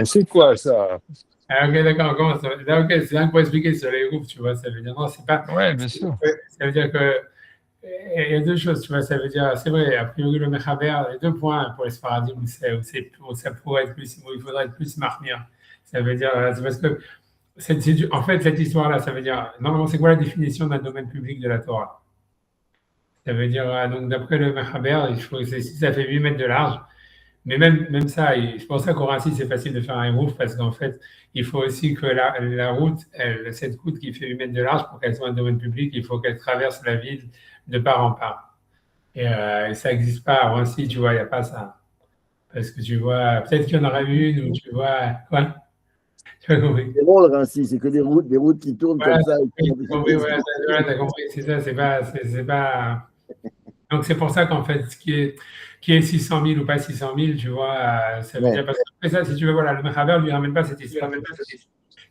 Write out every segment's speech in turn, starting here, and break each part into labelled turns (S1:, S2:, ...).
S1: C'est quoi ça?
S2: Ok, d'accord, on commence. Ok, c'est rien pour expliquer sur les groupes, tu vois, ça veut dire, non, c'est pas,
S1: Ouais, bien sûr.
S2: ça veut dire que, il y a deux choses, tu vois, ça veut dire, c'est vrai, a priori, le Mechaber, il y a deux points pour les Sfaradim où ça pourrait être plus, où il faudrait être plus marmire. Ça veut dire, c'est parce que, en fait, cette histoire-là, ça veut dire, normalement, c'est quoi la définition d'un domaine public de la Torah? Ça veut dire, donc, d'après le Mechaber, il faut, si ça fait 8 mètres de large, mais même ça, c'est pour ça qu'au Rassi, c'est facile de faire un roof, parce qu'en fait, il faut aussi que la route, cette route qui fait 8 mètres de large, pour qu'elle soit un domaine public, il faut qu'elle traverse la ville de part en part. Et ça n'existe pas à Roissy, tu vois, il n'y a pas ça. Parce que tu vois, peut-être qu'il y en aura une, ou tu vois, ouais, tu as compris.
S3: C'est drôle, Vinci, c'est que des routes qui tournent
S2: Voilà,
S3: comme ça.
S2: t'as compris, voilà, t'as compris, c'est ça, c'est pas. Donc, c'est pour ça qu'en fait, qui est 600 000 ou pas 600 000, tu vois, ça veut
S3: Ouais,
S2: dire, parce que ça, si tu veux, voilà, le Machaber ne lui ramène pas cette histoire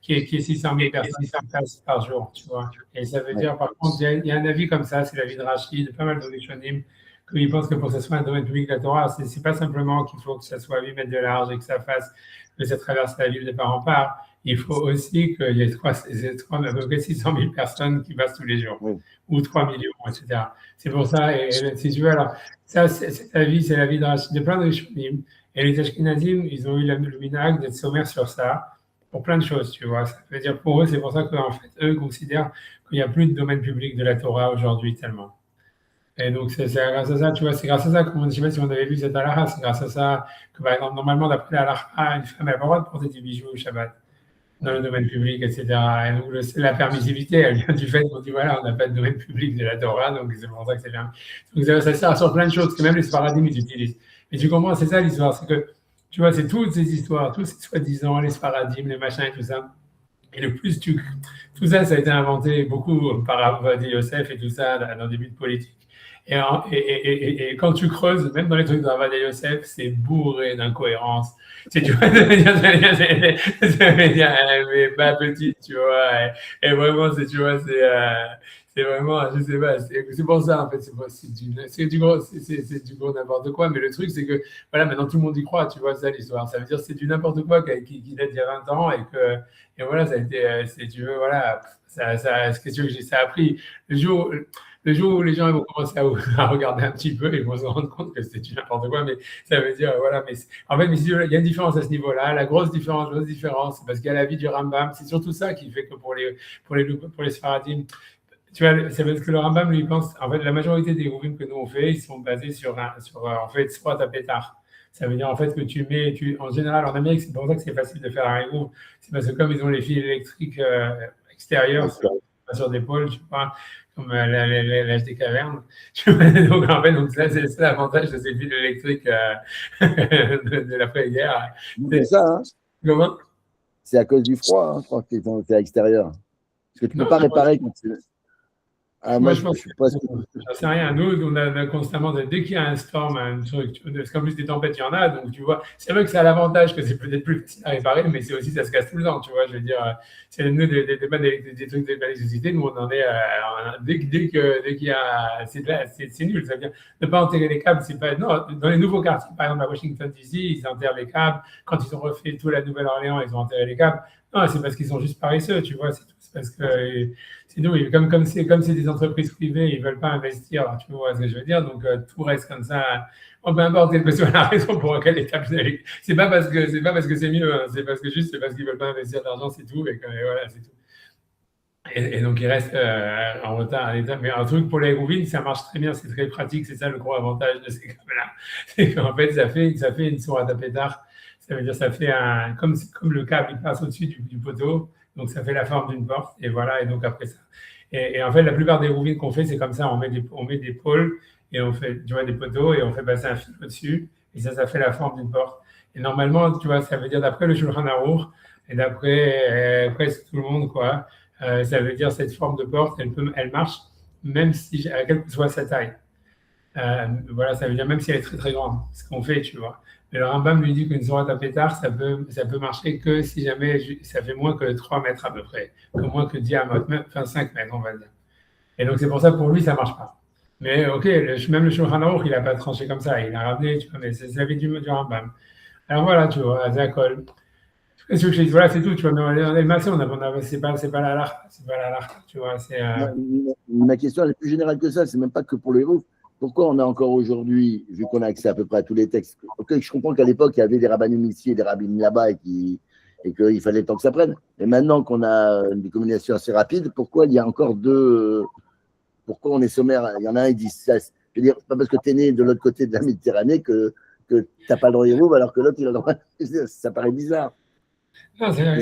S2: qui est 600 000 personnes qui passent par jour, tu vois. Et ça veut
S3: ouais.
S2: dire, par contre, il y a un avis comme ça, c'est l'avis de Rachid, de pas mal de Rishonim, qu'ils pensent que pour que ce soit un domaine public de la Torah, c'est pas simplement qu'il faut que ça soit 8 mètres de large et que ça fasse, que ça traverse la ville de part en part. Il faut aussi qu'il y ait à peu près 600 000 personnes qui passent tous les jours,
S3: Oui.
S2: ou 3 millions, etc. C'est pour ça, et si tu veux, alors, ça, c'est la vie de plein de Rishonim. Et les Ashkenazim, ils ont eu le minhag d'être sommaires sur ça, pour plein de choses, tu vois. Ça veut dire pour eux, c'est pour ça qu'en fait, eux considèrent qu'il n'y a plus de domaine public de la Torah aujourd'hui tellement. Et donc, c'est grâce à ça, tu vois, c'est grâce à ça, comme je ne sais pas si on avait vu cette halakha, c'est grâce à ça que, par exemple, normalement, d'après la halakha, une femme n'a pas le droit de porter des bijoux au Shabbat dans le domaine public, etc. Et donc, la permissivité, elle vient du fait qu'on dit, voilà, on n'a pas de domaine public de la Torah, donc c'est pour ça que c'est bien. Donc, ça sert sur plein de choses que même les Sfaradim, ils utilisent. Mais tu comprends, c'est ça l'histoire, c'est que, tu vois, c'est toutes ces histoires, tous ces soi-disant, les Sfaradim, les machins et tout ça. Et le plus tout ça, ça a été inventé beaucoup par Avodia Yosef et tout ça dans le début de politique. Et quand tu creuses, même dans les trucs d'Avodia Yosef, c'est bourré d'incohérences. Tu vois, ça veut dire, mais pas petite, tu vois. Et vraiment, tu vois, c'est vraiment, je sais pas, c'est pour ça, en fait, c'est du gros n'importe quoi. Mais le truc, c'est que, voilà, maintenant tout le monde y croit, tu vois, ça l'histoire. Ça veut dire que c'est du n'importe quoi qui date d'il y a 20 ans et voilà, ça a été, si tu veux, voilà, ce que tu veux, ça a pris le jour où les gens vont commencer à regarder un petit peu, ils vont se rendre compte que c'était du n'importe quoi, mais ça veut dire, voilà, mais en fait, mais il y a une différence à ce niveau-là. La grosse différence, c'est parce qu'il y a la vie du Rambam. C'est surtout ça qui fait que pour les Sfaradim, tu vois, c'est parce que le Rambam, lui, pense, en fait, la majorité des groupes que nous on fait, ils sont basés en fait, soit à pétard. Ça veut dire, en fait, que en général, en Amérique, c'est pour ça que c'est facile de faire un groupe. C'est parce que comme ils ont les fils électriques extérieurs sur des pôles, je sais pas, comme l'âge des cavernes. Donc, en fait, donc ça, c'est l'avantage de ces fils électriques de l'après-guerre.
S3: C'est ça, hein?
S2: Comment?
S3: C'est à cause du froid, hein, je crois que c'est à l'extérieur. Parce que tu ne peux
S2: Non,
S3: pas réparer quand tu. Ah, moi,
S2: je
S3: je
S2: pense
S3: suis
S2: que
S3: pas.
S2: j'en sais rien. Nous, on a constamment, dès qu'il y a un storm, un truc, parce qu'en plus des tempêtes, il y en a, donc tu vois, c'est vrai que ça a l'avantage que c'est peut-être plus facile à réparer, mais c'est aussi, ça se casse tout le temps, tu vois, je veux dire, c'est nous, des trucs d'électricité, nous, on en est, dès qu'il y a, c'est nul, ça veut dire, ne pas enterrer les câbles, c'est pas, non, dans les nouveaux quartiers, par exemple, à Washington, D.C., ils enterrent les câbles, quand ils ont refait tout la Nouvelle-Orléans, ils ont enterré les câbles, non, c'est parce qu'ils sont juste paresseux, tu vois, c'est tout, c'est parce que, sinon, comme c'est des entreprises privées, ils ne veulent pas investir, tu vois ce que je veux dire, donc tout reste comme ça. Bon, peu importe quelle que soit la raison pour laquelle les tables, c'est pas parce que c'est mieux, hein, c'est parce qu'ils ne veulent pas investir d'argent, c'est tout, et voilà, c'est tout. Et donc, il reste en retard à l'état. Mais un truc pour les rouvines, ça marche très bien, c'est très pratique, c'est ça le gros avantage de ces câbles-là. C'est qu'en fait, ça fait une sourate à pétard. Ça veut dire, ça fait comme le câble, il passe au-dessus du poteau, donc ça fait la forme d'une porte, et voilà, et donc après ça. Et en fait, la plupart des rouvines qu'on fait, c'est comme ça, on met des pôles, et on fait, tu vois, des poteaux, et on fait passer un fil au-dessus, et ça fait la forme d'une porte. Et normalement, tu vois, ça veut dire, d'après le Shulchan Aruch, et d'après presque tout le monde, quoi, ça veut dire cette forme de porte, elle marche, même si, quelle que soit sa taille. Voilà, ça veut dire même si elle est très très grande, ce qu'on fait, tu vois. Mais le Rambam lui dit qu'une sourate à pétard, ça peut marcher que si jamais ça fait moins que 3 mètres à peu près, que moins que diamètre, enfin 5 mètres, on va dire. Et donc c'est pour ça, pour lui, ça marche pas. Mais ok, même le Shulchan Aruch, il n'a pas tranché comme ça, il a ramené, tu vois, mais c'est l'avis du Rambam. Alors voilà, tu vois, ça colle. Voilà, c'est tout, tu vois, mais on est massé, c'est pas la large, c'est pas la large, tu vois, c'est...
S3: Ma question elle est plus générale que ça, c'est même pas que pour les héros. Pourquoi on a encore aujourd'hui, vu qu'on a accès à peu près à tous les textes, ok, je comprends qu'à l'époque, il y avait des rabbinim ici et des rabbins là-bas et qu'il fallait le temps que ça prenne. Mais maintenant qu'on a des communications assez rapides, pourquoi il y a encore deux. Pourquoi on est sommaire? Il y en a un, il dit ça. Je veux dire, pas parce que tu es né de l'autre côté de la Méditerranée que tu n'as pas le droit à héros, alors que l'autre, il a le droit. Ça paraît bizarre.
S2: Non, ça veut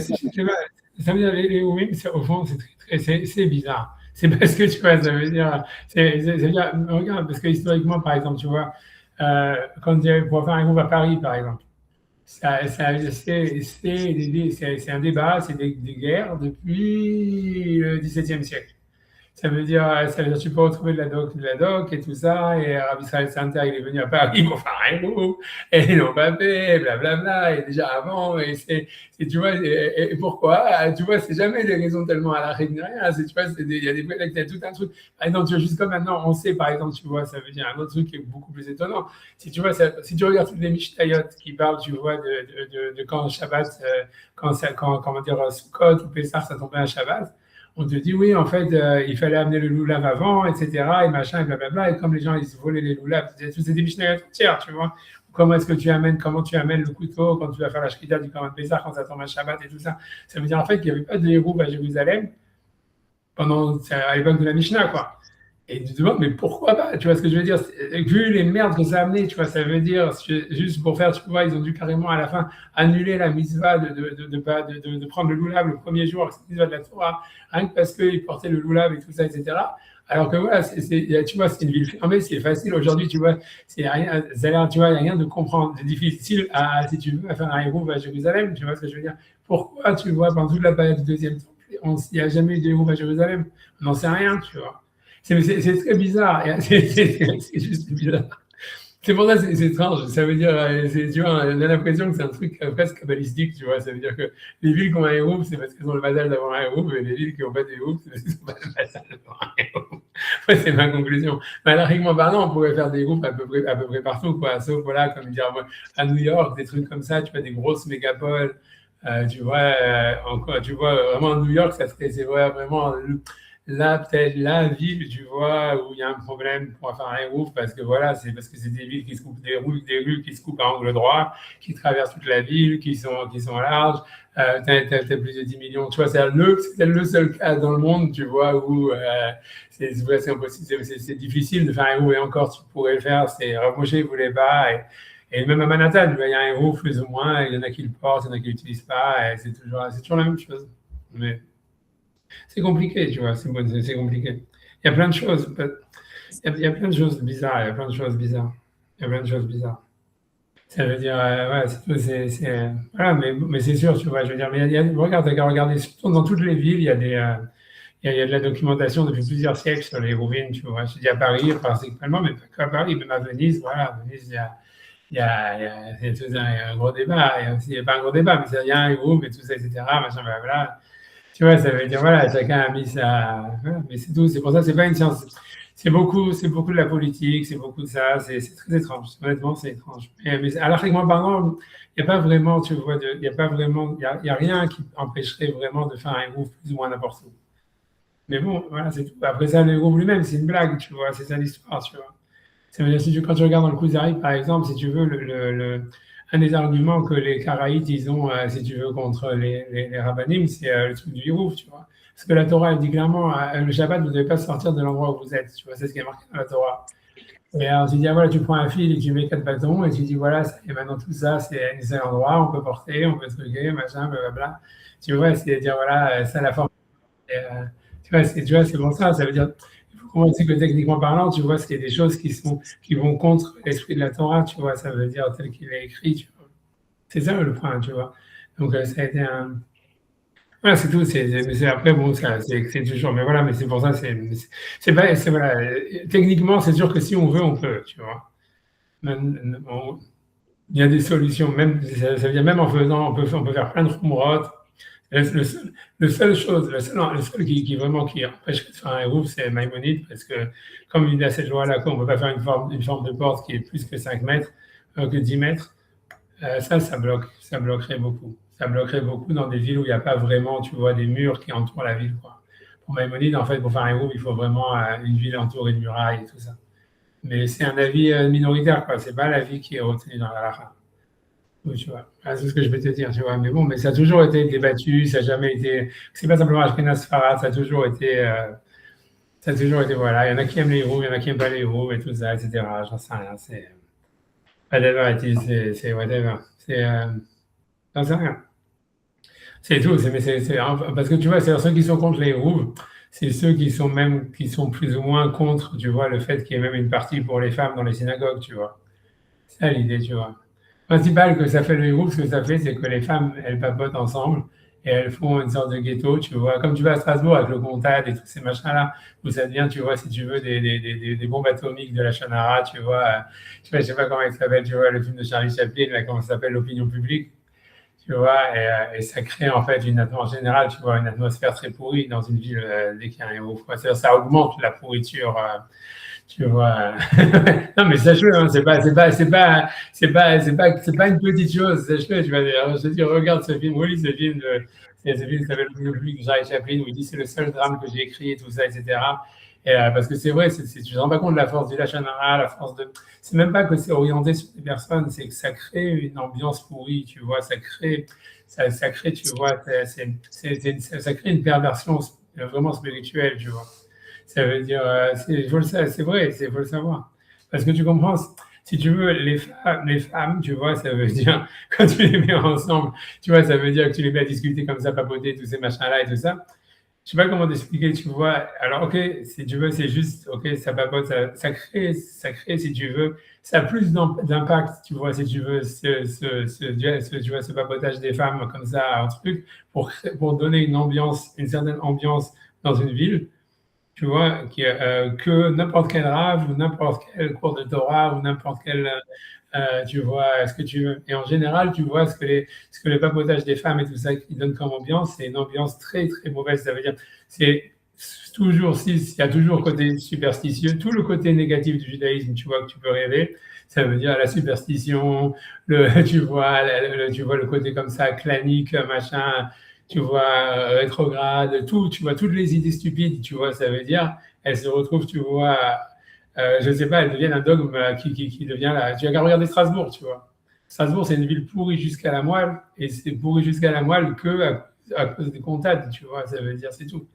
S2: dire, oui, au fond, c'est bizarre. C'est parce que, tu vois, ça veut dire, regarde, parce que historiquement, par exemple, tu vois, quand pour faire un groupe à Paris, par exemple, c'est un débat, c'est des guerres depuis le XVIIe siècle. Ça veut dire tu peux retrouver de la doc et tout ça, et Rabbi Israël Santer, il est venu à Paris pour faire un groupe, et ils l'ont pas fait, blablabla, et déjà avant, tu vois, et pourquoi? Tu vois, c'est jamais des raisons tellement à la règle, rien, tu vois, il y a il y a tout un truc. Par exemple, tu vois, juste comme maintenant, on sait, par exemple, tu vois, ça veut dire un autre truc qui est beaucoup plus étonnant. Si tu vois, si tu regardes toutes les Mishnayot qui parlent, tu vois, de quand Shabbat, comment dire, Sukkot ou Pessah, ça tombait à Shabbat, on te dit oui, en fait, il fallait amener le loulav avant, etc., et machin, et blablabla, et comme les gens, ils se volaient les loulavs, c'est des mishnayot entières, tu vois. Comment tu amènes le couteau quand tu vas faire la shrita du Korban Pessah, quand ça tombe à Shabbat et tout ça. Ça veut dire, en fait, qu'il n'y avait pas de héros à Jérusalem à l'époque de la Mishnah, quoi. Et tu te demandes, mais pourquoi pas? Tu vois ce que je veux dire? Vu les merdes que ça a amené, tu vois, ça veut dire, juste pour faire, tu vois, ils ont dû carrément à la fin annuler la mitzvah de prendre le loulav le premier jour, cette mitzvah de la Torah, rien que parce qu'ils portaient le loulav et tout ça, etc. Alors que voilà, tu vois, c'est une ville fermée, c'est facile. Aujourd'hui, tu vois, c'est rien, tu vois, il n'y a rien de comprendre. C'est difficile si tu veux, à faire un héros à Jérusalem, tu vois ce que je veux dire? Pourquoi, tu vois, pendant toute la période du deuxième temple, il n'y a jamais eu de héros à Jérusalem? On n'en sait rien, tu vois. C'est très bizarre. C'est juste bizarre. C'est pour ça que c'est étrange. Ça veut dire, tu vois, on a l'impression que c'est un truc presque kabbalistique, tu vois. Ça veut dire que les villes qui ont un héros, c'est parce qu'elles ont le mazal d'avoir un héros, et les villes qui n'ont pas de héros, c'est parce qu'elles n'ont pas le mazal d'avoir un héros. Ouais, c'est ma conclusion. Mais analogiquement parlant, on pourrait faire des groupes à peu près partout, quoi. Sauf, voilà, comme dire, à New York, des trucs comme ça, tu vois, des grosses mégapoles. Tu vois, vraiment, New York, c'est vraiment là, peut-être la ville, tu vois, où il y a un problème pour faire un roof, parce que voilà, c'est parce que c'est des villes qui se coupent, des rues qui se coupent à angle droit, qui traversent toute la ville, qui sont larges. T'as plus de 10 millions. Tu vois, c'est le seul cas dans le monde, tu vois, où c'est impossible, c'est difficile de faire un roof, et encore, tu pourrais le faire, c'est Moshe ne voulait pas. Et même à Manhattan, il y a un roof plus ou moins, il y en a qui le portent, il y en a qui ne l'utilisent pas, et c'est toujours la même chose. Mais c'est compliqué, tu vois, c'est compliqué. Il y a plein de choses, il y a plein de choses bizarres, il y a plein de choses bizarres. Il y a plein de choses bizarres. Ça veut dire, ouais, voilà, mais c'est sûr, tu vois, je veux dire, mais regarde, t'as qu'à regarder, surtout dans toutes les villes, il y a de la documentation depuis plusieurs siècles sur les rouvines, tu vois. Je dis à Paris, principalement, mais pas qu'à Paris, même à Venise, voilà, à Venise, il y a un gros débat, il n'y a pas un gros débat, mais il y a un groupe et tout ça, etc., machin, blablabla. Tu vois, ça veut dire, voilà, chacun a mis sa. Voilà, mais c'est tout, c'est pour ça, c'est pas une science. C'est beaucoup de la politique, c'est beaucoup de ça, c'est très étrange. Honnêtement, c'est étrange. Mais alors, moi, par exemple, il n'y a pas vraiment, tu vois, il n'y a pas vraiment, il y a rien qui empêcherait vraiment de faire un groupe plus ou moins n'importe où. Mais bon, voilà, c'est tout. Après ça, le groupe lui-même, c'est une blague, tu vois, c'est ça l'histoire, tu vois. Ça veut dire, quand tu regardes dans le Kuzari, par exemple, si tu veux, un des arguments que les Karaïtes, ils ont, si tu veux, contre les Rabbanim, c'est le truc du Hirouf, tu vois. Parce que la Torah, elle dit clairement, le Shabbat, vous ne devez pas sortir de l'endroit où vous êtes, tu vois, c'est ce qui est marqué dans la Torah. Et alors, tu dis, ah, voilà, tu prends un fil et tu mets 4 bâtons, et tu dis, voilà, et maintenant tout ça, c'est un seul endroit, on peut porter, on peut truquer, machin, blablabla. Tu vois, c'est dire, voilà, ça, la forme. Et, tu vois, c'est pour ça, ça veut dire, il faut comprendre aussi que techniquement parlant, tu vois, c'est des choses qui vont contre l'esprit de la Torah, tu vois, ça veut dire tel qu'il est écrit, tu vois. C'est ça le point, tu vois. Donc, ça a été un. Voilà, c'est tout. Après, bon, c'est toujours. Mais voilà, mais c'est pour ça, pas. Voilà. Techniquement, c'est sûr que si on veut, on peut, tu vois. Il y a des solutions, même, ça veut dire même en faisant, on peut faire plein de rumorotes. Le seul chose, le seul qui vraiment qui empêche de faire un roof, c'est Maïmonide, parce que comme il a cette loi-là, qu'on ne peut pas faire une forme de porte qui est plus que 5 mètres, que 10 mètres, Ça bloquerait beaucoup. Ça bloquerait beaucoup dans des villes où il n'y a pas vraiment, tu vois, des murs qui entourent la ville, quoi. Pour Maïmonide, en fait, pour faire un groupe, il faut vraiment une ville entourée de murailles et tout ça. Mais c'est un avis minoritaire, quoi. C'est pas l'avis qui est retenu dans la halakha. Oui, tu vois. C'est ce que je vais te dire, tu vois. Mais bon, mais ça a toujours été débattu, ça n'a jamais été. C'est pas simplement Ashkenaz Farad, ça a toujours été, voilà. Il y en a qui aiment les héros, il y en a qui n'aiment pas les héros et tout ça, etc. J'en sais rien. C'est whatever it is, c'est whatever. J'en sais rien. C'est tout. Parce que tu vois, c'est ceux qui sont contre les héros, c'est ceux qui sont plus ou moins contre, tu vois, le fait qu'il y ait même une partie pour les femmes dans les synagogues, tu vois. C'est ça l'idée, tu vois. Principal que ça fait le groupe, ce que ça fait, c'est que les femmes, elles papotent ensemble et elles font une sorte de ghetto, tu vois. Comme tu vas à Strasbourg avec le Comtade et tous ces machins-là, où ça devient, tu vois, si tu veux, des bombes atomiques de la Shonara, tu vois. Je sais pas comment il s'appelle, tu vois, le film de Charlie Chaplin, là, comment ça s'appelle, l'opinion publique, tu vois. Et ça crée, en fait, en général, tu vois, une atmosphère très pourrie dans une ville dès qu'il y a un héros. Ça augmente la pourriture. Tu vois. Non, mais sache-le, hein, c'est pas une petite chose, sache-le, tu vas dire. Je te dis, regarde ce film, oui, ce film qui s'appelle Le public de Charlie Chaplin, où il dit c'est le seul drame que j'ai écrit et tout ça, etc. Parce que c'est vrai, tu ne te rends pas compte de la force du Lachon Hara, la force de. C'est même pas que c'est orienté sur des personnes, c'est que ça crée une ambiance pourrie, tu vois, ça crée, tu vois, ça crée une perversion vraiment spirituelle, tu vois. Ça veut dire, c'est vrai, il faut le savoir. Parce que tu comprends, si tu veux, les femmes, tu vois, ça veut dire, quand tu les mets ensemble, tu vois, ça veut dire que tu les mets à discuter comme ça, papoter, tous ces machins-là et tout ça. Je sais pas comment t'expliquer, tu vois. Alors, ok, si tu veux, c'est juste, ok, ça papote, ça crée, si tu veux, ça a plus d'impact, tu vois, si tu veux, tu vois, ce papotage des femmes comme ça, un truc, pour donner une certaine ambiance dans une ville, tu vois, que n'importe quel rave ou n'importe quel cours de Torah ou n'importe quel, tu vois, ce que tu veux. Et en général, tu vois, ce que le papotage des femmes et tout ça qui donne comme ambiance, c'est une ambiance très, très mauvaise. Ça veut dire, c'est toujours, il y a toujours le côté superstitieux, tout le côté négatif du judaïsme, tu vois, que tu peux rêver. Ça veut dire la superstition, tu vois, le côté comme ça, clanique, machin, tu vois, rétrograde, tout, tu vois, toutes les idées stupides, tu vois, ça veut dire, elles se retrouvent, tu vois, je ne sais pas, elles deviennent un dogme qui devient là. Tu as qu'à regarder Strasbourg, tu vois. Strasbourg, c'est une ville pourrie jusqu'à la moelle, et c'est pourri jusqu'à la moelle à cause des comptables, tu vois, ça veut dire, c'est tout.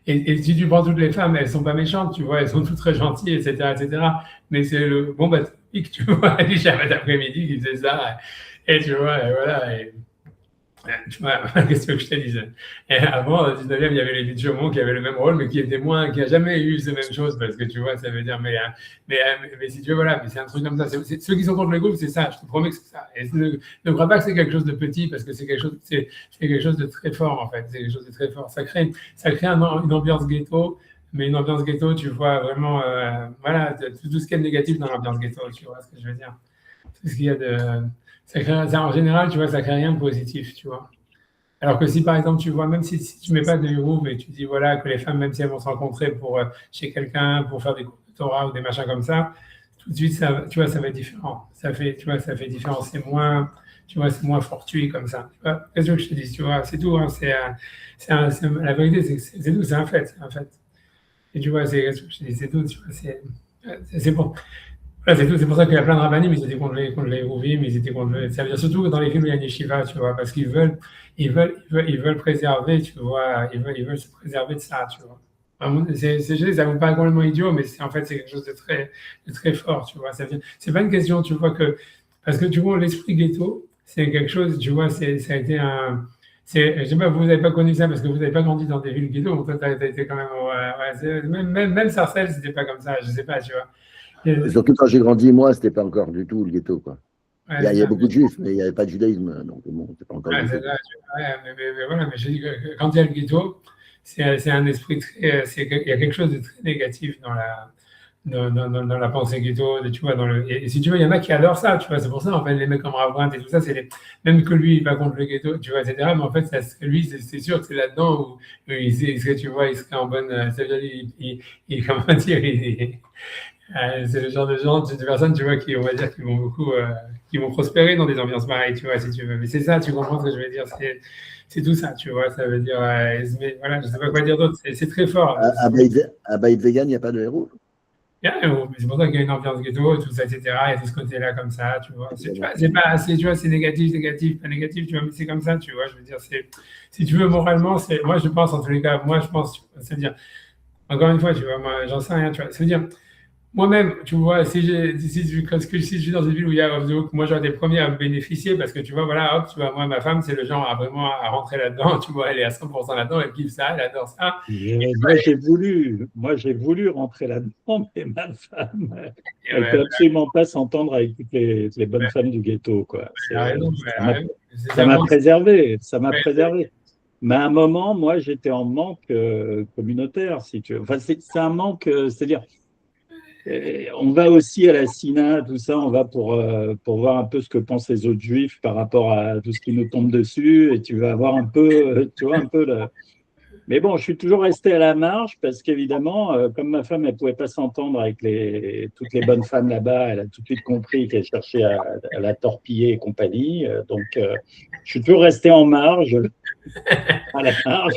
S2: Et si tu prends toutes les femmes, elles ne sont pas méchantes, tu vois, elles sont toutes très gentilles, etc., etc. Mais c'est le bon typique, tu vois, les jamais d'après-midi qui faisait ça, et tu vois, et voilà. Tu vois, qu'est-ce que je te disais? Et avant, au 19e, il y avait les Chaumont qui avaient le même rôle, mais qui était moins, qui n'a jamais eu ces mêmes choses, parce que tu vois, ça veut dire, mais si tu veux, voilà, mais c'est un truc comme ça. Ceux qui sont contre le groupe, c'est ça, je te promets que c'est ça. Et ne crois pas que c'est quelque chose de petit, parce que c'est quelque chose de très fort, en fait. C'est quelque chose de très fort. Ça crée une ambiance ghetto, mais une ambiance ghetto, tu vois, vraiment, voilà, tout ce qui est négatif dans l'ambiance ghetto, tu vois ce que je veux dire. Tout ce qu'il y a de. En général, tu vois, ça crée rien de positif, tu vois. Alors que si par exemple, tu vois, même si tu mets pas de groove et tu dis voilà que les femmes, même si elles vont se rencontrer chez quelqu'un pour faire des cours de Torah ou des machins comme ça, tout de suite, tu vois, ça va être différent. Tu vois, ça fait différent. Tu vois, c'est moins fortuit comme ça. Tu vois, qu'est-ce que je te dis, tu vois, c'est tout. Hein, la vérité, c'est tout, c'est un fait, c'est un fait. Et tu vois, c'est tout, tu vois, c'est bon. Voilà, c'est tout. C'est pour ça qu'il y a plein de rabbinim, ils étaient contre les Rouvim, ils étaient contre ça veut dire surtout que dans les films où il y a des Shiva, tu vois, parce ils veulent préserver, tu vois, ils veulent se préserver de ça, tu vois. Ça vous paraît complètement idiot, mais en fait, c'est quelque chose de très fort, tu vois. C'est pas une question, tu vois, parce que tu vois, l'esprit ghetto, c'est quelque chose, tu vois, ça a été je sais pas, vous n'avez pas connu ça parce que vous n'avez pas grandi dans des villes ghetto, donc toi, tu as été quand même, même Sarcelles, c'était pas comme ça, je sais pas, tu vois.
S3: Surtout quand j'ai grandi, moi, c'était pas encore du tout le ghetto, quoi.
S2: Ouais,
S3: il y a beaucoup de juifs, mais il n'y avait pas de judaïsme, donc bon, c'est pas encore le ghetto.
S2: Voilà, mais je dis que quand il y a le ghetto, c'est un esprit très, il y a quelque chose de très négatif dans la pensée ghetto, tu vois, et si tu veux, il y en a qui adorent ça, tu vois, c'est pour ça, en fait, les mecs comme Ravrin et tout ça, même que lui, il va contre le ghetto, tu vois, etc., mais en fait, lui, c'est sûr que c'est là-dedans où tu vois, il serait en bonne, ça veut dire, comment dire, C'est le genre de gens, de personnes, tu vois, qui, on va dire, qui vont beaucoup, qui vont prospérer dans des ambiances pareilles, tu vois, si tu veux. Mais c'est ça, tu comprends ce que je veux dire, c'est tout ça, tu vois, ça veut dire, mais voilà, je sais pas quoi dire d'autre, c'est très fort.
S3: À Baïd Vegan, il n'y a pas de héros.
S2: C'est pour ça qu'il y a une ambiance ghetto, tout ça, etc. Il y a tout ce côté-là comme ça, tu vois. C'est pas assez, tu vois, c'est négatif, négatif, pas négatif, tu vois, mais c'est comme ça, tu vois. Je veux dire, si tu veux, moralement, moi, je pense, en tous les cas, moi, je pense, c'est-à-dire, encore une fois, tu vois, moi, j'en sais rien, tu vois. C'est-à-dire, moi-même, tu vois, si je suis dans une ville où il y a Off-the-Hook, moi, j'aurais été le premier à me bénéficier parce que, tu vois, voilà, hop, tu vois, moi, ma femme, c'est le genre à vraiment à rentrer là-dedans, tu vois, elle est à 100% là-dedans, elle kiffe ça, elle adore ça.
S1: Moi, j'ai voulu rentrer là-dedans, mais ma femme,
S2: Et,
S1: elle peut absolument pas s'entendre avec toutes les bonnes femmes du ghetto, quoi.
S2: elle a raison,
S1: Ça m'a
S2: c'est
S1: ça
S2: ça,
S1: m'a
S2: moi,
S1: préservé, ça m'a
S2: ouais,
S1: préservé. Mais à un moment, moi, j'étais en manque communautaire, si tu veux. Enfin, c'est un manque, c'est-à-dire, on va aussi à la Sina, tout ça, on va pour voir un peu ce que pensent les autres juifs par rapport à tout ce qui nous tombe dessus, et tu vas avoir un peu, tu vois, un peu mais bon, je suis toujours resté à la marge parce qu'évidemment, comme ma femme, elle ne pouvait pas s'entendre avec toutes les bonnes femmes là-bas, elle a tout de suite compris qu'elle cherchait à la torpiller et compagnie. Donc, je suis toujours resté en marge, à la marge,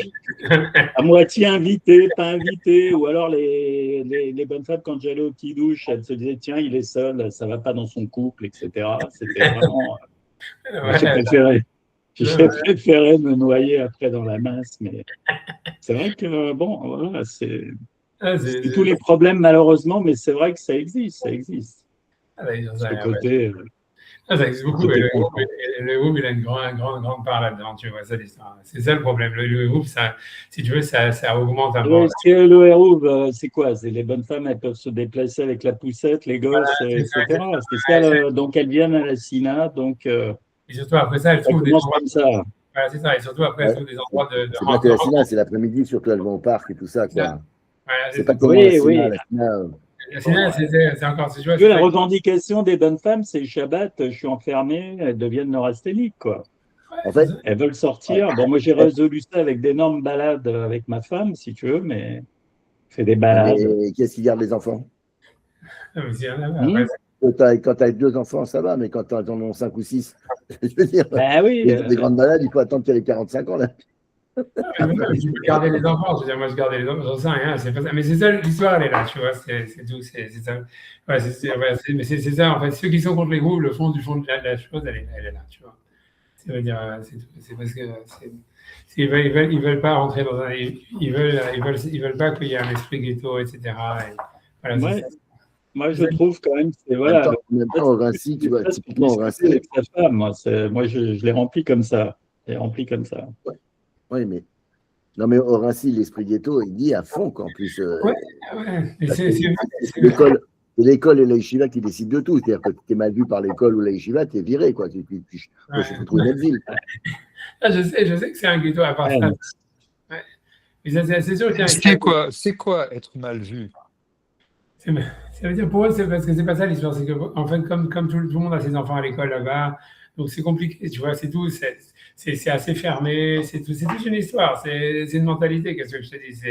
S1: à moitié invité, pas invité. Ou alors les bonnes femmes, quand j'allais au petit douche, elles se disaient, tiens, il est seul, ça ne va pas dans son couple, etc. C'était vraiment. J'ai
S2: ouais,
S1: préféré. J'ai
S2: ouais,
S1: préféré me noyer après dans la masse, mais c'est vrai que, bon, voilà,
S2: ouais,
S1: c'est tous les problèmes, malheureusement, mais c'est vrai que ça existe, ça existe.
S2: ah, bah, j'en sais
S1: Ce
S2: rien, ouais.
S1: côté,
S2: Ah, ça existe
S1: ce
S2: beaucoup, et
S1: côté
S2: le groupe, il a une grande part là-dedans, tu vois, ça, l'histoire. C'est ça le problème. Le groupe, ça, si tu veux, ça augmente un peu.
S1: est-ce que le héros, c'est quoi? C'est les bonnes femmes, elles peuvent se déplacer avec la poussette, les gosses,
S2: C'est ça,
S1: etc. C'est ça,
S2: exactement.
S1: donc elles viennent à la CINA, donc
S2: Et surtout, après ça, elle
S1: ça
S2: trouve des
S1: commence
S2: endroits.
S1: comme ça.
S2: Voilà, c'est ça. Et surtout, après, elle
S3: Ouais.
S2: trouve des endroits
S3: C'est pas que
S2: de
S3: la Sina,
S2: rencontre.
S3: c'est l'après-midi, surtout elles vont au parc et tout ça,
S2: C'est ça.
S3: quoi.
S2: Voilà,
S3: C'est
S2: c'est
S3: pas
S2: tout.
S3: comme la
S1: Oui,
S3: Sina.
S1: oui.
S3: La Sina,
S2: Sinon, c'est encore, tu vois,
S1: Tu veux,
S2: c'est
S1: la
S2: ça.
S1: revendication des bonnes femmes, c'est Shabbat, je suis enfermé, elles deviennent neurasthéniques, quoi.
S3: en
S2: C'est
S3: fait,
S2: ça.
S1: Elles veulent
S3: ouais.
S1: sortir. Bon, moi, j'ai résolu ça avec d'énormes balades avec ma femme, si tu veux, mais fait des balades.
S3: Mais qu'est-ce qui garde les enfants?
S2: Non, mais c'est rien à voir. Après,
S1: Hmm.
S3: Quand tu as deux enfants, ça va, mais quand tu en as 5 ou 6, je veux dire,
S1: Ben oui,
S3: les grandes malades, il faut attendre qu'il y ait 45 ans, là.
S2: tu peux garder les enfants. Je veux dire, moi, je gardais les enfants, j'en sais rien. C'est pas ça. Mais c'est ça, l'histoire, elle est là, tu vois. C'est tout. C'est ça. Ouais, mais c'est ça, en fait. Ceux qui sont contre les groupes, le fond du fond de la chose, elle est là, tu vois. Ça veut dire, c'est tout. C'est parce que ils veulent pas rentrer dans un. Ils veulent pas qu'il y ait un esprit ghetto, etc. Et voilà, c'est ça.
S1: ouais, moi,
S2: C'est
S1: je
S2: ça.
S1: trouve quand même, c'est
S3: En même
S1: voilà.
S3: temps, en même temps, au Vinci, tu vois,
S1: Ça, c'est pour
S3: typiquement au
S1: discuter
S3: Vinci,
S1: avec sa femme. Moi, je l'ai rempli comme ça. Je l'ai rempli comme ça.
S3: oui, mais non, mais au Vinci, l'esprit ghetto, il dit à fond qu'en plus,
S2: Ouais, ouais. Et
S3: parce que
S2: c'est-
S3: c'est l'école et la yeshiva qui décident de tout. C'est-à-dire que tu es mal vu par l'école ou la yeshiva, tu es viré, quoi. Faut
S2: ouais.
S3: trouver une autre ville.
S2: Ah, je sais que c'est un ghetto à part ça.
S1: Ouais,
S2: Ouais. Mais c'est sûr qu'il y a
S4: C'est quoi être mal vu?
S2: c'est- ça veut dire pour eux, c'est parce que c'est pas ça l'histoire. C'est que, en fait, comme tout le monde a ses enfants à l'école là-bas, donc c'est compliqué, tu vois, c'est tout. C'est assez fermé, c'est toute une histoire. C'est une mentalité, qu'est-ce que je te dis.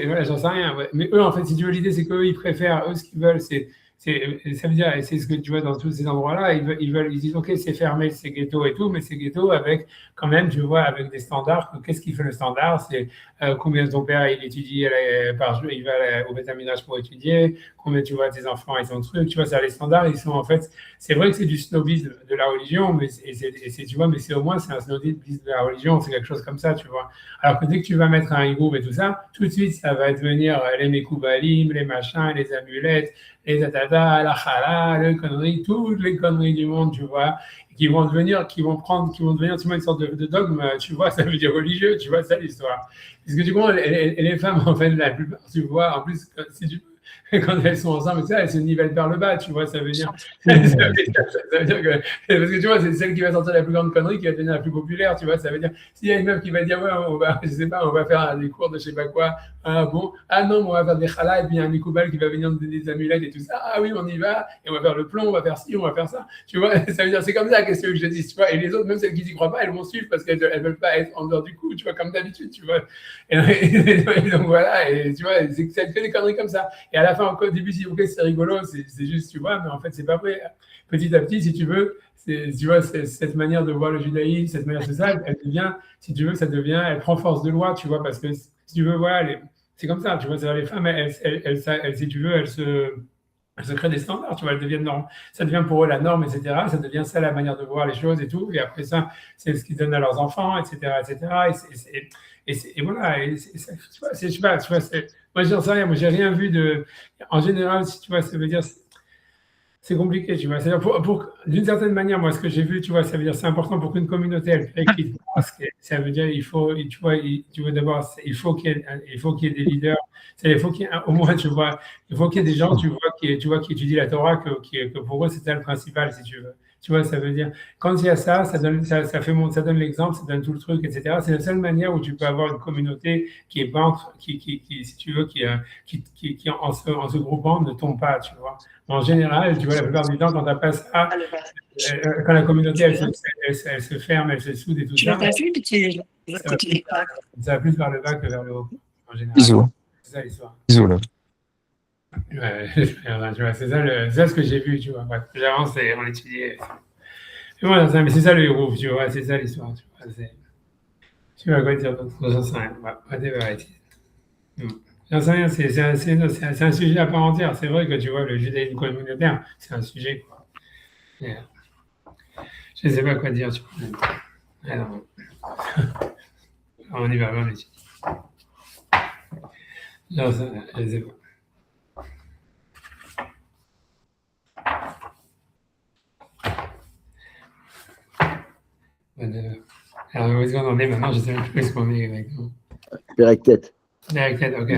S2: Voilà, j'en sais rien. Ouais. Mais eux, en fait, si tu veux, l'idée, c'est qu'eux, ils préfèrent, eux, ce qu'ils veulent, ça veut dire, et c'est ce que tu vois dans tous ces endroits-là, ils disent, OK, c'est fermé, c'est ghetto et tout, mais c'est ghetto avec, quand même, tu vois, avec des standards. Qu'est-ce qui fait le standard? C'est combien ton père, il étudie par jour, il va au Beth Amikdash pour étudier, combien, tu vois, tes enfants, ils sont trucs, tu vois, ça, les standards, ils sont, en fait, c'est vrai que c'est du snobisme de la religion, mais tu vois, mais c'est au moins, c'est un snobisme de la religion, c'est quelque chose comme ça, tu vois. Alors que dès que tu vas mettre un hibou et tout ça, tout de suite, ça va devenir les mekoubalim, les machins, les amulettes, les tatata, la chala, les conneries, toutes les conneries du monde, tu vois, qui vont devenir, qui vont devenir, tu vois, une sorte de dogme, tu vois, ça veut dire religieux, tu vois, ça l'histoire. Parce que du coup, les femmes, en fait, la plupart, tu vois, en plus, si tu quand elles sont ensemble, ça, elles se nivellent vers le bas, tu vois, ça veut dire, ça veut dire que, parce que tu vois, c'est celle qui va sortir la plus grande connerie qui va devenir la plus populaire, tu vois, ça veut dire, s'il y a une meuf qui va dire, ouais, on va, je sais pas, on va faire des cours de je sais pas quoi, ah bon, ah non, on va faire des chalas, et puis il y a un Mikoubal qui va venir nous donner des amulettes et tout ça, ah oui, on y va, et on va faire le plomb, on va faire ci, on va faire ça, tu vois, ça veut dire, c'est comme ça, qu'est-ce que je te dis, tu vois, et les autres, même celles qui n'y croient pas, elles vont suivre parce qu'elles veulent pas être en dehors du coup, tu vois, comme d'habitude, tu vois, et donc voilà, et tu vois, c'est que ça fait des conneries comme ça. Et à la fin, au début, si ok, c'est rigolo, c'est juste, tu vois, mais en fait, c'est pas vrai. Petit à petit, si tu veux, tu vois, cette manière de voir le judaïsme, cette manière de ça, elle devient, si tu veux, elle prend force de loi, tu vois, parce que si tu veux, voilà, c'est comme ça, tu vois, c'est-à-dire les femmes, si tu veux, elles se créent des standards, tu vois, elles deviennent normes. Ça devient pour eux la norme, etc. Ça devient ça la manière de voir les choses et tout. Et après ça, c'est ce qu'ils donnent à leurs enfants, etc., etc. Et voilà. Je sais pas, tu vois, moi, j'en sais rien. Moi, j'ai rien vu de. En général, si tu vois, ça veut dire. C'est compliqué, tu vois. C'est-à-dire d'une certaine manière, moi, ce que j'ai vu, tu vois, ça veut dire c'est important pour qu'une communauté elle quitte. Ça veut dire tu vois d'abord, il faut qu'il y ait des leaders. Il faut qu'il y ait au moins, tu vois, il faut qu'il y ait des gens, tu vois, qui étudient la Torah, que pour eux c'est ça le principal, si tu veux. Tu vois, ça veut dire quand il y a ça, ça donne l'exemple, ça donne tout le truc, etc. C'est la seule manière où tu peux avoir une communauté qui est pas, si tu veux, qui en se groupant ne tombe pas, tu vois. En général, tu vois, la plupart du temps, quand tu pas ça, quand la communauté, elle se ferme, elle se soude et tout ça, ça va plus vers le bas que vers le haut, en général.
S4: Bisous.
S2: C'est ça l'histoire.
S4: Bisous, là.
S2: Ouais, tu vois, c'est ça ce que j'ai vu, tu vois. Bref, j'avance et on étudiait. Et voilà, mais c'est ça le héros, tu vois, c'est ça l'histoire, tu vois. Tu vois quoi dire d'autre? J'en sais rien. J'en sais rien, c'est un sujet à part entière. C'est vrai que tu vois, le judaïsme communautaire, c'est un sujet, quoi. Et, je ne sais pas quoi dire, tu vois. Alors, on y va, on étudie. J'en sais rien, je ne sais pas. Alors, où est-ce qu'on en est maintenant? Je ne sais même plus où est-ce qu'on est exactement.
S3: Pérec tête.
S2: Pérec tête, ok.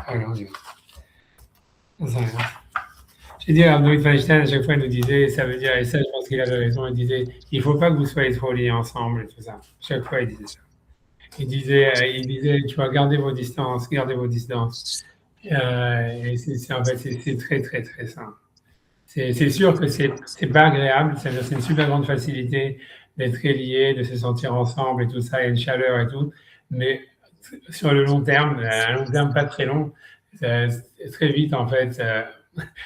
S2: Alors, on y va. J'en sais rien. J'ai dit à Arnaud Feinstein, à chaque fois, il nous disait, ça veut dire, et ça, je pense qu'il avait raison, il disait, il ne faut pas que vous soyez trop liés ensemble et tout ça. Chaque fois, il disait ça. Il disait, tu vois, gardez vos distances, gardez vos distances. Et en fait, c'est très, très, très simple. C'est sûr que c'est pas agréable, c'est une super grande facilité d'être liés, de se sentir ensemble et tout ça, il y a une chaleur et tout, mais sur le long terme, à long terme pas très long, très vite en fait,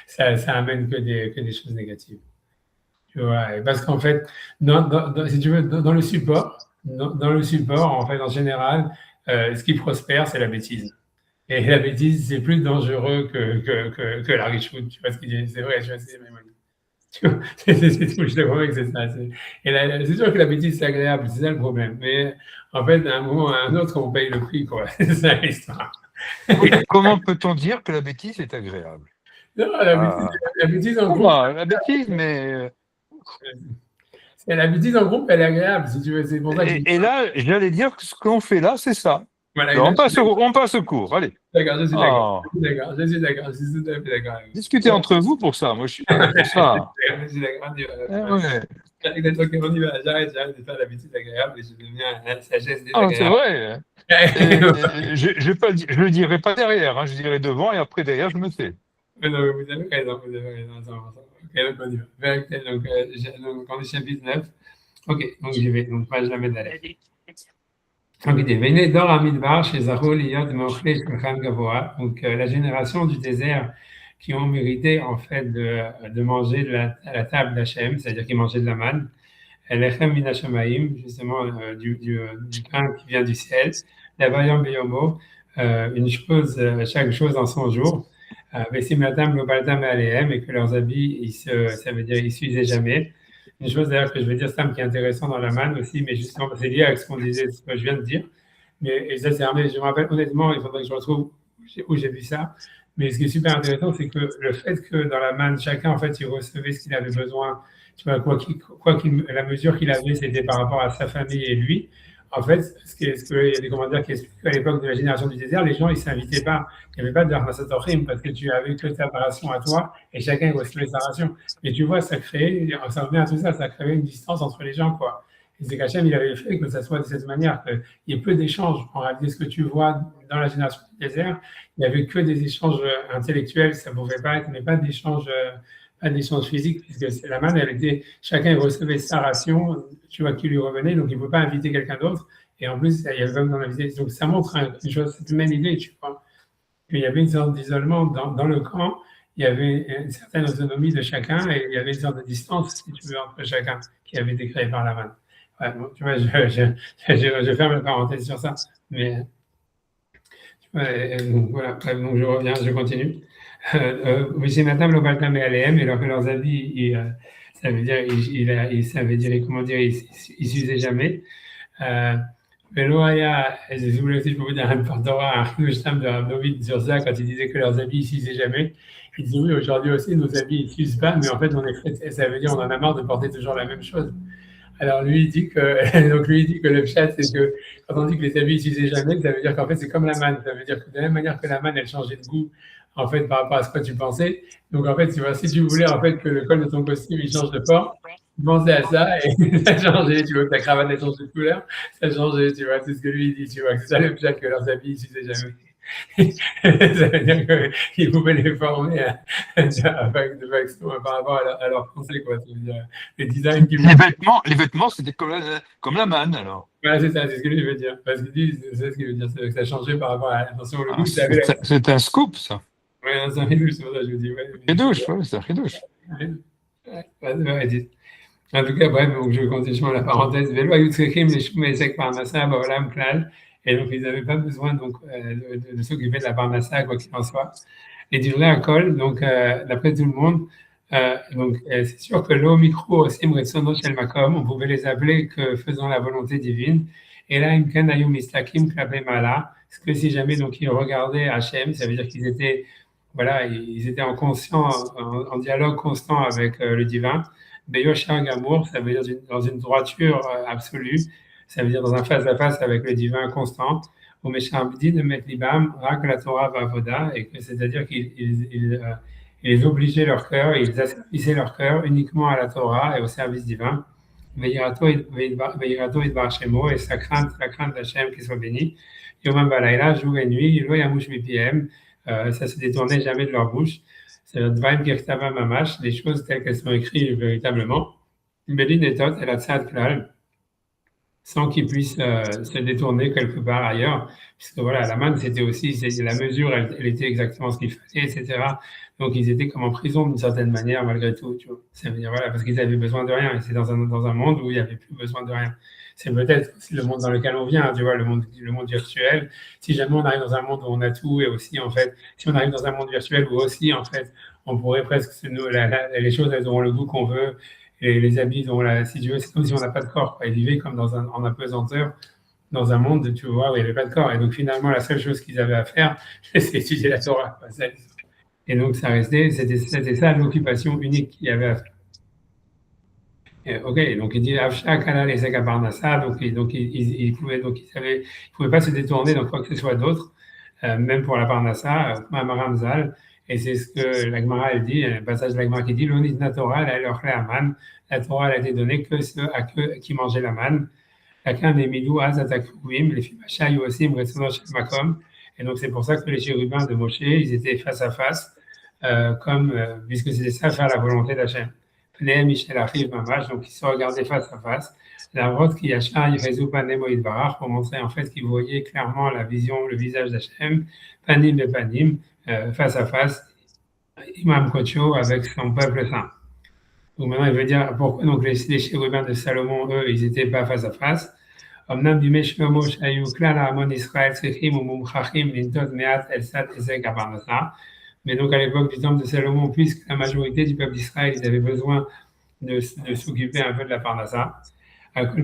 S2: ça amène que des choses négatives. Tu vois, et parce qu'en fait, si tu veux, dans le support, en fait, en général, ce qui prospère, c'est la bêtise. Et la bêtise, c'est plus dangereux que la richoute. Tu vois ce qu'il dit? C'est vrai, tu vois, c'est tout, je te promets que c'est ça. Et c'est sûr que la bêtise, c'est agréable, c'est ça le problème. Mais en fait, d'un moment à un autre, on paye le prix, quoi. C'est ça l'histoire.
S4: Oui, comment peut-on dire que la bêtise est agréable?
S2: Non, la bêtise en groupe.
S4: La bêtise, mais.
S2: La bêtise en groupe, elle est agréable, si tu veux. C'est pour ça
S4: et là, j'allais dire que ce qu'on fait là, c'est ça.
S2: Voilà,
S4: on passe au cours, allez.
S2: D'accord, je suis d'accord. Je suis tout à fait d'accord.
S4: Discutez entre vous pour ça. Moi, je suis pas là pour ça.
S2: Je suis d'accord.
S4: Ouais.
S2: On y va. J'arrête de faire la bêtise agréable et je deviens la sagesse
S4: Ah,
S2: désagréable.
S4: c'est vrai. Je le dirai pas derrière, je dirai devant et après derrière, je me tais.
S2: Mais non, vous avez raison. Ok, donc on y va. Donc, on est chapitre 9. Ok, donc j'y vais. Donc, page la médaille. Donc, il dit, Venez d'or à Midbar chez Zahol, Yod, Mochle, Shulchan Gavoa. Donc, la génération du désert qui ont mérité, en fait, de manger à la table d'Hachem, c'est-à-dire qu'ils mangeaient de la manne. Lechem min Hashamaim, justement, du pain qui vient du ciel. La Vayam Beyomo, chaque chose dans son jour. Vesimatam, Lobaltam et Alehem, et que leurs habits, ça veut dire, ils s'usaient jamais. Une chose d'ailleurs que je veux dire, Sam, qui est intéressant dans la manne aussi, mais justement, c'est lié avec ce qu'on disait, ce que je viens de dire. Et ça, je me rappelle honnêtement, il faudrait que je retrouve où j'ai vu ça. Mais ce qui est super intéressant, c'est que le fait que dans la manne, chacun, en fait, il recevait ce qu'il avait besoin. Tu vois, la mesure qu'il avait, c'était par rapport à sa famille et lui. En fait, il y a des commentaires qui expliquent qu'à l'époque de la génération du désert, les gens, ils ne s'invitaient pas. Il n'y avait pas de Armasatorim parce que tu avais que ta ration à toi et chacun recevait sa ration. Mais tu vois, ça revient à tout ça, ça créait une distance entre les gens, quoi. Et c'est qu'Hachem, il avait fait que ça soit de cette manière, qu'il y ait peu d'échanges. En réalité, ce que tu vois dans la génération du désert, il n'y avait que des échanges intellectuels, ça ne pouvait pas être, mais pas d'échanges physiques, puisque la manne, chacun recevait sa ration, tu vois, qui lui revenait, donc il ne pouvait pas inviter quelqu'un d'autre. Et en plus, il y avait même dans la visite. Donc ça montre une chose, c'est une même idée, tu vois. qu'il y avait une sorte d'isolement dans le camp. Il y avait une certaine autonomie de chacun et il y avait une sorte de distance, si tu veux, entre chacun qui avait été créée par la manne. Ouais, bon, tu vois, je ferme la parenthèse sur ça. Mais donc, voilà, donc je reviens, je continue. Vishinatam lo baltam alehem, et leurs habits, ça veut dire, ça veut dire, comment dire, ils s'usaient jamais. Veloaya, je voulais aussi, je peux vous dire un Pandora, un Rinouchtam de Rav sur ça, quand il disait que leurs habits ils s'usaient jamais. Il disait oui, aujourd'hui aussi, nos habits ils s'usent pas, mais en fait, on est fait, ça veut dire on en a marre de porter toujours la même chose. Alors lui, il dit que, donc lui, il dit que le chat, c'est que quand on dit que les habits ne s'usaient jamais, ça veut dire qu'en fait, c'est comme la manne. Ça veut dire que de la même manière que la manne, elle changeait de goût, en fait, par rapport à ce que tu pensais. Donc, en fait, tu vois, si tu voulais, en fait, que le col de ton costume, il change de forme, tu pensais à ça et ça changeait. Tu vois, que ta cravate, elle change de couleur, ça changeait, tu vois. C'est ce que lui, il dit, tu vois, que c'est ça le chat, que leurs habits ne s'usaient jamais. Ça veut dire qu'ils pouvaient les former de façon par rapport à leur pensée, quoi. Ça veut dire, les designs qu'ils
S4: Les vêtements, c'était comme la manne, alors.
S2: voilà, c'est ça, c'est ce que lui veut dire. Parce qu'il dit, c'est ce qu'il veut dire, c'est que ça a changé par rapport à l'attention au
S4: Ah,
S2: goût.
S4: c'est un scoop, ça.
S2: Oui, c'est un ridouche, c'est pour ça que je vous dis. Ouais,
S4: Ridouche, oui, c'est un ridouche.
S2: En tout cas, bref, donc je continue la parenthèse. Vélo Ayutskekim, les Shumesek Parnassa, Baolam, Klal. Et donc, ils n'avaient pas besoin donc, de s'occuper de la Parnassa, quoi qu'il en soit. Et du vrai alcool, donc, d'après tout le monde, donc, c'est sûr que l'eau micro aussi, Mretsono Shel Makom, on pouvait les appeler que faisant la volonté divine. Et là, Imken Ayum Istakim Klape Mala, parce que si jamais donc ils regardaient Hachem, ça veut dire qu'ils étaient, voilà, ils étaient en dialogue constant avec le divin. Beyoshar Gamour, ça veut dire dans une droiture absolue, ça veut dire dans un face-à-face avec le divin constant. Au Mesharbdi de Metlibam, Rak la Torah Vavoda, et que c'est-à-dire qu'ils obligeaient leur cœur, ils asservissaient leur cœur uniquement à la Torah et au service divin. Veirato Idbar Shemo, et sa crainte d'Hachem qui soit béni. Yomam Balaïla, jour et nuit, Lo Yamush Mipiem, ça se détournait jamais de leur bouche. C'est le Dvaim Kirtava Mamash, des choses telles qu'elles sont écrites véritablement. Belin et Tot, elle a Tzad Klal, sans qu'ils puissent se détourner quelque part ailleurs, puisque voilà, la manne, c'était aussi, la mesure, elle était exactement ce qu'il fallait, etc. Donc, ils étaient comme en prison d'une certaine manière, malgré tout, tu vois. Ça veut dire, voilà, parce qu'ils avaient besoin de rien, et c'est dans un monde où il n'y avait plus besoin de rien. C'est peut-être aussi le monde dans lequel on vient, tu vois, le monde virtuel. Si jamais on arrive dans un monde où on a tout, et aussi, en fait, si on arrive dans un monde virtuel où aussi, en fait, on pourrait presque, les choses, elles auront le goût qu'on veut, et les habits, si tu veux, c'est comme si on n'a pas de corps, quoi. Ils vivaient comme en apesanteur dans un monde, tu vois, où il n'y avait pas de corps. Et donc, finalement, la seule chose qu'ils avaient à faire, c'est étudier la Torah, quoi. Et donc, c'était ça l'occupation unique qu'il y avait à faire. Ok, donc il dit Avsha Kana les Parnassa, donc il pouvait pas se détourner dans quoi que ce soit d'autre, même pour la Parnassa, Mamaram Zal, et c'est ce que la Gemara elle dit, un passage de la Gemara qui dit l'onitna Torah, la Torah elle a été donnée que ceux à qui mangeaient la manne, chacun des midou azatakuim, les fimacha yosim retsono shel makom, et donc c'est pour ça que les chérubins de Moshe, ils étaient face à face, puisque c'était ça faire la volonté d'Hachem. Michel arrive Mamash, donc ils se regardaient face à face. La rote qui a pour montrer en fait qu'ils voyaient clairement la vision, le visage d'Hachem, panim de panim, face à face, Imam Kocho avec son peuple saint. Donc maintenant il veut dire pourquoi donc les chérubins de Salomon, eux, ils n'étaient pas face à face. אמנם בימי שלמה שהיו כלל ההמון ישראל צריכים ומומחכים לנטות מעט אל צד הישג הפרנסה. Mais donc, à l'époque du temple de Salomon, puisque la majorité du peuple d'Israël, ils avaient besoin de s'occuper un peu de la Parnassa, en tous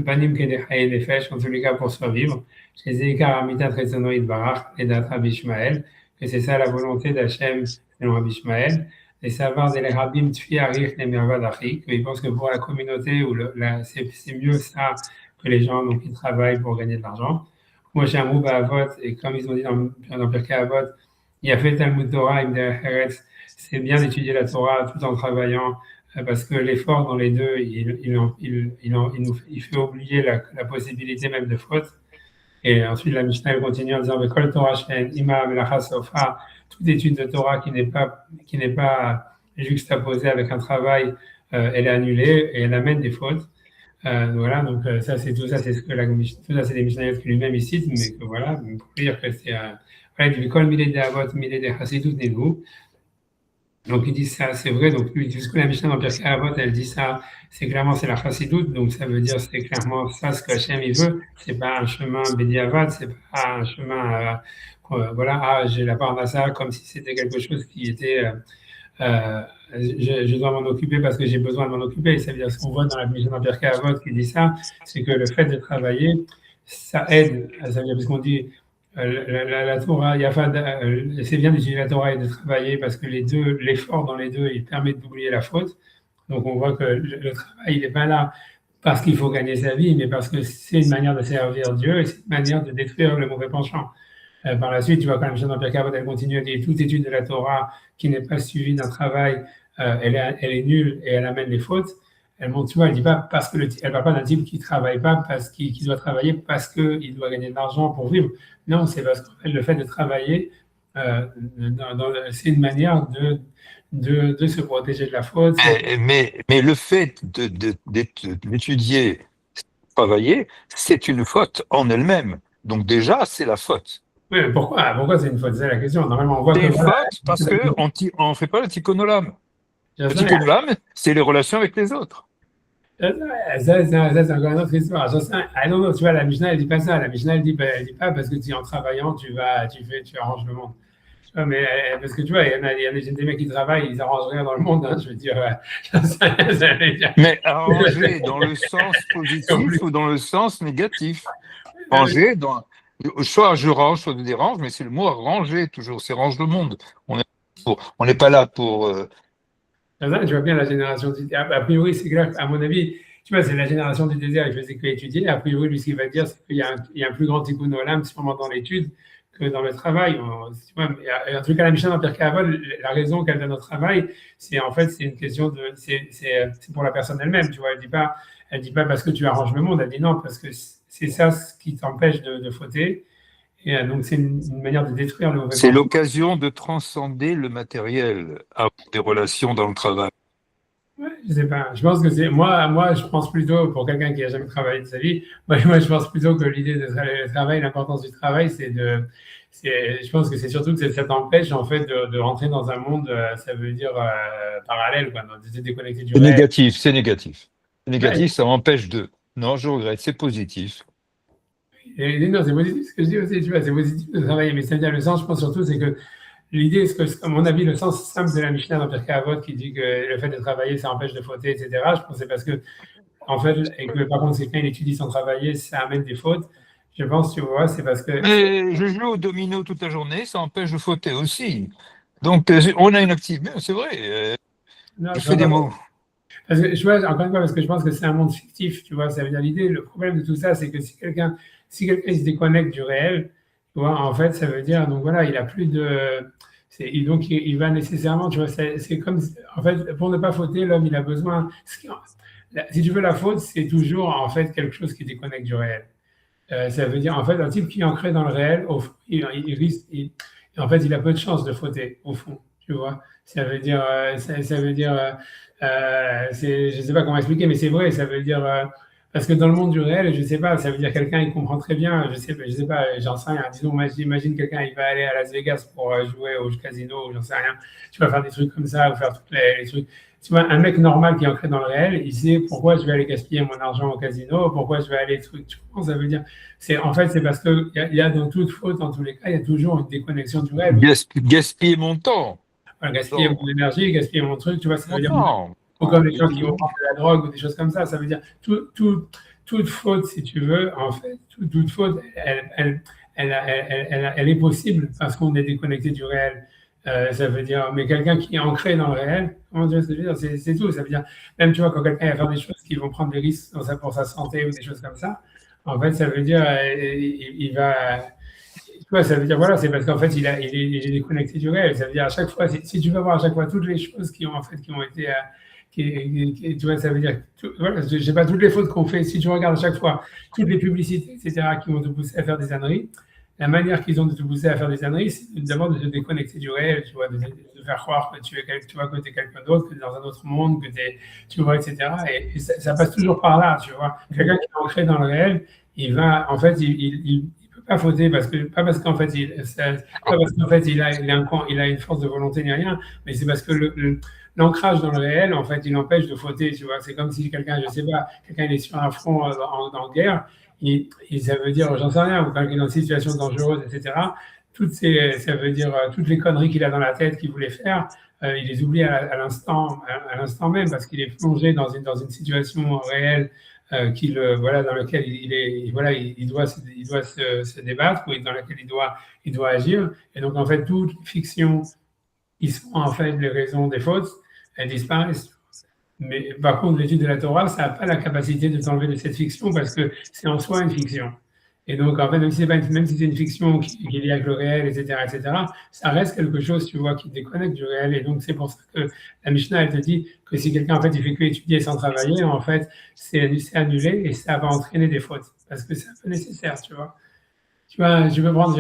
S2: les cas pour survivre, chez Zéikar Amitat Retzonoïd Barach et d'Atrab Ishmael, que c'est ça la volonté d'Hachem selon Rabbi Ishmael, les savoirs des Rabbim Tfi Arich et Mervad Achik, ils pensent que pour la communauté, c'est mieux ça que les gens donc, qui travaillent pour gagner de l'argent. Moi, j'ai un mot à Avot, et comme ils ont dit dans Pirkei Avot, il a fait Talmud Torah, c'est bien d'étudier la Torah tout en travaillant, parce que l'effort dans les deux, il fait oublier la possibilité même de faute. Et ensuite, la Mishnah continue en disant toute étude de Torah qui n'est pas juxtaposée avec un travail, elle est annulée et elle amène des fautes. Voilà, donc ça, c'est tout ça, c'est ce que tout ça, c'est des Mishnayot que lui-même il cite, mais que voilà, pour dire que c'est, voilà, il dit, Kol milé de Avot, milé de Chassidut Nelu. Donc il dit ça, c'est vrai. Donc lui, ce que la Mishnah dans Pirkei Avot, elle dit ça, c'est clairement c'est la Chassidut, donc ça veut dire c'est clairement ça ce que Hachem il veut. C'est pas un chemin Bediavad, c'est pas un chemin, voilà, ah j'ai la part d'Assa comme si c'était quelque chose qui était je dois m'en occuper parce que j'ai besoin de m'en occuper. Ça veut dire ce qu'on voit dans la Mishnah dans Pirkei Avot qui dit ça, c'est que le fait de travailler, ça aide. Ça veut dire parce qu'on dit la Torah, c'est bien d'utiliser la Torah et de travailler parce que les deux, l'effort dans les deux, il permet d'oublier la faute. Donc on voit que le travail, il n'est pas là parce qu'il faut gagner sa vie, mais parce que c'est une manière de servir Dieu et c'est une manière de détruire le mauvais penchant. Par la suite, tu vois, quand la Mishnah dans Pirkei Avot, elle continue à dire toute étude de la Torah qui n'est pas suivie d'un travail, elle est nulle et elle amène les fautes. Elle montre, tu vois, elle dit pas parce que elle parle pas d'un type qui travaille pas parce qu'il doit travailler parce qu'il doit gagner de l'argent pour vivre. Non, c'est parce qu'en fait, le fait de travailler, c'est une manière de se protéger de la faute.
S4: Mais le fait d'étudier, travailler, c'est une faute en elle-même. Donc déjà, c'est la faute.
S2: Oui, mais pourquoi c'est une faute? C'est la question. Normalement, on voit
S4: C'est
S2: que
S4: une faute parce qu'on ne fait pas le tikkun olam. Le
S2: ça,
S4: tikkun olam, c'est les relations avec les autres.
S2: c'est encore une autre histoire. I don't know, tu vois, la Mishnah, elle dit pas ça. La Mishnah, elle dit pas parce que en travaillant, tu arranges le monde. Tu vois, mais parce que tu vois, il y a des mecs qui travaillent, ils arrangent rien dans le monde. Hein, je veux dire,
S4: mais arranger dans le sens positif ou dans le sens négatif. Ranger, soit je range, soit je dérange, mais c'est le mot ranger toujours, c'est range le monde. On n'est pas là pour.
S2: Tu vois bien la génération du. A priori, c'est clair, à mon avis, tu vois, c'est la génération du désert, il faisait que étudier. A priori, lui, ce qu'il va dire, c'est qu'il y a un plus grand tikkun olam, sûrement dans l'étude, que dans le travail. Tu vois, en tout cas, la Mishnah dans Pirkei Avot, la raison qu'elle donne au travail, c'est en fait, c'est une question de. C'est pour la personne elle-même, tu vois. Elle dit pas parce que tu arranges le monde, elle dit non, parce que c'est ça ce qui t'empêche de fauter. Et donc, c'est une manière de détruire le mauvais.
S4: C'est l'occasion de transcender le matériel à des relations dans le travail.
S2: Ouais, je sais pas. Je pense que c'est moi, je pense plutôt pour quelqu'un qui a jamais travaillé de sa vie. Moi, je pense plutôt que l'idée de travail, l'importance du travail, je pense que c'est surtout que ça t'empêche en fait de rentrer dans un monde, ça veut dire parallèle, quoi, de se déconnecter du réel.
S4: C'est négatif. C'est négatif, ça m'empêche de. Non, je regrette, c'est positif.
S2: Et non, c'est positif ce que je dis aussi, tu vois, c'est positif de travailler, mais c'est-à-dire le sens, je pense surtout, c'est que l'idée, à mon avis, le sens simple de la Mishnah dans Pirkei Avot qui dit que le fait de travailler, ça empêche de fauter, etc. Je pense que c'est parce que, en fait, et que par contre, c'est quand il étudie sans travailler, ça amène des fautes. Je pense, tu vois, c'est parce que.
S4: Mais je joue au domino toute la journée, ça empêche de fauter aussi. Donc, on a une activité, c'est vrai. Je fais des mots.
S2: Parce que, je vois, encore une fois, parce que je pense que c'est un monde fictif, tu vois, ça veut dire l'idée, le problème de tout ça, c'est que si quelqu'un se déconnecte du réel, tu vois, en fait, ça veut dire, donc voilà, il a plus de. Donc, il va nécessairement, tu vois, c'est comme, en fait, pour ne pas fauter, l'homme, il a besoin. Si tu veux, la faute, c'est toujours, en fait, quelque chose qui déconnecte du réel. Ça veut dire, en fait, un type qui est ancré dans le réel, au fond, il risque, en fait, il a peu de chances de fauter, au fond, tu vois. Ça veut dire, je ne sais pas comment expliquer, mais c'est vrai, ça veut dire, parce que dans le monde du réel, je ne sais pas, ça veut dire quelqu'un, il comprend très bien, je sais pas, j'en sais rien. Disons, j'imagine quelqu'un, il va aller à Las Vegas pour jouer au casino, ou j'en sais rien. Tu vas faire des trucs comme ça, ou faire tous les trucs. Tu vois, un mec normal qui est ancré dans le réel, il sait pourquoi je vais aller gaspiller mon argent au casino, pourquoi je vais aller trucs. Tu comprends, ça veut dire, en fait, c'est parce qu'il y a dans toute faute, en tous les cas, il y a toujours une déconnexion du réel.
S4: Gaspiller mon temps.
S2: Voilà, gaspiller mon énergie, gaspiller mon truc, tu vois, ça veut dire. Ou comme les gens qui vont prendre de la drogue ou des choses comme ça, ça veut dire toute faute, si tu veux, en fait, toute faute, elle est possible parce qu'on est déconnecté du réel. Ça veut dire, mais quelqu'un qui est ancré dans le réel, comment dire, c'est tout. Ça veut dire, même tu vois, quand quelqu'un va faire des choses qui vont prendre des risques pour sa santé ou des choses comme ça, en fait, ça veut dire, il va. Tu vois, ça veut dire, voilà, c'est parce qu'en fait, il est déconnecté du réel. Ça veut dire, à chaque fois, si tu vas voir à chaque fois toutes les choses qui ont été. Tu vois, ça veut dire, voilà, je sais pas, toutes les fautes qu'on fait, si tu regardes à chaque fois, toutes les publicités, etc., qui vont te pousser à faire des âneries, la manière qu'ils ont de te pousser à faire des âneries, c'est d'abord de te déconnecter du réel, tu vois, de faire croire que tu es quelqu'un d'autre, que tu es dans un autre monde, tu vois, etc. Et ça passe toujours par là, tu vois. Quelqu'un qui est ancré dans le réel, il va, en fait, il peut pas fauter pas parce qu'en fait, il a une force de volonté ni rien, mais c'est parce que l'ancrage dans le réel, en fait, il empêche de fauter, tu vois. C'est comme si quelqu'un, je sais pas, quelqu'un il est sur un front en guerre, ça veut dire, j'en sais rien, ou quand il est dans une situation dangereuse, etc. Ça veut dire toutes les conneries qu'il a dans la tête qu'il voulait faire, il les oublie à l'instant même parce qu'il est plongé dans une situation réelle voilà, dans laquelle il doit se débattre ou dans laquelle il doit agir. Et donc, en fait, toutes les fictions qui sont en fait les raisons des fautes, elles disparaissent. Mais par contre, l'étude de la Torah, ça n'a pas la capacité de t'enlever de cette fiction parce que c'est en soi une fiction. Et donc, en fait, même si c'est une fiction qui est liée avec le réel, etc., ça reste quelque chose, tu vois, qui déconnecte du réel. Et donc, c'est pour ça que la Mishnah, elle te dit que si quelqu'un, en fait, il fait que étudier sans travailler, en fait, c'est annulé et ça va entraîner des fautes. Parce que c'est un peu nécessaire, tu vois. Tu vois, tu veux prendre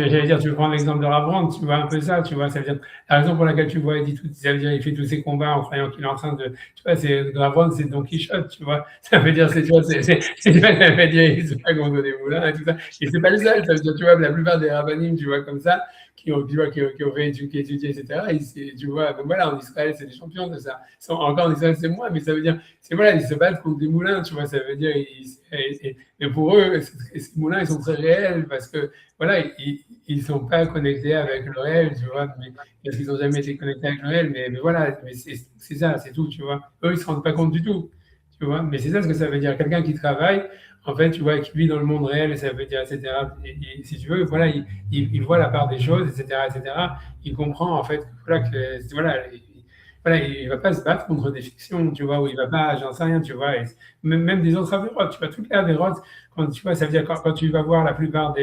S2: l'exemple de Rembrandt, tu vois un peu ça, tu vois, ça veut dire, la raison pour laquelle tu vois, ça veut dire, il fait tous ses combats en croyant qu'il est en train de, tu vois, c'est Rembrandt, c'est Don Quichotte, tu vois, ça veut dire, ça veut dire, il se bat contre des moulins et tout ça, et c'est pas le seul, ça veut dire, tu vois, la plupart des rabbinim, tu vois, comme ça, qui ont fait étudier, etc., tu vois, donc voilà, en Israël, c'est des champions de ça. Encore en Israël, c'est moins, mais ça veut dire, voilà, ils se battent contre des moulins, tu vois, ça veut dire, mais pour eux, ces moulins, ils sont très réels parce que, voilà, ils sont pas connectés avec le réel, tu vois, parce qu'ils n'ont jamais été connectés avec le réel, mais voilà, mais c'est ça, c'est tout, tu vois. Eux, ils se rendent pas compte du tout, tu vois, mais c'est ça ce que ça veut dire. Quelqu'un qui travaille, en fait, tu vois, qui vit dans le monde réel, ça veut dire, etc. Et si tu veux, voilà, il voit la part des choses, etc. Il comprend, en fait, voilà, il va pas se battre contre des fictions, tu vois, où il va pas, j'en sais rien, tu vois, et même des autres avérotes, tu vois, toutes les avérotes, quand tu vois, ça veut dire quand tu vas voir la plupart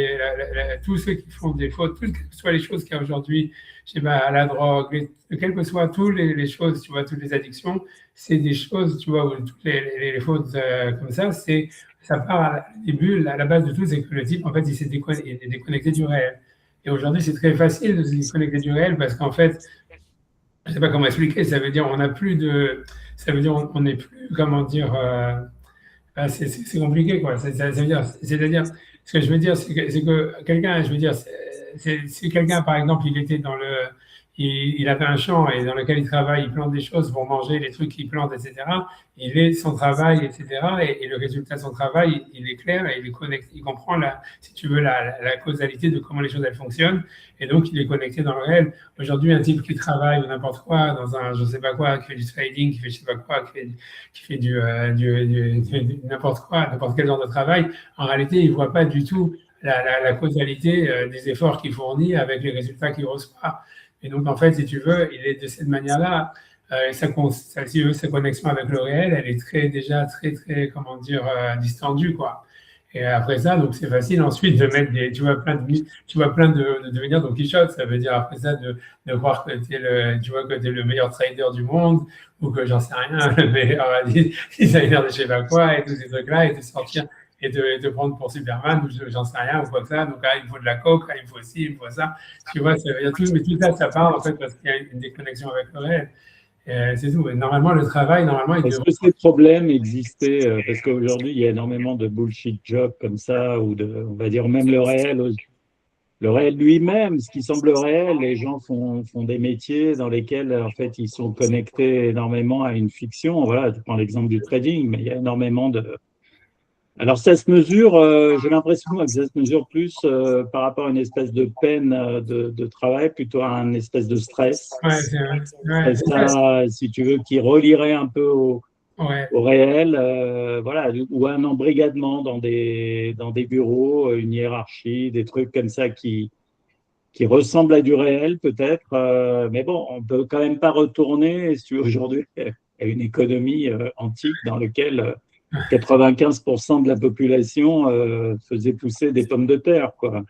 S2: tous ceux qui font des fautes, quelles que soient les choses qu'il y a aujourd'hui, je sais pas, la drogue, quelles que soient toutes les choses, tu vois, toutes les addictions, c'est des choses, tu vois, où toutes les fautes comme ça part au début, la base de tout, c'est que le type, en fait, il est déconnecté du réel. Et aujourd'hui, c'est très facile de se déconnecter du réel parce qu'en fait, je ne sais pas comment expliquer, ça veut dire on n'a plus de, ça veut dire on n'est plus, comment dire, c'est compliqué quoi. C'est-à-dire, ce que je veux dire, c'est que quelqu'un, je veux dire, si quelqu'un par exemple, il avait un champ et dans lequel il travaille, il plante des choses pour manger les trucs qu'il plante, etc. Il est son travail, etc. Et le résultat de son travail, il est clair et il est connecté, il comprend si tu veux, la causalité de comment les choses elles fonctionnent. Et donc, il est connecté dans le réel. Aujourd'hui, un type qui travaille ou n'importe quoi, dans un, je sais pas quoi, qui fait du trading, qui fait je sais pas quoi, qui fait n'importe quoi, n'importe quel genre de travail, en réalité, il voit pas du tout la causalité des efforts qu'il fournit avec les résultats qu'il reçoit. Et donc, en fait, si tu veux, il est de cette manière-là, sa connexion avec le réel, elle est déjà très, comment dire, distendue, quoi. Et après ça, donc c'est facile ensuite de mettre tu vois plein de devenir Don Quichotte. Ça veut dire après ça de croire que t'es le meilleur trader du monde ou que j'en sais rien, le meilleur designer de je sais pas quoi et tous ces trucs-là et te sortir et te prendre pour Superman ou j'en sais rien ou quoi que ça. Donc il me faut de la coke, il me faut ci, il me faut ça. Tu vois, ça veut dire tout, mais tout ça, ça part en fait parce qu'il y a une déconnexion avec le réel. C'est tout. Et normalement, le travail, il
S1: Est-ce que ces problèmes existaient parce qu'aujourd'hui, il y a énormément de bullshit jobs comme ça, ou on va dire même le réel lui-même, ce qui semble réel, les gens font des métiers dans lesquels, en fait, ils sont connectés énormément à une fiction. Voilà, tu prends l'exemple du trading, mais il y a énormément de… Alors, ça se mesure, j'ai l'impression que ça se mesure plus par rapport à une espèce de peine de travail, plutôt à une espèce de stress.
S2: Ouais, c'est vrai. Ouais,
S1: C'est ça, si tu veux, qui relierait un peu au réel, voilà, ou un embrigadement dans des bureaux, une hiérarchie, des trucs comme ça qui ressemblent à du réel peut-être. Mais bon, on peut quand même pas retourner, si tu veux, aujourd'hui, à une économie antique dans laquelle 95% de la population faisait pousser des pommes de terre, quoi.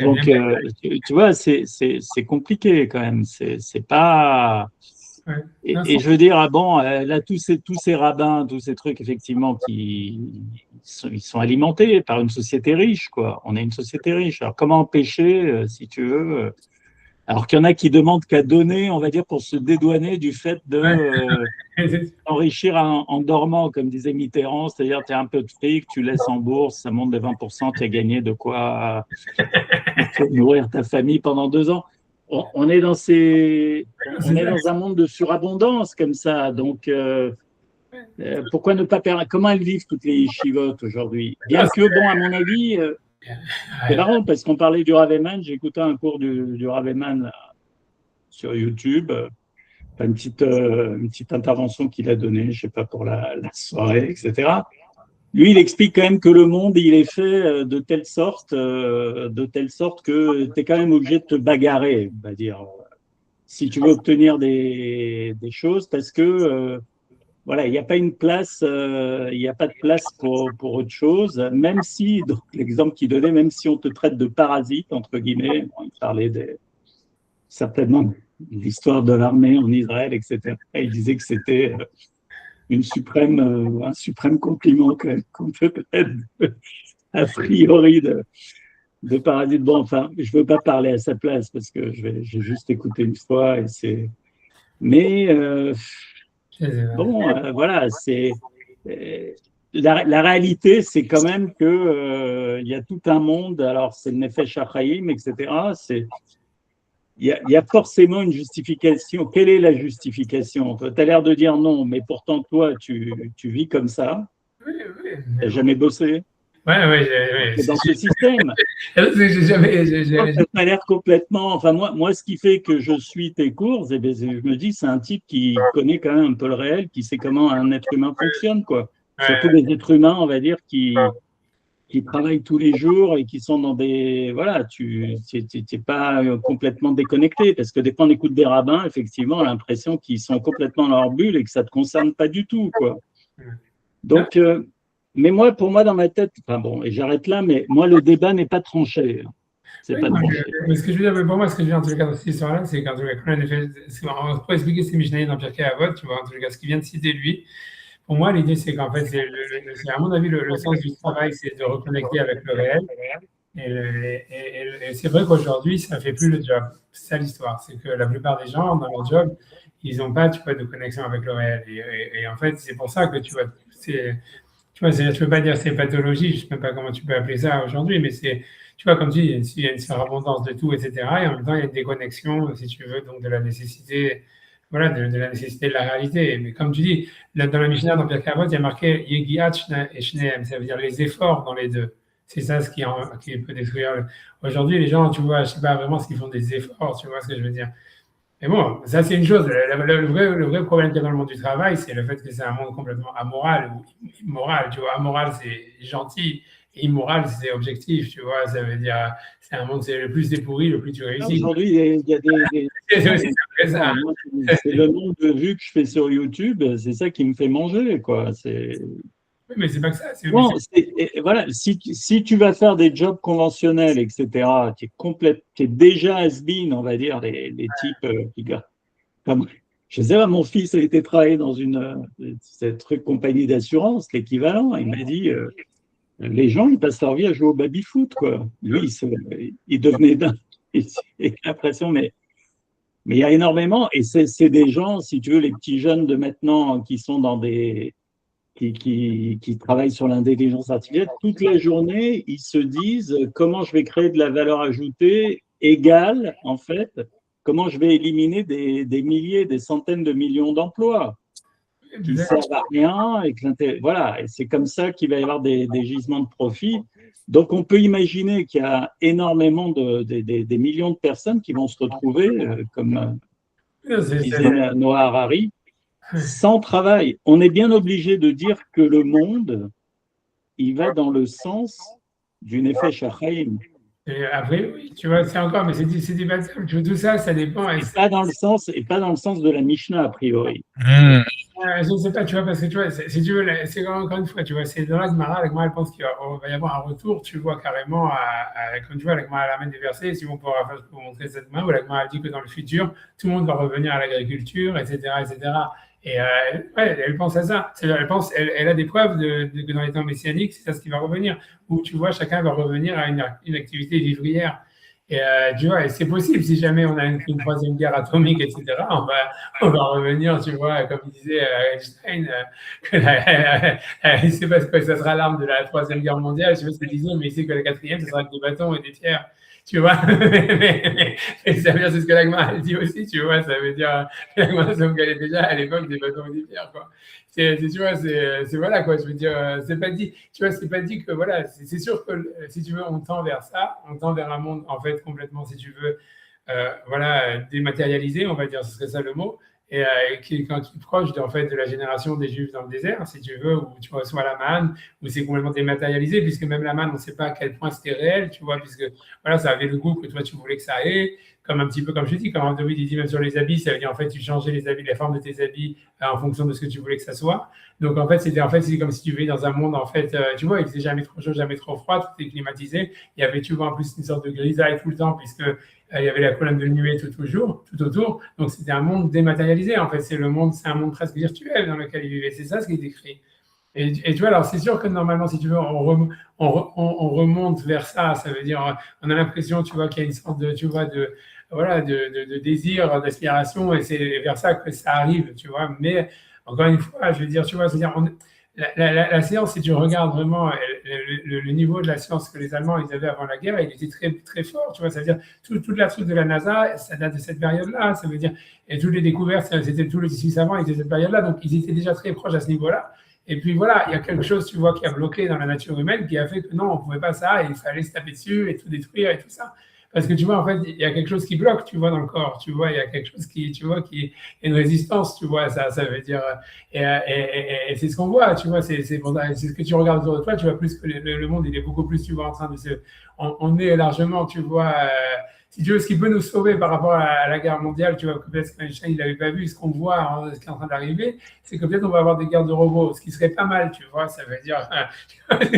S1: Donc, tu vois, c'est compliqué quand même. C'est pas…
S2: Ouais.
S1: Et je veux dire, là, tous ces rabbins, tous ces trucs, effectivement, ils sont alimentés par une société riche, quoi. On est une société riche. Alors, comment empêcher, si tu veux alors qu'il y en a qui demandent qu'à donner, on va dire, pour se dédouaner du fait de enrichir en dormant, comme disait Mitterrand, c'est-à-dire tu as un peu de fric, tu laisses en bourse, ça monte de 20%, tu as gagné de quoi nourrir ta famille pendant 2 ans. On est dans un monde de surabondance comme ça, donc pourquoi ne pas permettre. Comment elles vivent toutes les yeshivotes aujourd'hui? Bien que, bon, à mon avis, c'est marrant parce qu'on parlait du Rav Eman, j'ai écouté un cours du Rav Eman sur YouTube, une petite intervention qu'il a donnée, je sais pas, pour la soirée, etc. Lui, il explique quand même que le monde, il est fait de telle sorte que tu es quand même obligé de te bagarrer, on va dire, si tu veux obtenir des choses, parce que voilà, il n'y a pas de place pour autre chose, même si, donc l'exemple qu'il donnait, même si on te traite de parasite, entre guillemets, il parlait certainement de l'histoire de l'armée en Israël, etc. Et il disait que c'était un suprême compliment qu'on peut être a priori de parasite. Bon, enfin, je ne veux pas parler à sa place parce que j'ai juste écouté une fois et c'est. Mais voilà, c'est la réalité, c'est quand même que il y a tout un monde. Alors, c'est le Nefesh HaChaim, etc. Il y a forcément une justification. Quelle est la justification? Tu as l'air de dire non, mais pourtant, toi, tu vis comme ça.
S2: Oui.
S1: Tu n'as jamais bossé.
S2: Ouais.
S1: Dans ce système.
S2: J'ai jamais.
S1: Ça m'a l'air complètement. Enfin, moi, ce qui fait que je suis tes cours, je me dis, c'est un type qui connaît quand même un peu le réel, qui sait comment un être humain fonctionne, quoi. Surtout les êtres humains, on va dire, qui travaillent tous les jours et qui sont dans des. Voilà, tu n'es pas complètement déconnecté, parce que des fois, on écoute des rabbins, effectivement, on a l'impression qu'ils sont complètement dans leur bulle et que ça ne te concerne pas du tout, quoi. Donc. Mais pour moi, dans ma tête, enfin bon, et j'arrête là, mais moi, le débat n'est pas tranché. C'est pas tranché.
S2: Mais ce que je veux dire, pour moi, ce que je veux dire en tout cas dans cette histoire-là, c'est qu'en tout cas, on peut expliquer ces Mishnayim dans Pirkei Avot, tu vois, en tout cas, ce qu'il vient de citer lui. Pour moi, l'idée, c'est qu'en fait, à mon avis, le sens du travail, c'est de reconnecter avec le réel. Et c'est vrai qu'aujourd'hui, ça ne fait plus le job. C'est ça l'histoire. C'est que la plupart des gens, dans leur job, ils n'ont pas, tu vois, de connexion avec le réel. Et en fait, c'est pour ça que, tu vois, tu vois, je ne peux pas dire c'est pathologie, je ne sais même pas comment tu peux appeler ça aujourd'hui, mais c'est, tu vois, comme tu dis, il y a une surabondance de tout, etc. Et en même temps, il y a une déconnexion, si tu veux, donc de la nécessité, voilà, de la nécessité de la réalité. Mais comme tu dis, là, dans la Mishnah, dans Pirkei Avot, il y a marqué Yegiat et Shneem, ça veut dire les efforts dans les deux. C'est ça ce qui peut détruire. Aujourd'hui, les gens, tu vois, je ne sais pas vraiment s'ils font des efforts, tu vois ce que je veux dire. Mais bon, ça c'est une chose. Le vrai problème qu'il y a dans le monde du travail, c'est le fait que c'est un monde complètement amoral ou immoral. Tu vois, amoral c'est gentil, et immoral c'est objectif. Tu vois, ça veut dire c'est un monde, c'est le plus pourri, le plus tu réussis.
S1: Aujourd'hui, il y a des c'est le nombre de vues que je fais sur YouTube, c'est ça qui me fait manger, quoi.
S2: Oui, mais c'est pas que ça.
S1: Bon, voilà, si tu vas faire des jobs conventionnels, etc., tu es déjà has-been, on va dire, les types qui. Comme, je sais pas, mon fils a été travailler dans cette truc compagnie d'assurance, l'équivalent. Il m'a dit, les gens, ils passent leur vie à jouer au baby-foot, quoi. Lui, il devenait dingue. J'ai l'impression, mais il y a énormément, et c'est des gens, si tu veux, les petits jeunes de maintenant qui sont dans qui travaillent sur l'intelligence artificielle, toute la journée, ils se disent comment je vais créer de la valeur ajoutée égale, en fait, comment je vais éliminer des milliers, des centaines de millions d'emplois qui ne servent à rien. Voilà, et c'est comme ça qu'il va y avoir des gisements de profit. Donc, on peut imaginer qu'il y a énormément des millions de personnes qui vont se retrouver, comme disait Noah Harari, sans travail. On est bien obligé de dire que le monde, il va dans le sens du Nefesh HaChaim.
S2: Après, oui, tu vois, c'est encore, mais c'est débattable. Tout ça, ça dépend.
S1: Et pas dans le sens de la Mishnah, a priori.
S2: Je ne sais pas, tu vois, parce que tu vois, si tu veux, c'est encore une fois, tu vois, c'est dans la Gemara elle pense qu'il va y avoir un retour, tu vois, carrément, comme tu vois, la Gemara elle amène des versets, si on peut montrer cette main, où la Gemara dit que dans le futur, tout le monde va revenir à l'agriculture, etc., etc. Et ouais, elle pense à ça. C'est-à-dire, elle a des preuves que dans les temps messianiques, c'est ça ce qui va revenir, où tu vois, chacun va revenir à une activité vivrière. Et tu vois, et c'est possible si jamais on a une troisième guerre atomique, etc. On va revenir, tu vois, comme il disait Einstein, il sait pas ce que ça sera l'arme de la troisième guerre mondiale. Je sais pas ce qu'il disait, mais il sait que la quatrième, ce sera avec des bâtons et des pierres. Tu vois, mais ça veut dire, c'est ce que l'Agma dit aussi, tu vois, ça veut dire, l'Agma sauvegarde déjà à l'époque des bâtons et des pierres, quoi. Tu vois, c'est voilà, quoi, je veux dire, c'est pas dit, tu vois, c'est pas dit que, voilà, c'est sûr que, si tu veux, on tend vers ça, on tend vers un monde, en fait, complètement, si tu veux, voilà, dématérialisé, on va dire, ce serait ça le mot, et qui est proche en fait, de la génération des Juifs dans le désert, si tu veux, où tu reçois la manne, où c'est complètement dématérialisé, puisque même la manne, on ne sait pas à quel point c'était réel, tu vois, puisque voilà, ça avait le goût que toi, tu voulais que ça ait, comme un petit peu comme je dis, comme David il dit même sur les habits, ça veut dire en fait, tu changeais les habits, la forme de tes habits en fonction de ce que tu voulais que ça soit. Donc en fait, c'est comme si tu vivais dans un monde, en fait, tu vois, il faisait jamais trop chaud, jamais trop froid, tout était climatisé. Il y avait, tu vois, en plus une sorte de grisaille tout le temps, puisque il y avait la colonne de nuée tout autour. Donc, c'était un monde dématérialisé. En fait, c'est un monde presque virtuel dans lequel il vivait. C'est ça ce qui est décrit. Et tu vois, alors c'est sûr que normalement, si tu veux, on remonte vers ça. Ça veut dire, on a l'impression, tu vois, qu'il y a une sorte de désir, d'aspiration, et c'est vers ça que ça arrive, tu vois. Mais encore une fois, je veux dire, tu vois, c'est-à-dire, la science, si tu regardes vraiment le niveau de la science que les Allemands ils avaient avant la guerre, il était très, très fort, tu vois, ça veut dire toute la truc de la NASA, ça date de cette période-là, ça veut dire, et toutes les découvertes, c'était tout le tissu savant, était de cette période-là, donc ils étaient déjà très proches à ce niveau-là. Et puis voilà, il y a quelque chose, tu vois, qui a bloqué dans la nature humaine, qui a fait que non, on ne pouvait pas ça, et il fallait se taper dessus et tout détruire et tout ça. Parce que tu vois, en fait, il y a quelque chose qui bloque, tu vois, dans le corps, tu vois, il y a quelque chose qui, tu vois, qui est une résistance, tu vois, ça veut dire, et c'est ce qu'on voit, tu vois, c'est ce que tu regardes autour de toi, tu vois, plus que le monde, il est beaucoup plus, tu vois, en train de on est largement, tu vois, si tu veux, ce qui peut nous sauver par rapport à la guerre mondiale, tu vois, que peut-être qu'Einstein, il n'avait pas vu, ce qu'on voit, ce qui est en train d'arriver, c'est que peut-être on va avoir des guerres de robots, ce qui serait pas mal, tu vois, ça veut dire,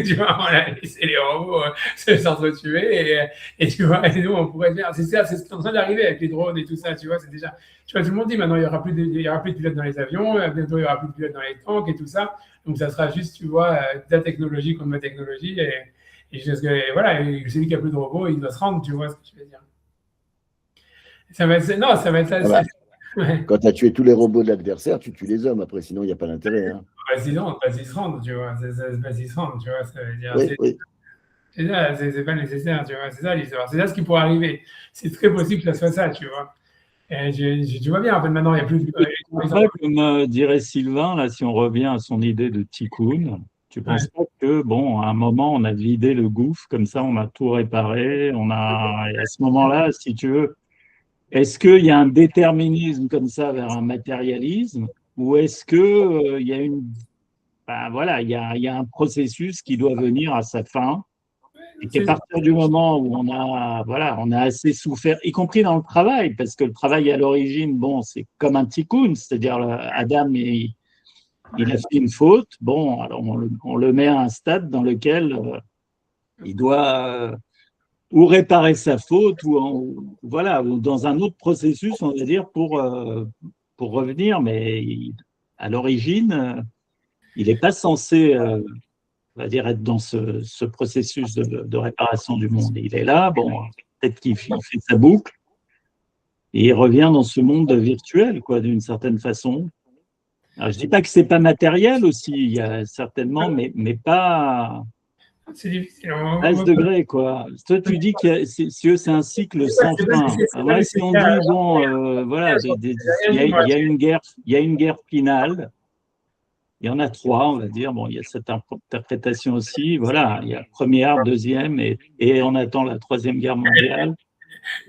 S2: tu vois, on a laissé les robots s'entretuer, et tu vois, et nous, on pourrait dire, c'est ça, c'est ce qui est en train d'arriver avec les drones et tout ça, tu vois, c'est déjà, tu vois, tout le monde dit, maintenant, il n'y aura plus de pilotes dans les avions, bientôt, il n'y aura plus de pilotes dans les tanks et tout ça, donc ça sera juste, tu vois, de la technologie contre la technologie, et voilà, et celui qui a plus de robots, il doit se rendre, tu vois ce que je veux dire. Ça va être ça.
S3: Voilà. Ouais. Quand tu as tué tous les robots de l'adversaire, tu tues les hommes. Après, sinon, il n'y a pas d'intérêt. Hein.
S2: Sinon, pas s'y se rendre, tu vois. C'est pas s'y se rendre, tu vois. Ça veut dire,
S3: oui.
S2: C'est ça, c'est pas nécessaire, tu vois. C'est ça l'histoire. C'est ça ce qui pourrait arriver. C'est très possible que ça soit ça, tu vois. Et tu vois bien, en fait, maintenant, il n'y a plus de.
S1: Comme dirait Sylvain, là, si on revient à son idée de tikkun, tu ne penses pas que, bon, à un moment, on a vidé le gouffre, comme ça, on a tout réparé, et à ce moment-là, si tu veux, est-ce qu'il y a un déterminisme comme ça vers un matérialisme, ou est-ce que il y a il y a un processus qui doit venir à sa fin, et qu'à partir du moment où on a assez souffert, y compris dans le travail, parce que le travail à l'origine, bon, c'est comme un tikkun, c'est-à-dire Adam, il a fait une faute, bon, alors on le met à un stade dans lequel il doit ou réparer sa faute, ou dans un autre processus, on va dire, pour revenir, mais à l'origine, il n'est pas censé, on va dire, être dans ce processus de réparation du monde. Il est là, bon, peut-être qu'il fait sa boucle, et il revient dans ce monde virtuel, quoi, d'une certaine façon. Alors, je ne dis pas que ce n'est pas matériel aussi, il y a certainement, mais pas...
S2: C'est difficile.
S1: À ce degré, quoi. Toi, tu dis que c'est un cycle sans fin. Moi, si on dit, bon, voilà, il y a une guerre finale, il y en a 3, on va dire. Bon, il y a cette interprétation aussi. Voilà, il y a première, deuxième, et on attend la 3e guerre mondiale.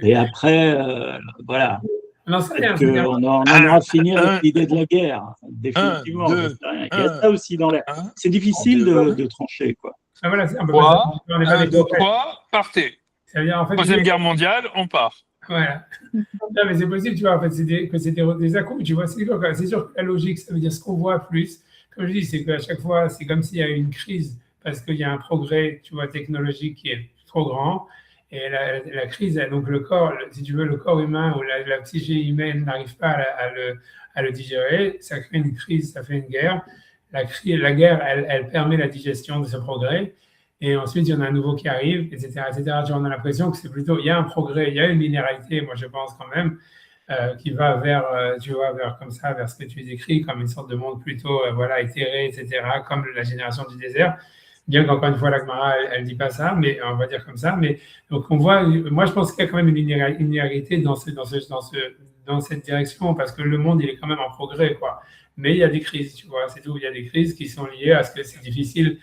S1: Et après, voilà. On en aura fini avec l'idée de la guerre, définitivement. Il y a ça aussi dans l'air. C'est difficile de trancher, quoi.
S2: Voilà,
S4: 3, 1, 2, 3, partez. 3e guerre mondiale, on part.
S2: Voilà. Non, mais c'est possible, tu vois, en fait, que c'est des à-coups, tu vois. C'est sûr que la logique, ça veut dire ce qu'on voit plus. Comme je dis, c'est qu'à chaque fois, c'est comme s'il y a une crise parce qu'il y a un progrès, tu vois, technologique qui est trop grand. Et la crise, donc le corps, si tu veux, le corps humain ou la psyché humaine n'arrive pas à le digérer, ça crée une crise, ça fait une guerre. La guerre, elle permet la digestion de ce progrès. Et ensuite, il y en a un nouveau qui arrive, etc., etc. Tu vois, on a l'impression que c'est plutôt, il y a un progrès, il y a une linéarité, moi je pense quand même, qui va vers, tu vois, vers comme ça, vers ce que tu décris, comme une sorte de monde plutôt, voilà, éthéré, etc., comme la génération du désert. Bien qu'encore une fois, la Gemara, elle dit pas ça, mais on va dire comme ça. Mais donc on voit, moi je pense qu'il y a quand même une linéarité dans cette direction, parce que le monde il est quand même en progrès, quoi. Mais il y a des crises, tu vois, c'est tout. Il y a des crises qui sont liées à ce que c'est difficile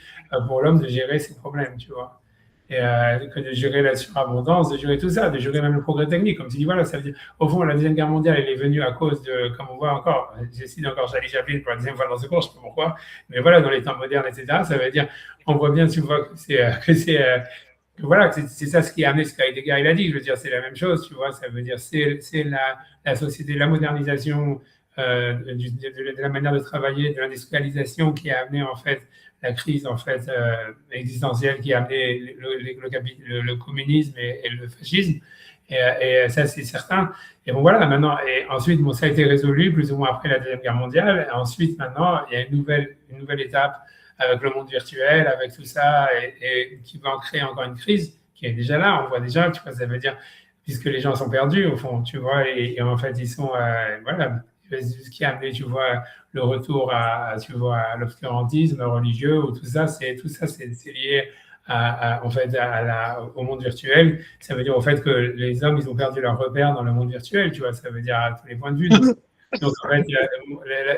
S2: pour l'homme de gérer ses problèmes, tu vois. Et que de gérer la surabondance, de gérer tout ça, de gérer même le progrès technique. Comme tu dis, voilà, ça veut dire, au fond, la Deuxième Guerre mondiale, elle est venue à cause de, comme on voit encore, j'ai cité encore Charlie Chaplin pour la deuxième fois dans ce cours, je ne sais pas pourquoi, mais voilà, dans les temps modernes, etc., ça veut dire, on voit bien, tu vois, voilà, c'est ça ce qui a amené ce qu'Heidegger il a dit. Je veux dire, c'est la même chose, tu vois. Ça veut dire, c'est la société, la modernisation de la manière de travailler, de l'industrialisation qui a amené en fait la crise en fait existentielle qui a amené le communisme et le fascisme. Et ça, c'est certain. Et bon, voilà, maintenant, et ensuite, bon, ça a été résolu plus ou moins après la Deuxième Guerre mondiale. Et ensuite, maintenant, il y a une nouvelle étape avec le monde virtuel, avec tout ça, et qui va en créer encore une crise qui est déjà là. On voit déjà, tu vois, ça veut dire, puisque les gens sont perdus, au fond, tu vois, et en fait, ils sont, voilà, ce qui a amené, tu vois, le retour tu vois, à l'obscurantisme religieux, ou tout ça, c'est lié en fait, au monde virtuel. Ça veut dire au fait que les hommes, ils ont perdu leur repère dans le monde virtuel, tu vois, ça veut dire à tous les points de vue. Donc, en fait,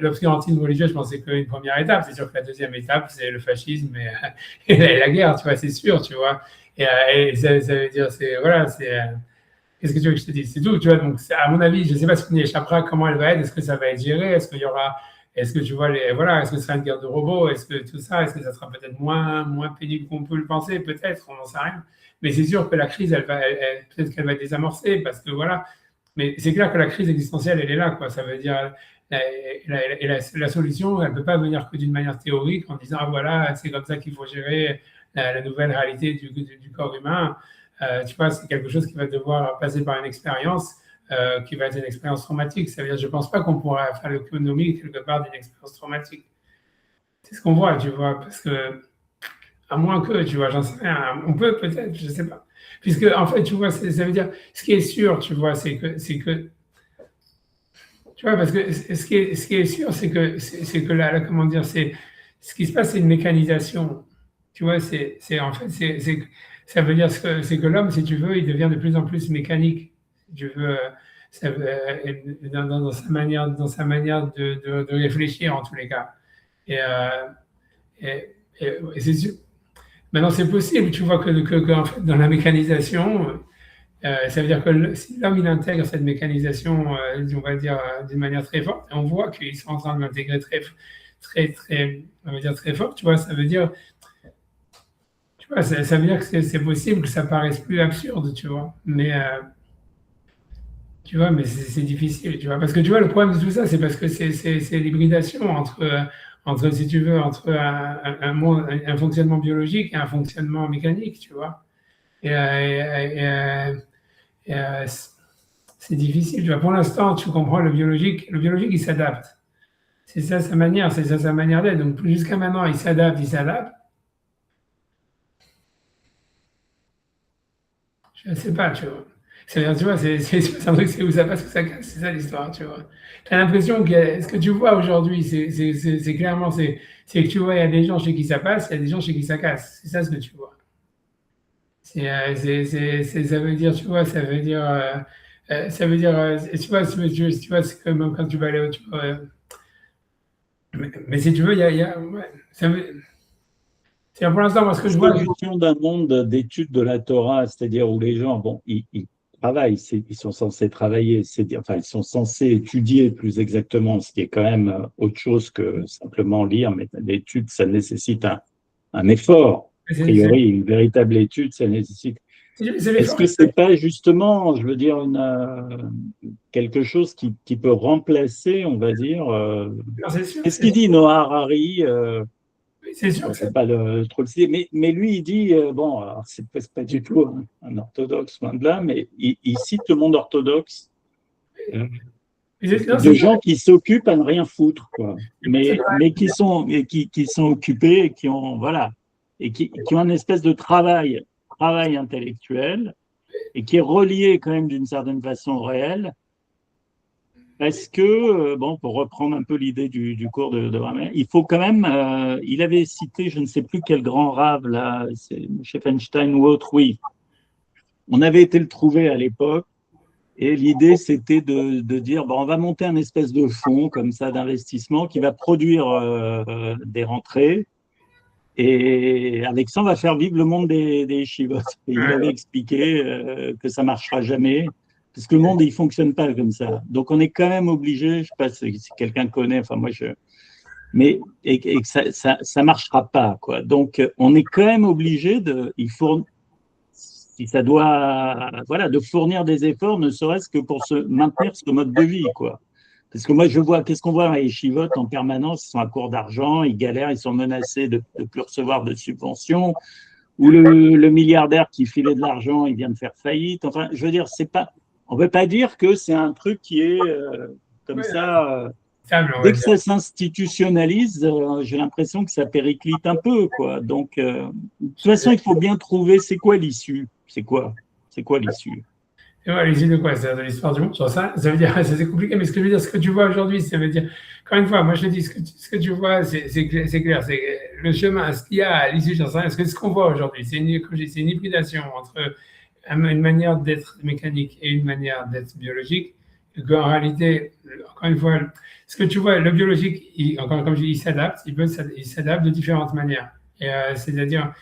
S2: l'obscurantisme religieux, je pense que c'est qu'une première étape. C'est sûr que la deuxième étape, c'est le fascisme et la guerre, tu vois, c'est sûr, tu vois. Et ça veut dire, voilà, qu'est-ce que tu veux que je te dise? C'est tout, tu vois. Donc, à mon avis, je ne sais pas ce qu'on y échappera, comment elle va être, est-ce que ça va être géré, est-ce qu'il y aura, est-ce que tu vois, voilà, est-ce que ce sera une guerre de robots, est-ce que tout ça, est-ce que ça sera peut-être moins pénible qu'on peut le penser, peut-être, on n'en sait rien. Mais c'est sûr que la crise, peut-être qu'elle va être désamorcée, parce que voilà. Mais c'est clair que la crise existentielle, elle est là, quoi. Ça veut dire, la solution, elle ne peut pas venir que d'une manière théorique en disant, ah voilà, c'est comme ça qu'il faut gérer la nouvelle réalité du corps humain. Tu vois, c'est quelque chose qui va devoir passer par une expérience qui va être une expérience traumatique. Ça veut dire, je ne pense pas qu'on pourra faire l'économie quelque part d'une expérience traumatique. C'est ce qu'on voit, tu vois, parce que, à moins que, tu vois, j'en sais rien, on peut peut-être, je ne sais pas. Puisque, en fait, tu vois, ça veut dire, ce qui est sûr, tu vois, c'est que, tu vois, parce que ce qui est sûr, c'est que là, comment dire, ce qui se passe, c'est une mécanisation. Tu vois, en fait, ça veut dire c'est que l'homme, si tu veux, il devient de plus en plus mécanique. Si tu veux, dans sa manière de réfléchir, en tous les cas. Et, et c'est sûr. Maintenant, c'est possible, tu vois, en fait, dans la mécanisation, ça veut dire que si l'homme il intègre cette mécanisation, on va dire, d'une manière très forte, et on voit qu'ils sont en train de l'intégrer on va dire très fort, tu vois, ça veut dire que c'est possible que ça paraisse plus absurde, tu vois, mais tu vois, mais c'est difficile, tu vois, parce que tu vois, le problème de tout ça, c'est parce que c'est l'hybridation entre, si tu veux, entre un fonctionnement biologique et un fonctionnement mécanique, tu vois. Et c'est difficile. Tu vois. Pour l'instant, tu comprends le biologique, il s'adapte. C'est ça sa manière d'être. Donc jusqu'à maintenant, il s'adapte. Je ne sais pas, tu vois. C'est-à-dire, tu vois, c'est un truc, c'est où ça passe, où ça casse, c'est ça l'histoire, tu vois. Tu as l'impression que ce que tu vois aujourd'hui, c'est clairement, c'est que tu vois, il y a des gens chez qui ça passe, il y a des gens chez qui ça casse. C'est ça ce que tu vois. Ça veut dire, tu vois, tu vois, c'est comme quand tu vas aller, tu vois, mais si tu veux, ouais, c'est pour l'instant, moi, ce que je vois.
S1: L'évolution d'un monde d'études de la Torah, c'est-à-dire où les gens, bon, ils travaillent, ils sont censés travailler, enfin, ils sont censés étudier plus exactement, ce qui est quand même autre chose que simplement lire, mais l'étude, ça nécessite un effort. a priori, une véritable étude, ça nécessite. Est-ce que c'est pas justement, je veux dire, quelque chose qui peut remplacer, on va dire, qu'est-ce qu'il dit Noah Harari
S2: c'est sûr.
S1: C'est pas trop le citer, mais lui, il dit, bon, alors c'est pas du tout un orthodoxe, loin de là, mais il cite le monde orthodoxe. De gens qui s'occupent à ne rien foutre, quoi. Mais qui sont occupés et qui ont, voilà, et qui ont une espèce de travail intellectuel et qui est relié quand même d'une certaine façon au réel. Parce que, bon, pour reprendre un peu l'idée du cours de Ramer, il faut quand même, il avait cité, je ne sais plus quel grand rave, là, c'est Scheffenstein ou autre, oui. On avait été le trouver à l'époque. Et l'idée, c'était de dire, bon, on va monter un espèce de fonds comme ça d'investissement qui va produire des rentrées. Et avec ça, on va faire vivre le monde des yeshivot. Et il avait expliqué que ça ne marchera jamais, parce que le monde, il ne fonctionne pas comme ça. Donc, on est quand même obligé, je ne sais pas si quelqu'un connaît, enfin moi, mais et que ça ne marchera pas, quoi. Donc, on est quand même obligé il faut, si ça doit, voilà, de fournir des efforts, ne serait-ce que pour maintenir ce mode de vie, quoi. Parce que moi, je vois, qu'est-ce qu'on voit les chivotes en permanence? Ils sont à court d'argent, ils galèrent, ils sont menacés de ne plus recevoir de subventions, ou le milliardaire qui filait de l'argent, il vient de faire faillite. Enfin, je veux dire, on ne peut pas dire que c'est un truc qui est comme ça. Dès que ça s'institutionnalise, j'ai l'impression que ça périclite un peu, quoi. Donc, de toute façon, il faut bien trouver, c'est quoi l'issue? C'est quoi l'issue?
S2: L'issue de quoi? C'est de l'histoire du monde sur ça. Ça veut dire, c'est compliqué, mais ce que je veux dire, ce que tu vois aujourd'hui, ça veut dire, encore une fois, moi je te dis, ce que tu vois, c'est clair, c'est le chemin, ce qu'il y a à l'issue sur ça, est-ce que ce qu'on voit aujourd'hui, c'est une hybridation entre une manière d'être mécanique et une manière d'être biologique, et qu'en réalité, encore une fois, ce que tu vois, le biologique, encore comme je dis, il s'adapte, il s'adapte de différentes manières. Et c'est-à-dire,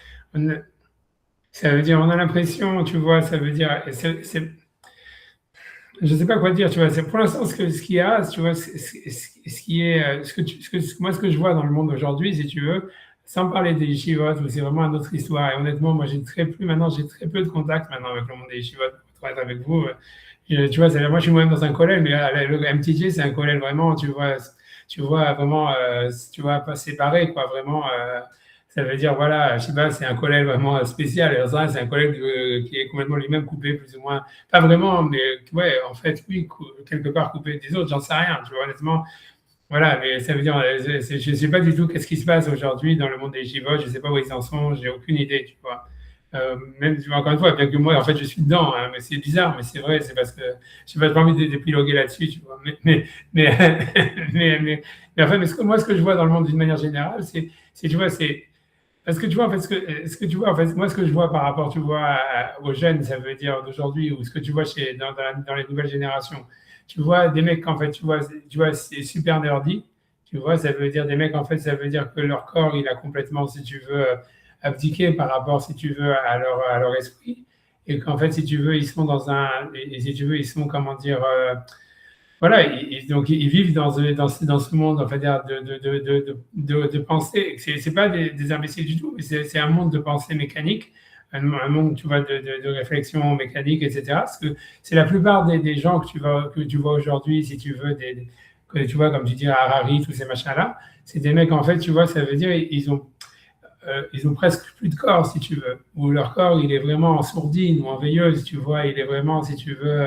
S2: ça veut dire, on a l'impression, tu vois, ça veut dire, je ne sais pas quoi dire, tu vois, c'est pour l'instant ce qu'il y a, tu vois, ce qui est, moi ce que je vois dans le monde aujourd'hui, si tu veux, sans parler des yeshivot, où c'est vraiment une autre histoire. Et honnêtement, moi j'ai très peu de contact maintenant avec le monde des yeshivot, pour être avec vous. Tu vois, moi je suis moi-même dans un collège, mais le MTJ c'est un collège vraiment, tu vois vraiment, tu vois, pas séparé, quoi, vraiment. Ça veut dire, voilà, Shiba, c'est un collègue vraiment spécial. Et ça, c'est un collègue qui est complètement lui-même coupé, plus ou moins. Pas vraiment, mais ouais, en fait, oui, quelque part coupé des autres, j'en sais rien, tu vois, honnêtement. Voilà, mais ça veut dire, je ne sais pas du tout qu'est-ce qui se passe aujourd'hui dans le monde des Shiba, je ne sais pas où ils en sont, j'ai aucune idée, tu vois. Même, tu vois, encore une fois, bien que moi, en fait, je suis dedans, hein, mais c'est bizarre, mais c'est vrai, c'est parce que je n'ai pas envie d'épiloguer là-dessus, tu vois. Mais enfin, moi, ce que je vois dans le monde d'une manière générale, c'est tu vois, c'est. Parce que tu vois, en fait, ce que tu vois, en fait, moi, ce que je vois par rapport, tu vois, aux jeunes, ça veut dire d'aujourd'hui, ou ce que tu vois dans les nouvelles générations, tu vois des mecs, en fait, tu vois, c'est super nerdy, tu vois, ça veut dire des mecs, en fait, ça veut dire que leur corps, il a complètement, si tu veux, abdiqué par rapport, si tu veux, à leur esprit, et qu'en fait, si tu veux, ils sont et si tu veux, ils sont, comment dire, voilà, donc ils vivent dans ce monde, on va dire, de pensée. C'est pas des imbéciles du tout, mais c'est un monde de pensée mécanique, un monde, tu vois, de réflexion mécanique, etc. Parce que c'est la plupart des gens que tu vois aujourd'hui, si tu veux, que tu vois, comme tu dis, Harari, tous ces machins-là, c'est des mecs, en fait, tu vois, ça veut dire, ils ont presque plus de corps, si tu veux, ou leur corps, il est vraiment en sourdine ou en veilleuse, tu vois, il est vraiment, si tu veux,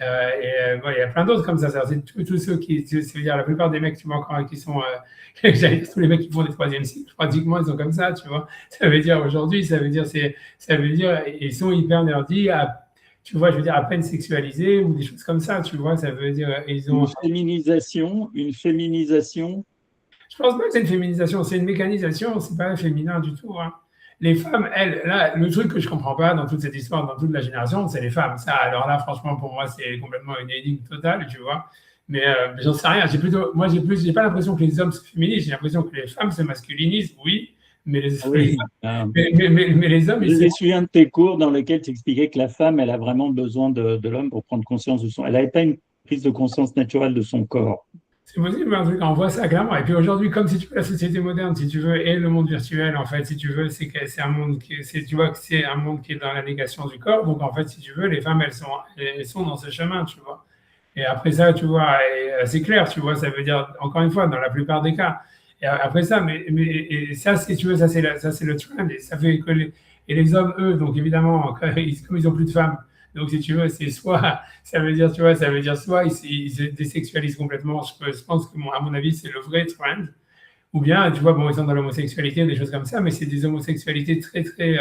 S2: il y a plein d'autres comme ça. C'est tous ceux qui, c'est-à-dire la plupart des mecs, tu vois, encore qui sont, tous les mecs qui font des troisième cycles, pratiquement, ils sont comme ça, tu vois. Ça veut dire aujourd'hui, ça veut dire, ils sont hyper nerdy, tu vois, je veux dire, à peine sexualisés ou des choses comme ça, tu vois. Ça veut dire, ils ont.
S1: Une féminisation.
S2: Je pense pas que c'est une féminisation, c'est une mécanisation, c'est pas féminin du tout, hein. Les femmes, elles, là, le truc que je comprends pas dans toute cette histoire, dans toute la génération, c'est les femmes. Ça, alors là, franchement, pour moi, c'est complètement une énigme totale, tu vois. Mais j'en sais rien. J'ai pas l'impression que les hommes se féminisent. J'ai l'impression que les femmes se masculinisent, oui. Mais les hommes.
S1: Je me souviens de tes cours dans lesquels tu expliquais que la femme, elle a vraiment besoin de l'homme pour prendre conscience de son. Elle n'avait pas une prise de conscience naturelle de son corps.
S2: C'est possible, mais en tout cas, on voit ça clairement. Et puis aujourd'hui, comme si tu veux la société moderne, si tu veux, et le monde virtuel, en fait, si tu veux, c'est un monde tu vois que c'est un monde qui est dans la négation du corps. Donc, en fait, si tu veux, les femmes, elles sont dans ce chemin, tu vois. Et après ça, tu vois, c'est clair, tu vois, ça veut dire, encore une fois, dans la plupart des cas. Et après ça, et ça, si tu veux, ça, c'est le trend. Et ça fait que les hommes, eux, donc évidemment, comme ils ont plus de femmes, donc, si tu veux, c'est soit, ça veut dire, tu vois, ça veut dire soit ils se désexualisent complètement. Je pense que, à mon avis, c'est le vrai trend. Ou bien, tu vois, bon, ils sont dans l'homosexualité, des choses comme ça, mais c'est des homosexualités très, très,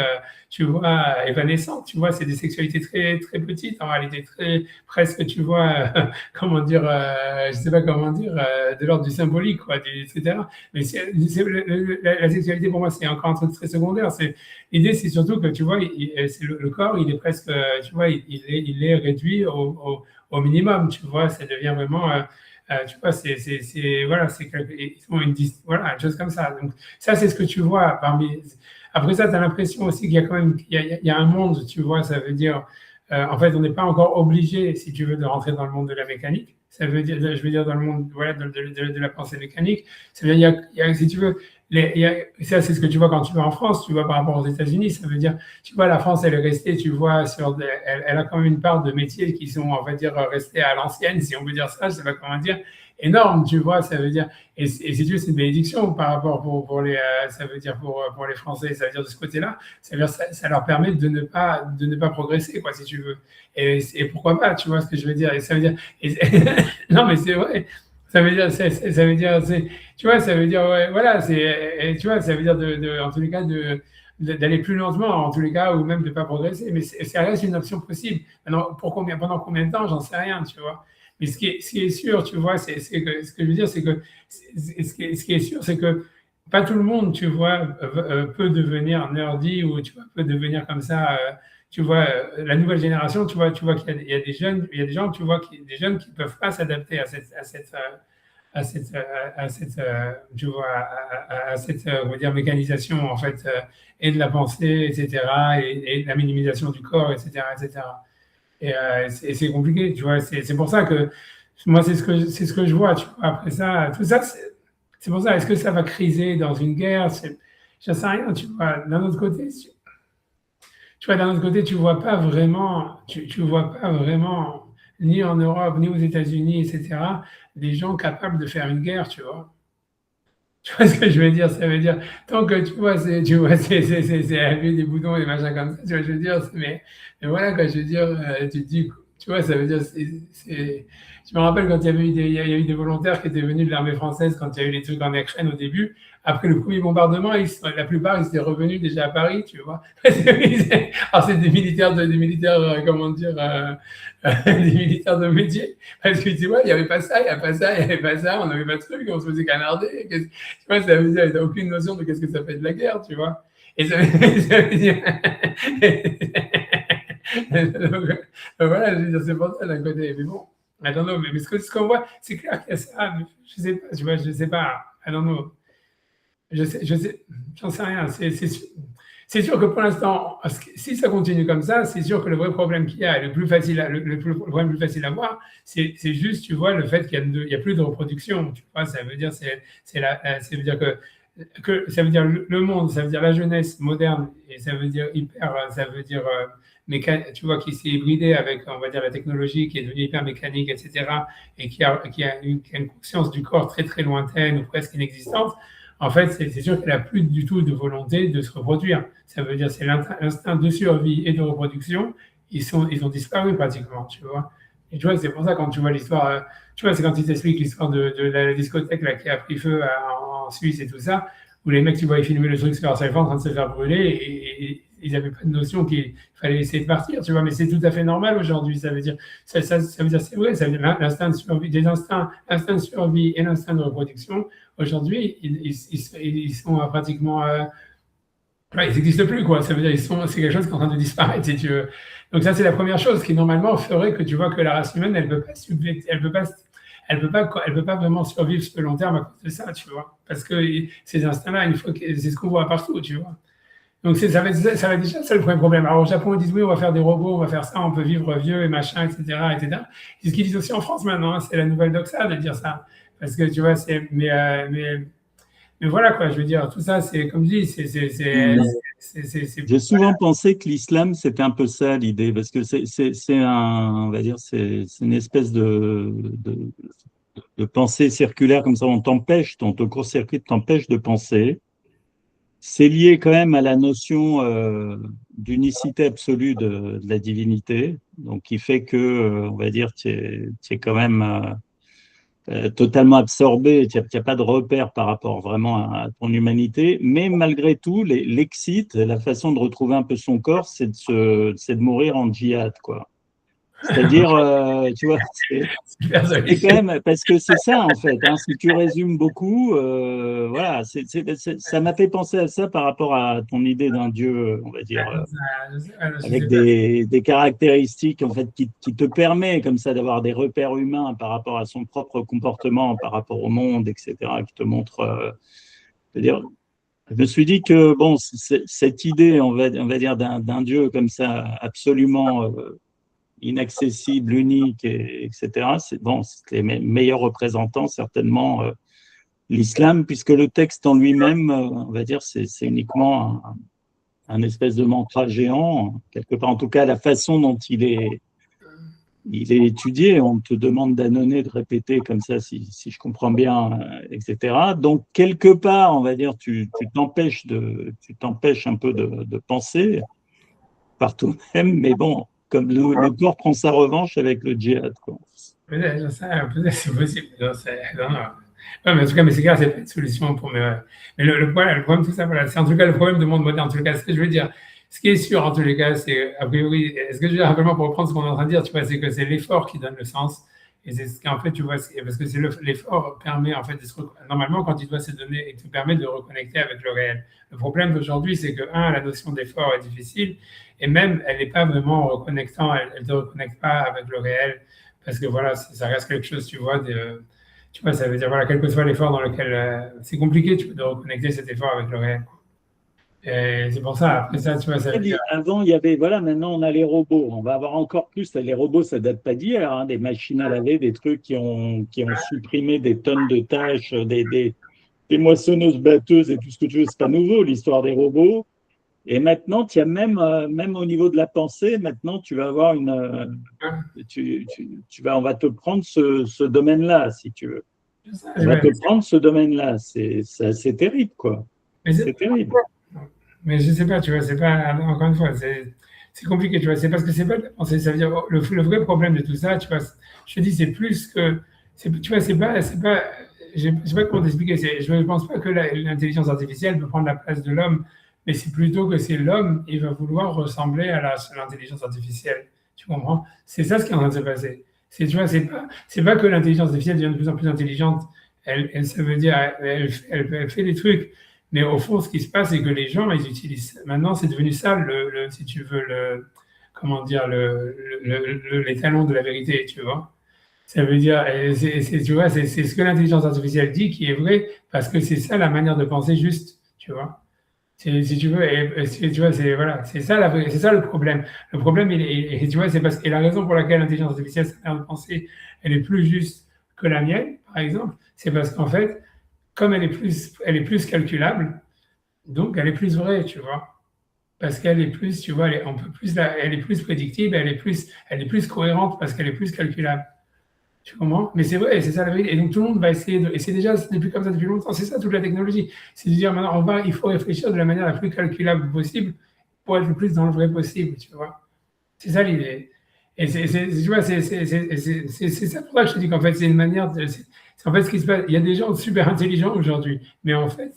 S2: tu vois, évanescentes, tu vois, c'est des sexualités très, très petites, en réalité, très, presque, tu vois, comment dire, je sais pas comment dire, de l'ordre du symbolique, quoi, etc. Mais la sexualité, pour moi, c'est encore un truc très secondaire. L'idée, c'est surtout que, tu vois, le corps, il est presque, tu vois, il est réduit au minimum, tu vois, ça devient vraiment... tu vois, voilà, voilà, une chose comme ça. Donc, ça, c'est ce que tu vois parmi. Après ça, tu as l'impression aussi qu'il y a quand même, il y a un monde, tu vois, ça veut dire, en fait, on n'est pas encore obligé, si tu veux, de rentrer dans le monde de la mécanique. Ça veut dire, je veux dire, dans le monde, voilà, de la pensée mécanique. Ça veut dire, si tu veux, ça, c'est ce que tu vois quand tu vas en France, tu vois, par rapport aux États-Unis. Ça veut dire, tu vois, la France, elle est restée, tu vois, elle a quand même une part de métiers qui sont, on va dire, restés à l'ancienne, si on veut dire ça, je sais pas comment dire, énorme, tu vois, ça veut dire, et si tu veux, c'est une bénédiction par rapport pour les, ça veut dire pour les Français, ça veut dire de ce côté-là, ça veut dire, ça leur permet de ne pas progresser, quoi, si tu veux. Et pourquoi pas, tu vois ce que je veux dire, et ça veut dire, non, mais c'est vrai. Ça veut dire, ça veut dire, tu vois, ça veut dire, ouais, voilà, tu vois, ça veut dire en tous les cas, d'aller plus lentement, en tous les cas, ou même de ne pas progresser. Mais ça reste une option possible. Maintenant, pendant combien de temps, j'en sais rien, tu vois. Mais ce qui est sûr, tu vois, ce que je veux dire, c'est que, ce qui est sûr, c'est que pas tout le monde, tu vois, peut devenir nerdy ou, tu vois, peut devenir comme ça, tu vois, la nouvelle génération, tu vois qu'il y a des jeunes, il y a des gens, tu vois, des jeunes qui ne peuvent pas s'adapter tu vois, à cette, on va dire, mécanisation, en fait, et de la pensée, etc., et de la minimisation du corps, etc., etc. Et c'est compliqué, tu vois, c'est pour ça que, moi, c'est ce que je vois, tu vois, après ça, tout ça, c'est pour ça, est-ce que ça va criser dans une guerre? J'en sais rien, tu vois, d'un autre côté, tu vois pas vraiment, tu vois pas vraiment, ni en Europe, ni aux États-Unis, etc., des gens capables de faire une guerre, tu vois. Tu vois ce que je veux dire? Ça veut dire, tant que c'est appuyer des boutons et des machins comme ça, tu vois, je veux dire, mais voilà, quoi, je veux dire, tu te dis, tu vois, ça veut dire, je me rappelle quand il y a eu des volontaires qui étaient venus de l'armée française quand il y a eu les trucs en Ukraine au début. Après le premier bombardement, la plupart, ils étaient revenus déjà à Paris, tu vois. Alors, c'est des militaires, comment dire, des militaires de métier. Parce que tu vois, il n'y avait pas ça, il n'y avait pas ça, il n'y avait pas ça, on n'avait pas de truc, on se faisait canarder. Tu vois, ça veut dire, tu n'as aucune notion de qu'est-ce que ça fait de la guerre, tu vois. Et ça veut dire. Donc, voilà, je veux dire, c'est pour ça d'un côté. Mais bon, I don't know. Mais ce qu'on voit, c'est clair qu'il y a ça. Mais je sais pas, tu vois, je sais pas. I don't know. J'en sais rien. C'est sûr que pour l'instant, si ça continue comme ça, c'est sûr que le vrai problème qu'il y a, le problème le plus facile à voir, c'est juste, tu vois, le fait qu'il y a plus de reproduction. Tu vois, ça veut dire, ça veut dire ça veut dire le monde, ça veut dire la jeunesse moderne, et ça veut dire mais tu vois, qui s'est hybridé avec, on va dire, la technologie, qui est devenue hyper mécanique, etc., et qui a une conscience du corps très, très lointaine ou presque inexistante. En fait, c'est sûr qu'elle n'a plus du tout de volonté de se reproduire. Ça veut dire c'est l'instinct de survie et de reproduction, ils ont disparu pratiquement, tu vois. Et tu vois, c'est pour ça, quand tu vois l'histoire, tu vois, c'est quand ils t'expliquent l'histoire de la discothèque là, qui a pris feu en Suisse et tout ça, où les mecs, tu vois, ils filmaient le truc sur leur téléphone en train de se faire brûler, et ils n'avaient pas de notion qu'il fallait essayer de partir, tu vois, mais c'est tout à fait normal aujourd'hui. Ça veut dire, ça veut dire, c'est vrai, ça veut dire l'instinct de survie, l'instinct de survie et l'instinct de reproduction. Aujourd'hui, ils sont pratiquement, ils n'existent plus, quoi. Ça veut dire, c'est quelque chose qui est en train de disparaître, si tu veux. Donc ça, c'est la première chose qui normalement ferait que tu vois que la race humaine, elle peut pas vraiment survivre sur le long terme à cause de ça, tu vois. Parce que ces instincts-là, c'est ce qu'on voit partout, tu vois. Donc ça va être déjà ça le premier problème. Alors au Japon, ils disent oui, on va faire des robots, on va faire ça, on peut vivre vieux et machin, etc., etc. C'est ce qu'ils disent aussi en France maintenant, hein, c'est la nouvelle doxa de dire ça. parce que tu vois, mais voilà quoi, je veux dire, tout ça, c'est comme je dis,
S1: J'ai souvent pensé que l'islam, c'était un peu ça l'idée, parce que on va dire, c'est une espèce de pensée circulaire comme ça, on te court-circuite, t'empêche de penser. C'est lié quand même à la notion d'unicité absolue de la divinité, donc qui fait que, on va dire, tu es quand même totalement absorbé, tu n'as pas de repère par rapport vraiment à ton humanité, mais malgré tout, l'excite, la façon de retrouver un peu son corps, c'est de mourir en djihad, quoi. C'est-à-dire, tu vois, c'est quand même, parce que c'est ça en fait, hein, si tu résumes beaucoup, voilà, ça m'a fait penser à ça par rapport à ton idée d'un Dieu, on va dire, avec des caractéristiques en fait qui te permet comme ça d'avoir des repères humains par rapport à son propre comportement, par rapport au monde, etc., qui te montre, c'est-à-dire, je me suis dit que bon, cette idée, on va dire d'un Dieu comme ça, absolument inaccessible, unique, etc. C'est bon, c'est les meilleurs représentants certainement l'islam, puisque le texte en lui-même, on va dire, c'est uniquement un espèce de mantra géant, quelque part. En tout cas, la façon dont il est étudié, on te demande d'annoncer, de répéter comme ça, si je comprends bien, etc. Donc, quelque part, on va dire, tu t'empêches un peu de penser par toi-même, mais bon, comme le corps prend sa revanche avec le djihad, quoi.
S2: Peut-être, c'est possible. Non. Ouais, mais en tout cas, mais c'est clair, c'est pas une solution pour mes. Mais le problème de tout ça, voilà, c'est en tout cas le problème du monde moderne. En tout cas, ce que je veux dire, ce qui est sûr en tous les cas, c'est, a priori, ce que je veux dire rapidement pour reprendre ce qu'on est en train de dire, tu vois, c'est que c'est l'effort qui donne le sens. Et c'est ce qu'en fait, tu vois, parce que c'est l'effort permet, en fait, normalement, quand il doit se donner, il te permet de reconnecter avec le réel. Le problème d'aujourd'hui, c'est que, la notion d'effort est difficile, et même, elle n'est pas vraiment reconnectant, elle ne te reconnecte pas avec le réel, parce que voilà, ça reste quelque chose, tu vois, ça veut dire, voilà, quel que soit l'effort dans lequel, c'est compliqué, tu peux de reconnecter cet effort avec le réel. Et c'est pour ça, après ça, tu vois, ça veut dire.
S1: Avant, il y avait, voilà, maintenant on a les robots. On va avoir encore plus. Les robots, ça date pas d'hier, hein, des machines à laver, des trucs qui ont supprimé des tonnes de tâches, des moissonneuses batteuses et tout ce que tu veux. C'est pas nouveau, l'histoire des robots. Et maintenant, il y a même au niveau de la pensée, maintenant, tu vas avoir on va te prendre ce domaine-là, si tu veux. On va te prendre ce domaine-là. C'est terrible, quoi. C'est terrible.
S2: Mais je sais pas, tu vois, c'est pas, encore une fois, c'est compliqué, tu vois, c'est parce que c'est pas de la pensée, ça veut dire, le vrai problème de tout ça, tu vois, je te dis, c'est plus que, tu vois, c'est pas, je sais pas comment t'expliquer, je ne pense pas que l'intelligence artificielle peut prendre la place de l'homme, mais c'est plutôt que c'est l'homme, il va vouloir ressembler à l'intelligence artificielle, tu comprends? C'est ça ce qui est en train de se passer. Tu vois, c'est pas que l'intelligence artificielle devient de plus en plus intelligente, ça veut dire, elle fait des trucs. Mais au fond, ce qui se passe, c'est que les gens, ils utilisent. Maintenant, c'est devenu ça, si tu veux, comment dire, l'étalon de la vérité, tu vois. Ça veut dire, tu vois, c'est ce que l'intelligence artificielle dit qui est vrai, parce que c'est ça la manière de penser juste, tu vois. Si tu veux, tu vois, voilà, c'est ça le problème. Le problème, tu vois, et la raison pour laquelle l'intelligence artificielle, sa manière de penser, elle est plus juste que la mienne, par exemple, c'est parce qu'en fait, comme elle est plus calculable, donc elle est plus vraie, tu vois. Parce qu'elle est plus, tu vois, elle est plus prédictible, elle est plus cohérente parce qu'elle est plus calculable. Tu comprends? Mais c'est vrai, c'est ça la vérité. Et donc tout le monde va essayer et c'est déjà depuis comme ça depuis longtemps, c'est ça toute la technologie. C'est de dire maintenant, il faut réfléchir de la manière la plus calculable possible pour être le plus dans le vrai possible, tu vois. C'est ça l'idée. Et tu vois, c'est ça pour ça que je te dis qu'en fait, c'est une manière de. En fait, ce qui se passe, il y a des gens super intelligents aujourd'hui, mais en fait,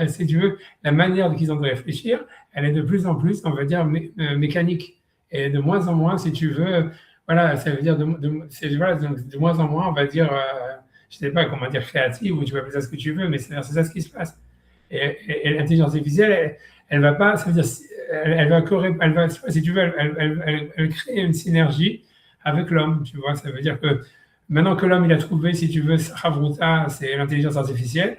S2: si tu veux, la manière qu'ils ont de réfléchir, elle est de plus en plus, on va dire, mécanique. Et de moins en moins, si tu veux, voilà, ça veut dire de moins en moins, on va dire, je ne sais pas comment dire, créative, ou tu vas appeler ça ce que tu veux, mais c'est ça ce qui se passe. Et l'intelligence artificielle, elle va pas, ça veut dire, elle va, si tu veux, elle crée une synergie avec l'homme, tu vois, ça veut dire que maintenant que l'homme il a trouvé, si tu veux, Havruta, c'est l'intelligence artificielle.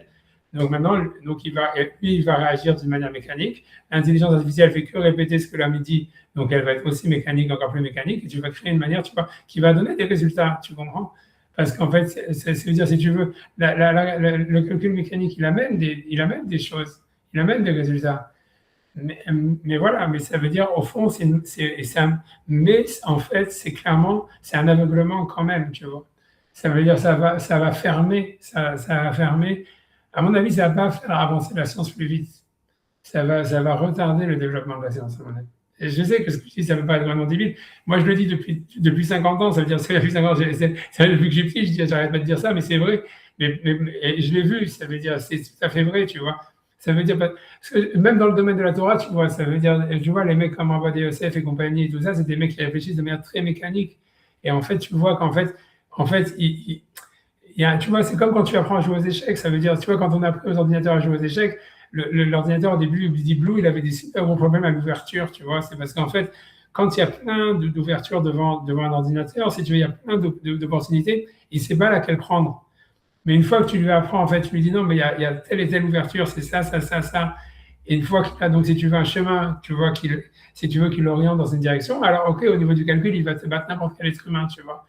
S2: Donc maintenant, il va réagir d'une manière mécanique. L'intelligence artificielle fait que répéter ce que l'homme dit, donc elle va être aussi mécanique, encore plus mécanique, et tu vas créer une manière, tu vois, qui va donner des résultats, tu comprends? Parce qu'en fait, c'est-à-dire, si tu veux, le calcul mécanique, il amène des choses, il amène des résultats. Mais voilà, mais ça veut dire, au fond, mais en fait, c'est un aveuglement quand même, tu vois. Ça veut dire, ça va fermer, ça va fermer. À mon avis, ça va pas faire avancer la science plus vite. Ça va retarder le développement de la science, à mon avis. Et je sais que ce que je dis, ça ne veut pas être vraiment débile. Moi, je le dis depuis 50 ans, ça veut dire, depuis 50 ans, depuis que j'ai petit, je dis, j'arrête pas de dire ça, mais c'est vrai. Et je l'ai vu, ça veut dire, c'est tout à fait vrai, tu vois. Ça veut dire, parce que même dans le domaine de la Torah, tu vois, ça veut dire, tu vois, les mecs comme Abba Yosef et compagnie et tout ça, c'est des mecs qui réfléchissent de manière très mécanique. Et en fait, tu vois tu vois, c'est comme quand tu apprends à jouer aux échecs, ça veut dire, tu vois, quand on apprend aux ordinateurs à jouer aux échecs, l'ordinateur au début, Deep Blue, il avait des super gros problèmes à l'ouverture, tu vois, c'est parce qu'en fait, quand il y a plein d'ouvertures devant un ordinateur, si tu veux, il y a plein d'opportunités, il ne sait pas laquelle prendre. Mais une fois que tu lui apprends, en fait, tu lui dis non, mais il y a telle et telle ouverture, c'est ça, ça, ça, ça. Et une fois qu'il a, donc si tu veux un chemin, tu vois, si tu veux qu'il l'oriente dans une direction, alors ok, au niveau du calcul, il va te battre n'importe quel être humain, tu vois.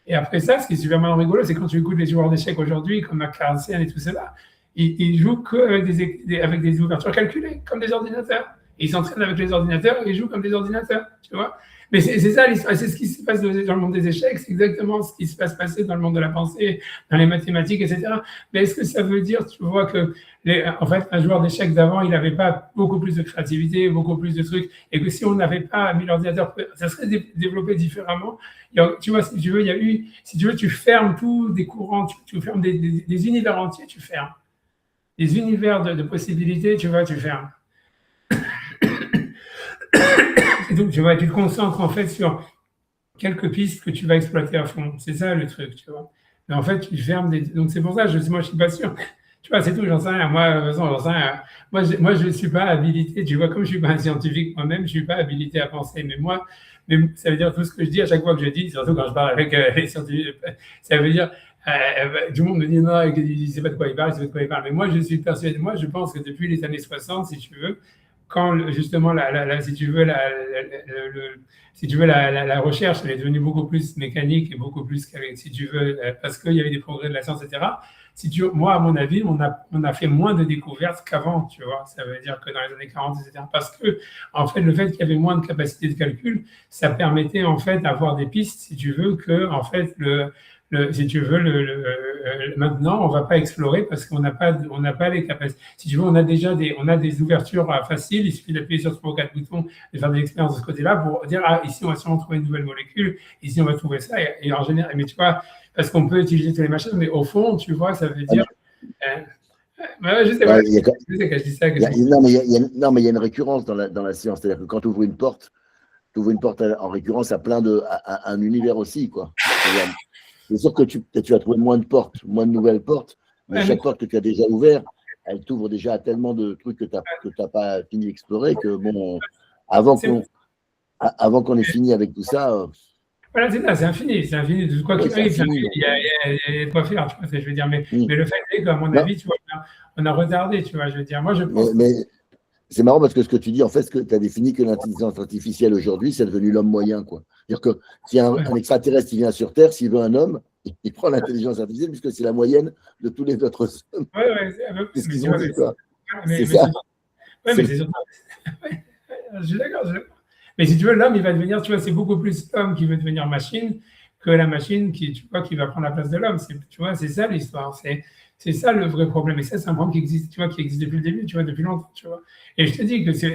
S2: Et après ça, ce qui est super mal rigolo, c'est quand tu écoutes les joueurs d'échecs aujourd'hui, comme Carlsen et tout cela, ils jouent qu'avec avec des ouvertures calculées, comme des ordinateurs. Et ils s'entraînent avec les ordinateurs et ils jouent comme des ordinateurs, tu vois. Mais c'est ça l'histoire, c'est ce qui se passe dans le monde des échecs, c'est exactement ce qui se passe passer dans le monde de la pensée, dans les mathématiques, etc. Mais est-ce que ça veut dire, tu vois, que en fait, un joueur d'échecs d'avant, il n'avait pas beaucoup plus de créativité, beaucoup plus de trucs, et que si on n'avait pas mis l'ordinateur, ça serait développé différemment. Tu vois, si tu veux, si tu veux, tu fermes tous des courants, tu fermes des univers entiers, tu fermes. Des univers de possibilités, tu vois, tu fermes. Et donc, tu vois, tu te concentres en fait sur quelques pistes que tu vas exploiter à fond. C'est ça le truc, tu vois. Mais en fait, tu fermes des. Donc, c'est pour ça, moi, je suis pas sûr. Tu vois, c'est tout, j'en sais rien. Moi, de toute façon, j'en sais rien. Moi, je ne suis pas habilité, tu vois, comme je ne suis pas un scientifique moi-même, je ne suis pas habilité à penser. Mais ça veut dire tout ce que je dis à chaque fois que je dis, surtout quand je parle avec les scientifiques, ça veut dire. Tout le monde me dit non, il ne sait pas de quoi il parle, il sait pas de quoi il parle. Mais moi, je suis persuadé. Moi, je pense que depuis les années 60, si tu veux, quand justement, si tu veux, la recherche, elle est devenue beaucoup plus mécanique et beaucoup plus, si tu veux, parce qu'il y avait des progrès de la science, etc. Moi, à mon avis, on a fait moins de découvertes qu'avant, tu vois. Ça veut dire que dans les années 40, etc. Parce que, en fait, le fait qu'il y avait moins de capacité de calcul, ça permettait, en fait, d'avoir des pistes, si tu veux, que, en fait, si tu veux, maintenant, on ne va pas explorer parce qu'on n'a pas les capacités. Si tu veux, on a des ouvertures faciles. Il suffit d'appuyer sur 3 ou 4 boutons et faire des expériences de ce côté-là pour dire, ah, ici, on va sûrement trouver une nouvelle molécule. Ici, on va trouver ça. Et en général, mais tu vois, parce qu'on peut utiliser tous les machines, mais au fond, tu vois, ça veut dire. Je sais pas. Je sais que je dis ça.
S3: Non, mais il y a une récurrence dans la science. C'est-à-dire que quand tu ouvres une porte, en récurrence à un univers aussi, quoi. C'est sûr que tu vas trouver moins de nouvelles portes, mais chaque porte que tu as déjà ouverte, elle t'ouvre déjà à tellement de trucs que tu n'as pas fini d'explorer que, bon, avant qu'on ait fini avec tout ça.
S2: Voilà, c'est ça, c'est infini. De quoi qu'il arrive, il y a de quoi faire, tu vois, je veux dire. Mais le fait est qu'à mon avis, tu vois, on a retardé, tu vois, je veux dire. Moi, je pense.
S3: Mais c'est marrant parce que ce que tu dis, en fait, ce que tu as défini que l'intelligence artificielle aujourd'hui, c'est devenu l'homme moyen, quoi. C'est-à-dire que si un extraterrestre qui vient sur Terre, s'il veut un homme, il prend l'intelligence artificielle puisque c'est la moyenne de tous les autres hommes. C'est ce qu'ils ont dit, quoi. C'est ça.
S2: Oui, mais c'est surtout. Je suis d'accord. Mais si tu veux, l'homme, il va devenir, tu vois, c'est beaucoup plus l'homme qui veut devenir machine que la machine qui va prendre la place de l'homme. Tu vois, c'est ça l'histoire. C'est ça le vrai problème. Et ça, c'est un problème qui existe, tu vois, qui existe depuis le début, tu vois, depuis longtemps, tu vois. Et je te dis que si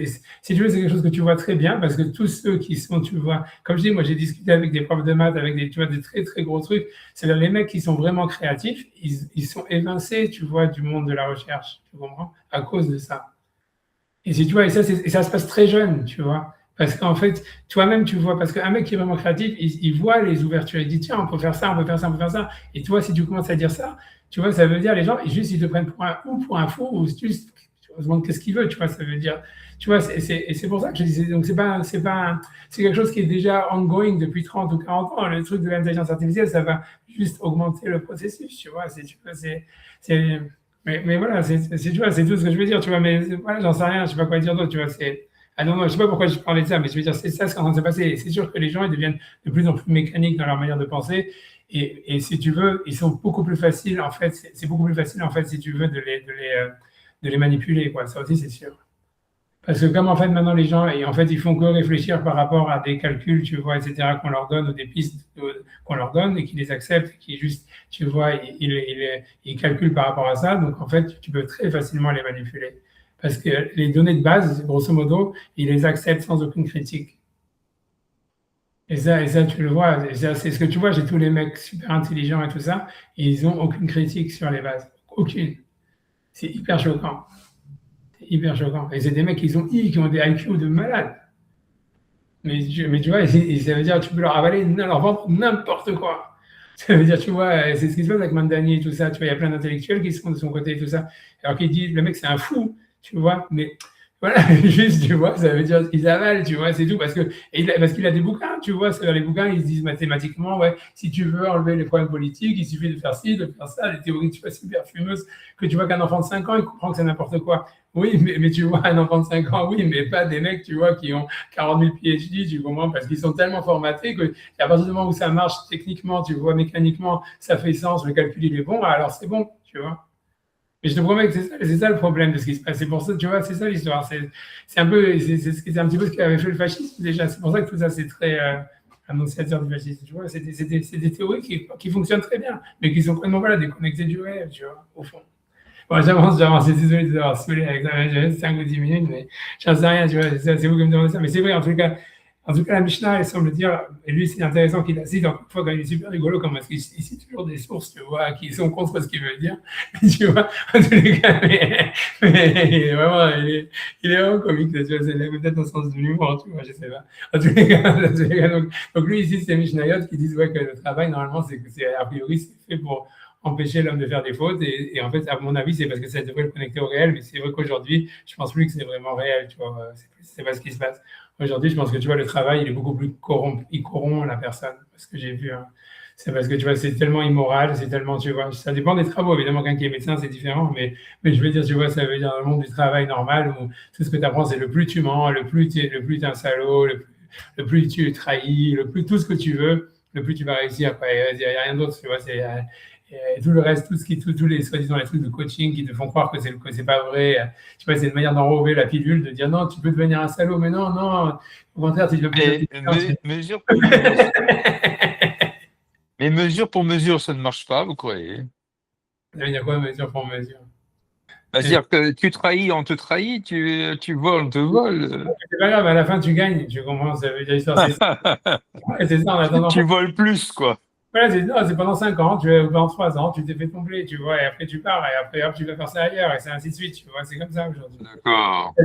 S2: tu veux, c'est quelque chose que tu vois très bien parce que tous ceux qui sont, tu vois, comme je dis, moi, j'ai discuté avec des profs de maths, avec des très, très gros trucs. C'est-à-dire les mecs qui sont vraiment créatifs, ils sont évincés, tu vois, du monde de la recherche, tu comprends, à cause de ça. Et si tu vois, et ça se passe très jeune, tu vois. Parce qu'en fait, toi-même, tu vois, parce qu'un mec qui est vraiment créatif, il voit les ouvertures, il dit, tiens, on peut faire ça, on peut faire ça, on peut faire ça. Et toi, si tu commences à dire ça, tu vois, ça veut dire, les gens, juste, ils te prennent pour un fou, ou juste, tu te demandes qu'est-ce qu'il veut, tu vois, ça veut dire, tu vois, c'est pour ça que je disais, donc c'est quelque chose qui est déjà ongoing depuis 30 ou 40 ans. Le truc de l'intelligence artificielle, ça va juste augmenter le processus, tu vois, mais voilà, tu vois, c'est tout ce que je veux dire, tu vois, mais voilà, j'en sais rien, je sais pas quoi dire d'autre, tu vois, Ah non, non, je ne sais pas pourquoi je parlais de ça, mais je veux dire, c'est ça ce qui est en train de se passer. Et c'est sûr que les gens ils deviennent de plus en plus mécaniques dans leur manière de penser. Et si tu veux, ils sont beaucoup plus faciles, en fait, c'est beaucoup plus facile, en fait, si tu veux, de les manipuler, quoi. Ça aussi, c'est sûr. Parce que comme, en fait, maintenant, les gens, et en fait, ils font que réfléchir par rapport à des calculs, tu vois, etc., qu'on leur donne, ou des pistes qu'on leur donne, et qu'ils les acceptent, qui juste, tu vois, ils calculent par rapport à ça. Donc, en fait, tu peux très facilement les manipuler. Parce que les données de base, grosso modo, ils les acceptent sans aucune critique. Et ça, tu le vois, et ça, c'est ce que tu vois chez tous les mecs super intelligents et tout ça, ils n'ont aucune critique sur les bases. Aucune. C'est hyper choquant. C'est hyper choquant. Et c'est des mecs qui ont des IQ de malades. Mais tu vois, et ça veut dire tu peux leur avaler, leur vendre n'importe quoi. Ça veut dire, tu vois, c'est ce qui se passe avec Mandani et tout ça. Tu vois, il y a plein d'intellectuels qui sont de son côté et tout ça. Alors qu'ils disent, le mec, c'est un fou, tu vois, mais voilà, juste, tu vois, ça veut dire ils avalent, tu vois, c'est tout. Parce qu'il a des bouquins, tu vois, sur les bouquins, ils se disent mathématiquement, ouais, si tu veux enlever les problèmes politiques, il suffit de faire ci, de faire ça, les théories, tu vois, super fumeuses, que tu vois qu'un enfant de 5 ans, il comprend que c'est n'importe quoi. Oui, mais tu vois, un enfant de 5 ans, oui, mais pas des mecs, tu vois, qui ont 40 000 PhD, tu comprends, parce qu'ils sont tellement formatés que à partir du moment où ça marche techniquement, tu vois, mécaniquement, ça fait sens, le calcul, il est bon, alors c'est bon, tu vois. Mais je te promets que c'est ça le problème de ce qui se passe. C'est pour ça, tu vois, c'est ça l'histoire. C'est un peu, c'est un petit peu ce qu'avait fait le fascisme déjà. C'est pour ça que tout ça, c'est très annonciateur du fascisme. Tu vois, c'est des théories qui fonctionnent très bien, mais qui sont complètement voilà, déconnectées du réel, tu vois, au fond. Bon, j'avance. Désolé de vous avoir saoulé avec ça. J'avais 5 ou 10 minutes, mais j'en sais rien, tu vois. C'est vous qui me demandez ça. Mais c'est vrai, en tout cas, la Mishnah, elle semble dire, et lui, c'est intéressant qu'il la cite, encore une fois, quand il est super rigolo, comme parce qu'il cite toujours des sources, tu vois, qui sont contre ce qu'il veut dire. Tu vois, en tous les cas, mais vraiment, il est vraiment comique, tu vois, c'est peut-être un sens de l'humour, tu vois, je sais pas. En tous les cas, donc lui, ici, c'est Mishnayot qui disent ouais, que le travail, normalement, a priori, c'est fait pour empêcher l'homme de faire des fautes. Et en fait, à mon avis, c'est parce que ça devrait le connecter au réel. Mais c'est vrai qu'aujourd'hui, je pense plus que c'est vraiment réel. Tu vois, c'est pas ce qui se passe. Aujourd'hui, je pense que tu vois, le travail, il est beaucoup plus corrompu. Il corrompt la personne. Parce que j'ai vu. Hein. C'est parce que tu vois, c'est tellement immoral, c'est tellement, tu vois, ça dépend des travaux. Évidemment, quelqu'un qui est médecin, c'est différent. Mais je veux dire, tu vois, ça veut dire dans le monde du travail normal où tout ce que tu apprends, c'est le plus tu mens, le plus tu es un salaud, le plus tu trahis, le plus tout ce que tu veux, le plus tu vas réussir. Il n'y a rien d'autre, tu vois. Et tout le reste, tous les soi-disant les trucs de coaching qui te font croire que c'est pas vrai, tu vois, c'est une manière d'enrober la pilule, de dire non, tu peux devenir un salaud, mais non, au contraire, tu deviens
S4: mesure pour mesure. Mais mesure pour mesure, ça ne marche pas, vous croyez?
S2: Ça veut dire quoi, mesure pour mesure?
S4: C'est-à-dire que tu trahis, on te trahit, tu voles, on te vole.
S2: C'est pas grave, à la fin, tu gagnes, tu comprends, ça veut dire l'histoire, c'est ça. C'est ça, en attendant.
S4: Tu voles plus, quoi.
S2: Voilà, c'est pendant 5 ans, pendant 3 ans, tu t'es fait tomber, tu vois, et après tu pars, et après hop, tu vas faire ça ailleurs, et c'est ainsi de suite, tu vois, c'est comme ça aujourd'hui.
S4: D'accord.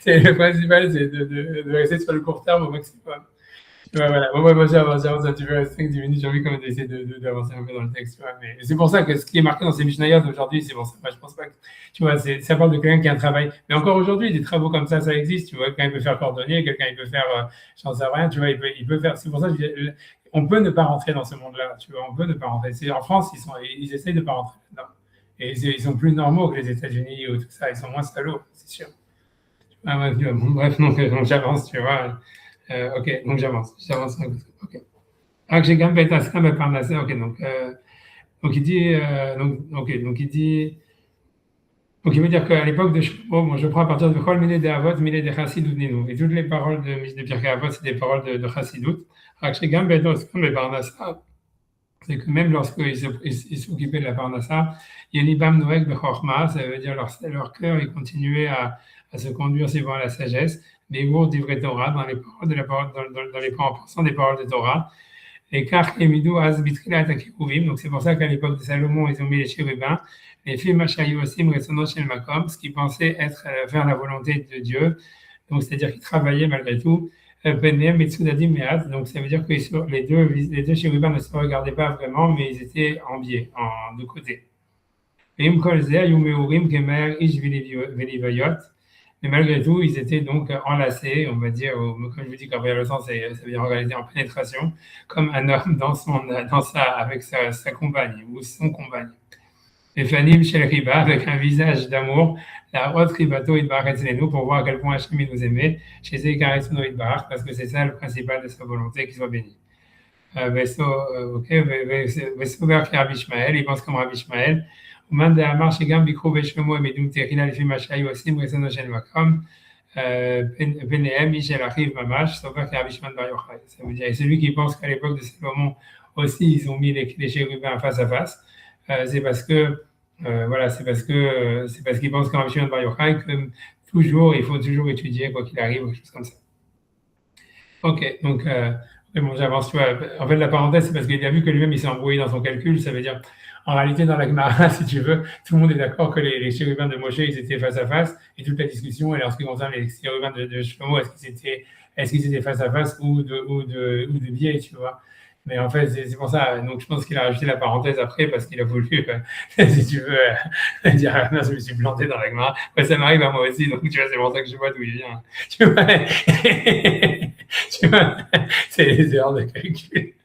S2: Le principal, c'est de rester sur le court terme au maximum. Tu vois, voilà. Bon, moi, j'avance un petit peu à 5-10 minutes, j'ai envie quand même d'essayer d'avancer un peu dans le texte, tu vois, mais c'est pour ça que ce qui est marqué dans ces Mishnayot aujourd'hui, c'est pour ça, moi, je pense pas que, tu vois, ça parle de quelqu'un qui a un travail, mais encore aujourd'hui, des travaux comme ça existe, tu vois, quelqu'un peut faire cordonnier, quelqu'un il peut faire, j'en sais rien, tu vois, il peut faire, c'est pour ça que on peut ne pas rentrer dans ce monde-là, tu vois, on peut ne pas rentrer. En France, ils essayent de ne pas rentrer là-dedans. Et ils sont plus normaux que les États-Unis ou tout ça, ils sont moins salauds, c'est sûr. Bon, bref, donc j'avance, tu vois. Ok, donc j'avance. Ok. Ah, j'ai quand même ça, mais par nasser. Ok, donc il dit, donc il veut dire qu'à l'époque de Shlomo, bon, je prends à partir de Chol Milé de Avot, Milé de Chassidut Ninu. Et toutes les paroles de Pirkei Avot, c'est des paroles de Chassidut. C'est que même lorsqu'ils s'occupaient de la Parnassa, Yenibam Noek Bechorma, ça veut dire leur cœur, ils continuaient à se conduire suivant la sagesse, mais ils des Torah, dans les paroles dans les en pensant des paroles de Torah. Et car Emidou Az Bitrila Atakiruvim, donc c'est pour ça qu'à l'époque de Salomon, ils ont mis les chérubins, les filles Machayosim Retsono Shel Makom, ce qui pensait être faire la volonté de Dieu, donc c'est-à-dire qu'ils travaillaient malgré tout. Donc ça veut dire que les deux chérubins ne se regardaient pas vraiment, mais ils étaient en biais, de côté. Mais malgré tout, ils étaient donc enlacés, on va dire, comme je vous dis, quand le sens, ça veut dire réalité en pénétration, comme un homme avec sa compagne ou son compagne. les Fanim Shel Riba, avec un visage d'amour, la Hot Ribato Idbarach Etzlenu, pour voir à quel point Hachem nous aimait, chez Zekaretsuno Idbarach, parce que c'est ça le principal de sa volonté, qu'il soit béni. Ok, Rabbi Ishmael, il pense comme Rabbi Ishmael. Uman de Amar Shegam Bikru Veshlomo et Medum Terila Lefi Mashaï Osim Rezono Shen Makom Benehem Michel Achiv Mamash Sauveur Rabbi Shimon Bar Yochai. Ça veut dire, et celui qui pense qu'à l'époque de Salomon aussi ils ont mis les chérubins face à face, c'est parce que voilà, c'est parce qu'ils pensent comme Rabbi Shimon Bar Yochai que toujours il faut toujours étudier quoi qu'il arrive, quelque chose comme ça. Ok, donc mais bon, j'avance, tu vois. En fait, la parenthèse, c'est parce qu'il a vu que lui-même, il s'est embrouillé dans son calcul. Ça veut dire, en réalité, dans la Gemara, si tu veux, tout le monde est d'accord que les chérubins de Moshe, ils étaient face à face. Et toute la discussion, et en ce qui concerne les chérubins de Shlomo, est-ce qu'ils étaient face à face ou de biais, tu vois. Mais en fait, c'est pour ça. Donc, je pense qu'il a rajouté la parenthèse après parce qu'il a voulu, si tu veux, dire, ah, non, je me suis planté dans la Gemara. Ouais, ça m'arrive à moi aussi. Donc, tu vois, c'est pour ça que je vois d'où il vient. Tu vois, tu vois, c'est les erreurs de calcul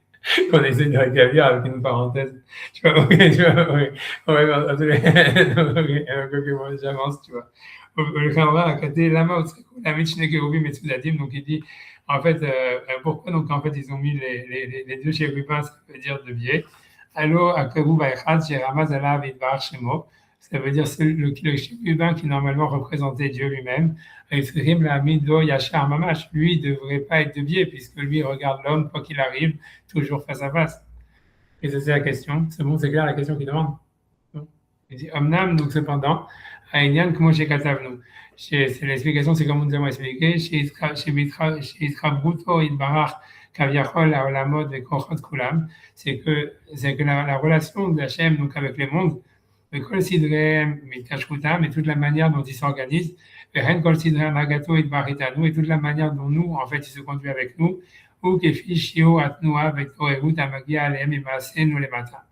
S2: qu'on essaie de rétablir avec une parenthèse. Tu vois, ok, tu vois, oui. Ok, j'avance, tu vois. Le Khamra a caté Lama Otsekou, la Michne Kerubim et Tsudadim. Donc, il dit, en fait, pourquoi donc en fait ils ont mis les deux chérubins, ça veut dire de biais. Allo Akeru Vaïchat, Jéramaz Alav Idbar Shemo, ça veut dire le chérubin qui normalement représentait Dieu lui-même. Ephraim Lamido Yachar Mamash, lui ne devrait pas être de biais puisque lui regarde l'homme, quoi qu'il arrive, toujours face à face. Et ça, c'est la question. C'est bon, c'est clair la question qu'il demande. Il dit Omnam, donc cependant, Aïnian, comment j'ai katavnu. C'est l'explication, c'est comme nous avons expliqué, chez Itrabruto, Idbarach, Kaviachol, Aolamod et Kochot Kulam, c'est que la relation d'Hachem donc avec les mondes, le Kol Sidreem, Mitkashkutam, et toute la manière dont ils s'organisent, Veren Kol Sidreem, Agato, Idbaritanu, et toute la manière dont nous, en fait, ils se conduisent avec nous, ou Kefi, Shio, Atnoa, Vektorerut, Amagia, Alem, et Maase, nous les matins.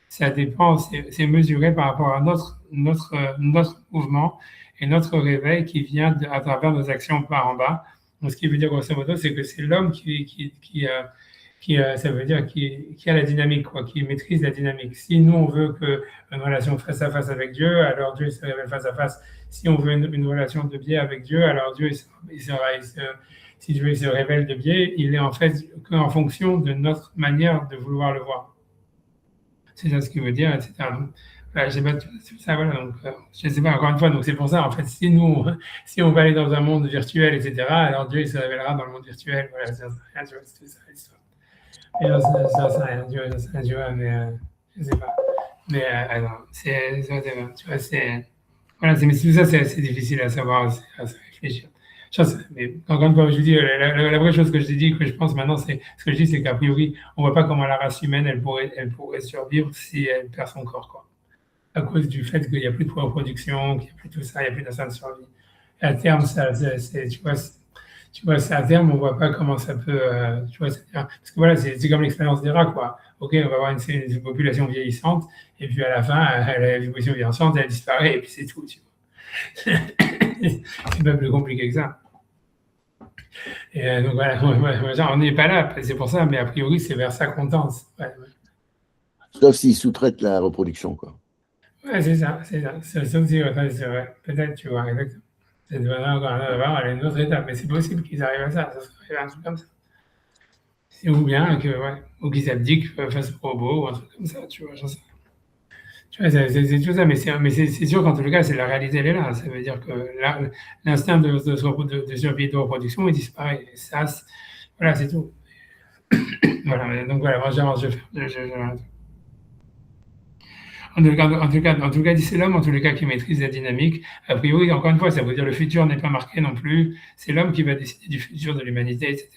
S2: Ça dépend, c'est mesuré par rapport à notre mouvement et notre réveil qui vient à travers nos actions par en bas. Donc, ce qui veut dire grosso modo, c'est que c'est l'homme ça veut dire qui a la dynamique, quoi, qui maîtrise la dynamique. Si nous on veut une relation face à face avec Dieu, alors Dieu se révèle face à face. Si on veut une relation de biais avec Dieu, alors Dieu si Dieu se révèle de biais, il est en fait qu'en fonction de notre manière de vouloir le voir. C'est ça ce qu'il veut dire, etc. Donc, voilà, j'ai pas tout ça, voilà. Donc, je ne sais pas, encore une fois, donc c'est pour ça, en fait, si on va aller dans un monde virtuel, etc., alors Dieu il se révélera dans le monde virtuel. Voilà, ça rien, tu vois, c'est tout ça l'histoire. Et alors, ça rien, tu vois, mais je ne sais pas. Mais alors, tu vois, voilà, mais tout ça, c'est difficile à savoir, à réfléchir. Mais encore une fois, je vous dis, la vraie chose que je dis, que je pense maintenant, ce que je dis, c'est qu'a priori, on ne voit pas comment la race humaine, elle pourrait survivre si elle perd son corps, quoi. À cause du fait qu'il n'y a plus de reproduction, qu'il n'y a plus tout ça, il n'y a plus d'instinct de survie. Et à terme, tu vois, à terme, on ne voit pas comment ça peut, tu vois, parce que voilà, c'est comme l'expérience des rats, quoi. Ok, on va avoir une population vieillissante, et puis à la fin, la population vieillissante, elle disparaît, et puis c'est tout, tu vois. C'est pas plus compliqué que ça. Et donc voilà, on n'est pas là, c'est pour ça, mais a priori, c'est vers ça qu'on tente. Ouais.
S3: Sauf s'ils sous-traitent la reproduction, quoi.
S2: Ouais, c'est ça. Sauf si, c'est vrai. Peut-être, tu vois, exactement. C'est encore une autre étape, mais c'est possible qu'ils arrivent à ça serait un truc comme ça. Ou bien ou qu'ils abdiquent face au robot, ou un truc comme ça, tu vois, j'en sais. Tu vois, c'est tout ça, mais c'est sûr qu'en tout cas, c'est la réalité, elle est là. Ça veut dire que l'instinct de survie de reproduction, il disparaît. Et ça, voilà, c'est tout. Voilà, donc voilà, moi, j'avance, je En tout cas, dit c'est l'homme, en tous les cas, qui maîtrise la dynamique. A priori, encore une fois, ça veut dire que le futur n'est pas marqué non plus. C'est l'homme qui va décider du futur de l'humanité, etc.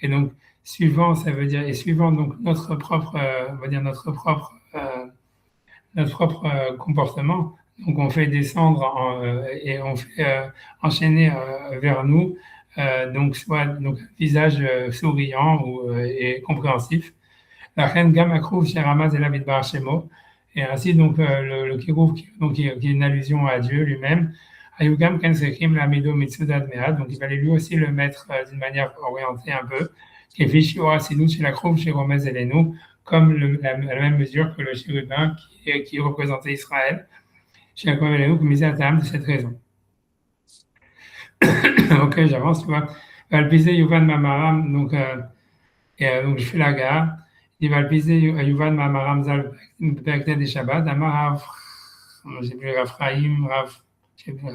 S2: Et donc, suivant donc notre propre comportement, donc on fait descendre et on fait enchaîner vers nous, donc soit donc un visage souriant et compréhensif. La reine Gamakrouv chez Ramaz et Lavid Bar Shemo, et ainsi donc le Kirouv qui est une allusion à Dieu lui-même. Ayugam Ken Sekim Lamido Mitsudat Mead, donc il fallait lui aussi le mettre d'une manière orientée un peu. qui fichu aura c'est nous chez la croupe, chez Romez et nous, comme la même mesure que le chérubin qui représentait Israël, chez la Romez et nous, comme à Tam de cette raison. Ok, j'avance, tu vois. Valpisé Yuvan Mamaram, donc je fais la gare. Il va Valpisé Yuvan Mamaram Zal Beknet des Shabbat, Amar j'ai plus Raphaïm, j'ai plus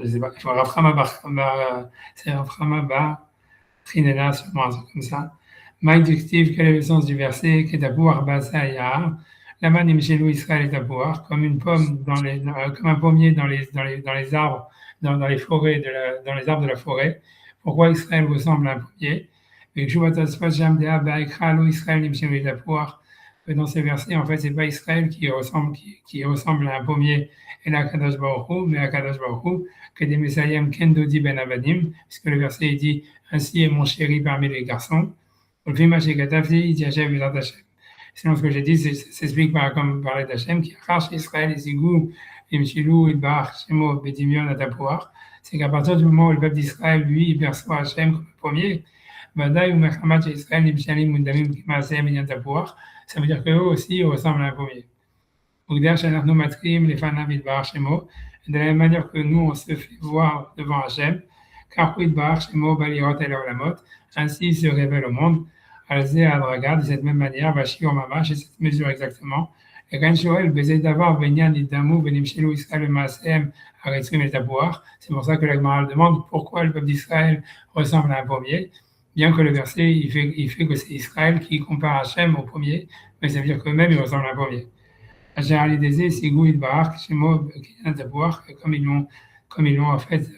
S2: je sais pas, c'est Raframa Bar, Trinena, sûrement un truc comme ça. Maï dictive, quel est le sens du verset? Ketapour Basa Yahar. La manim chez nous, Israël est à pouvoir, comme une pomme comme un pommier dans les arbres, dans les forêts, dans les arbres de la forêt. Pourquoi Israël ressemble à un pommier? Et Israël est à pouvoir. Dans ces versets, en fait, c'est pas Israël qui ressemble à un pommier et la Kadosh Baruch Hu, mais à Kadosh Baruch Hu, que des Messayem Kendodi Ben Avadim, puisque le verset dit ainsi est mon chéri parmi les garçons. Sinon, ce que j'ai dit, s'explique comme parler d'Hachem, qui arrache Israël et Zigou, Imshilou, Idbar, Shemo, Bedimion, Atapouar. C'est qu'à partir du moment où le peuple d'Israël, lui, il perçoit Hachem comme le premier, Badaï ou Mechamat Israël, Imshalim, Mundamim, Kimasem, Yantapouar, ça veut dire qu'eux aussi ils ressemblent à un pommier. De la même manière que nous, on se fait voir devant Hachem, car ainsi il se révèle au monde, de cette même manière, Vashir Mamash, et cette mesure exactement. Et quand Joël faisait d'avoir Benyan et Damou, Benimshelo Israël, Maasem, Aretrim et Tabouar, c'est pour ça que la Gemara demande pourquoi le peuple d'Israël ressemble à un pommier. Bien que le verset, il fait que c'est Israël qui compare Hachem au pommier, mais ça veut dire qu'eux-mêmes, ils ressemblent à un pommier. Hachem Alidézé, c'est Gouid Barak, Shemo, Kiyan Tabouar, comme ils l'ont en fait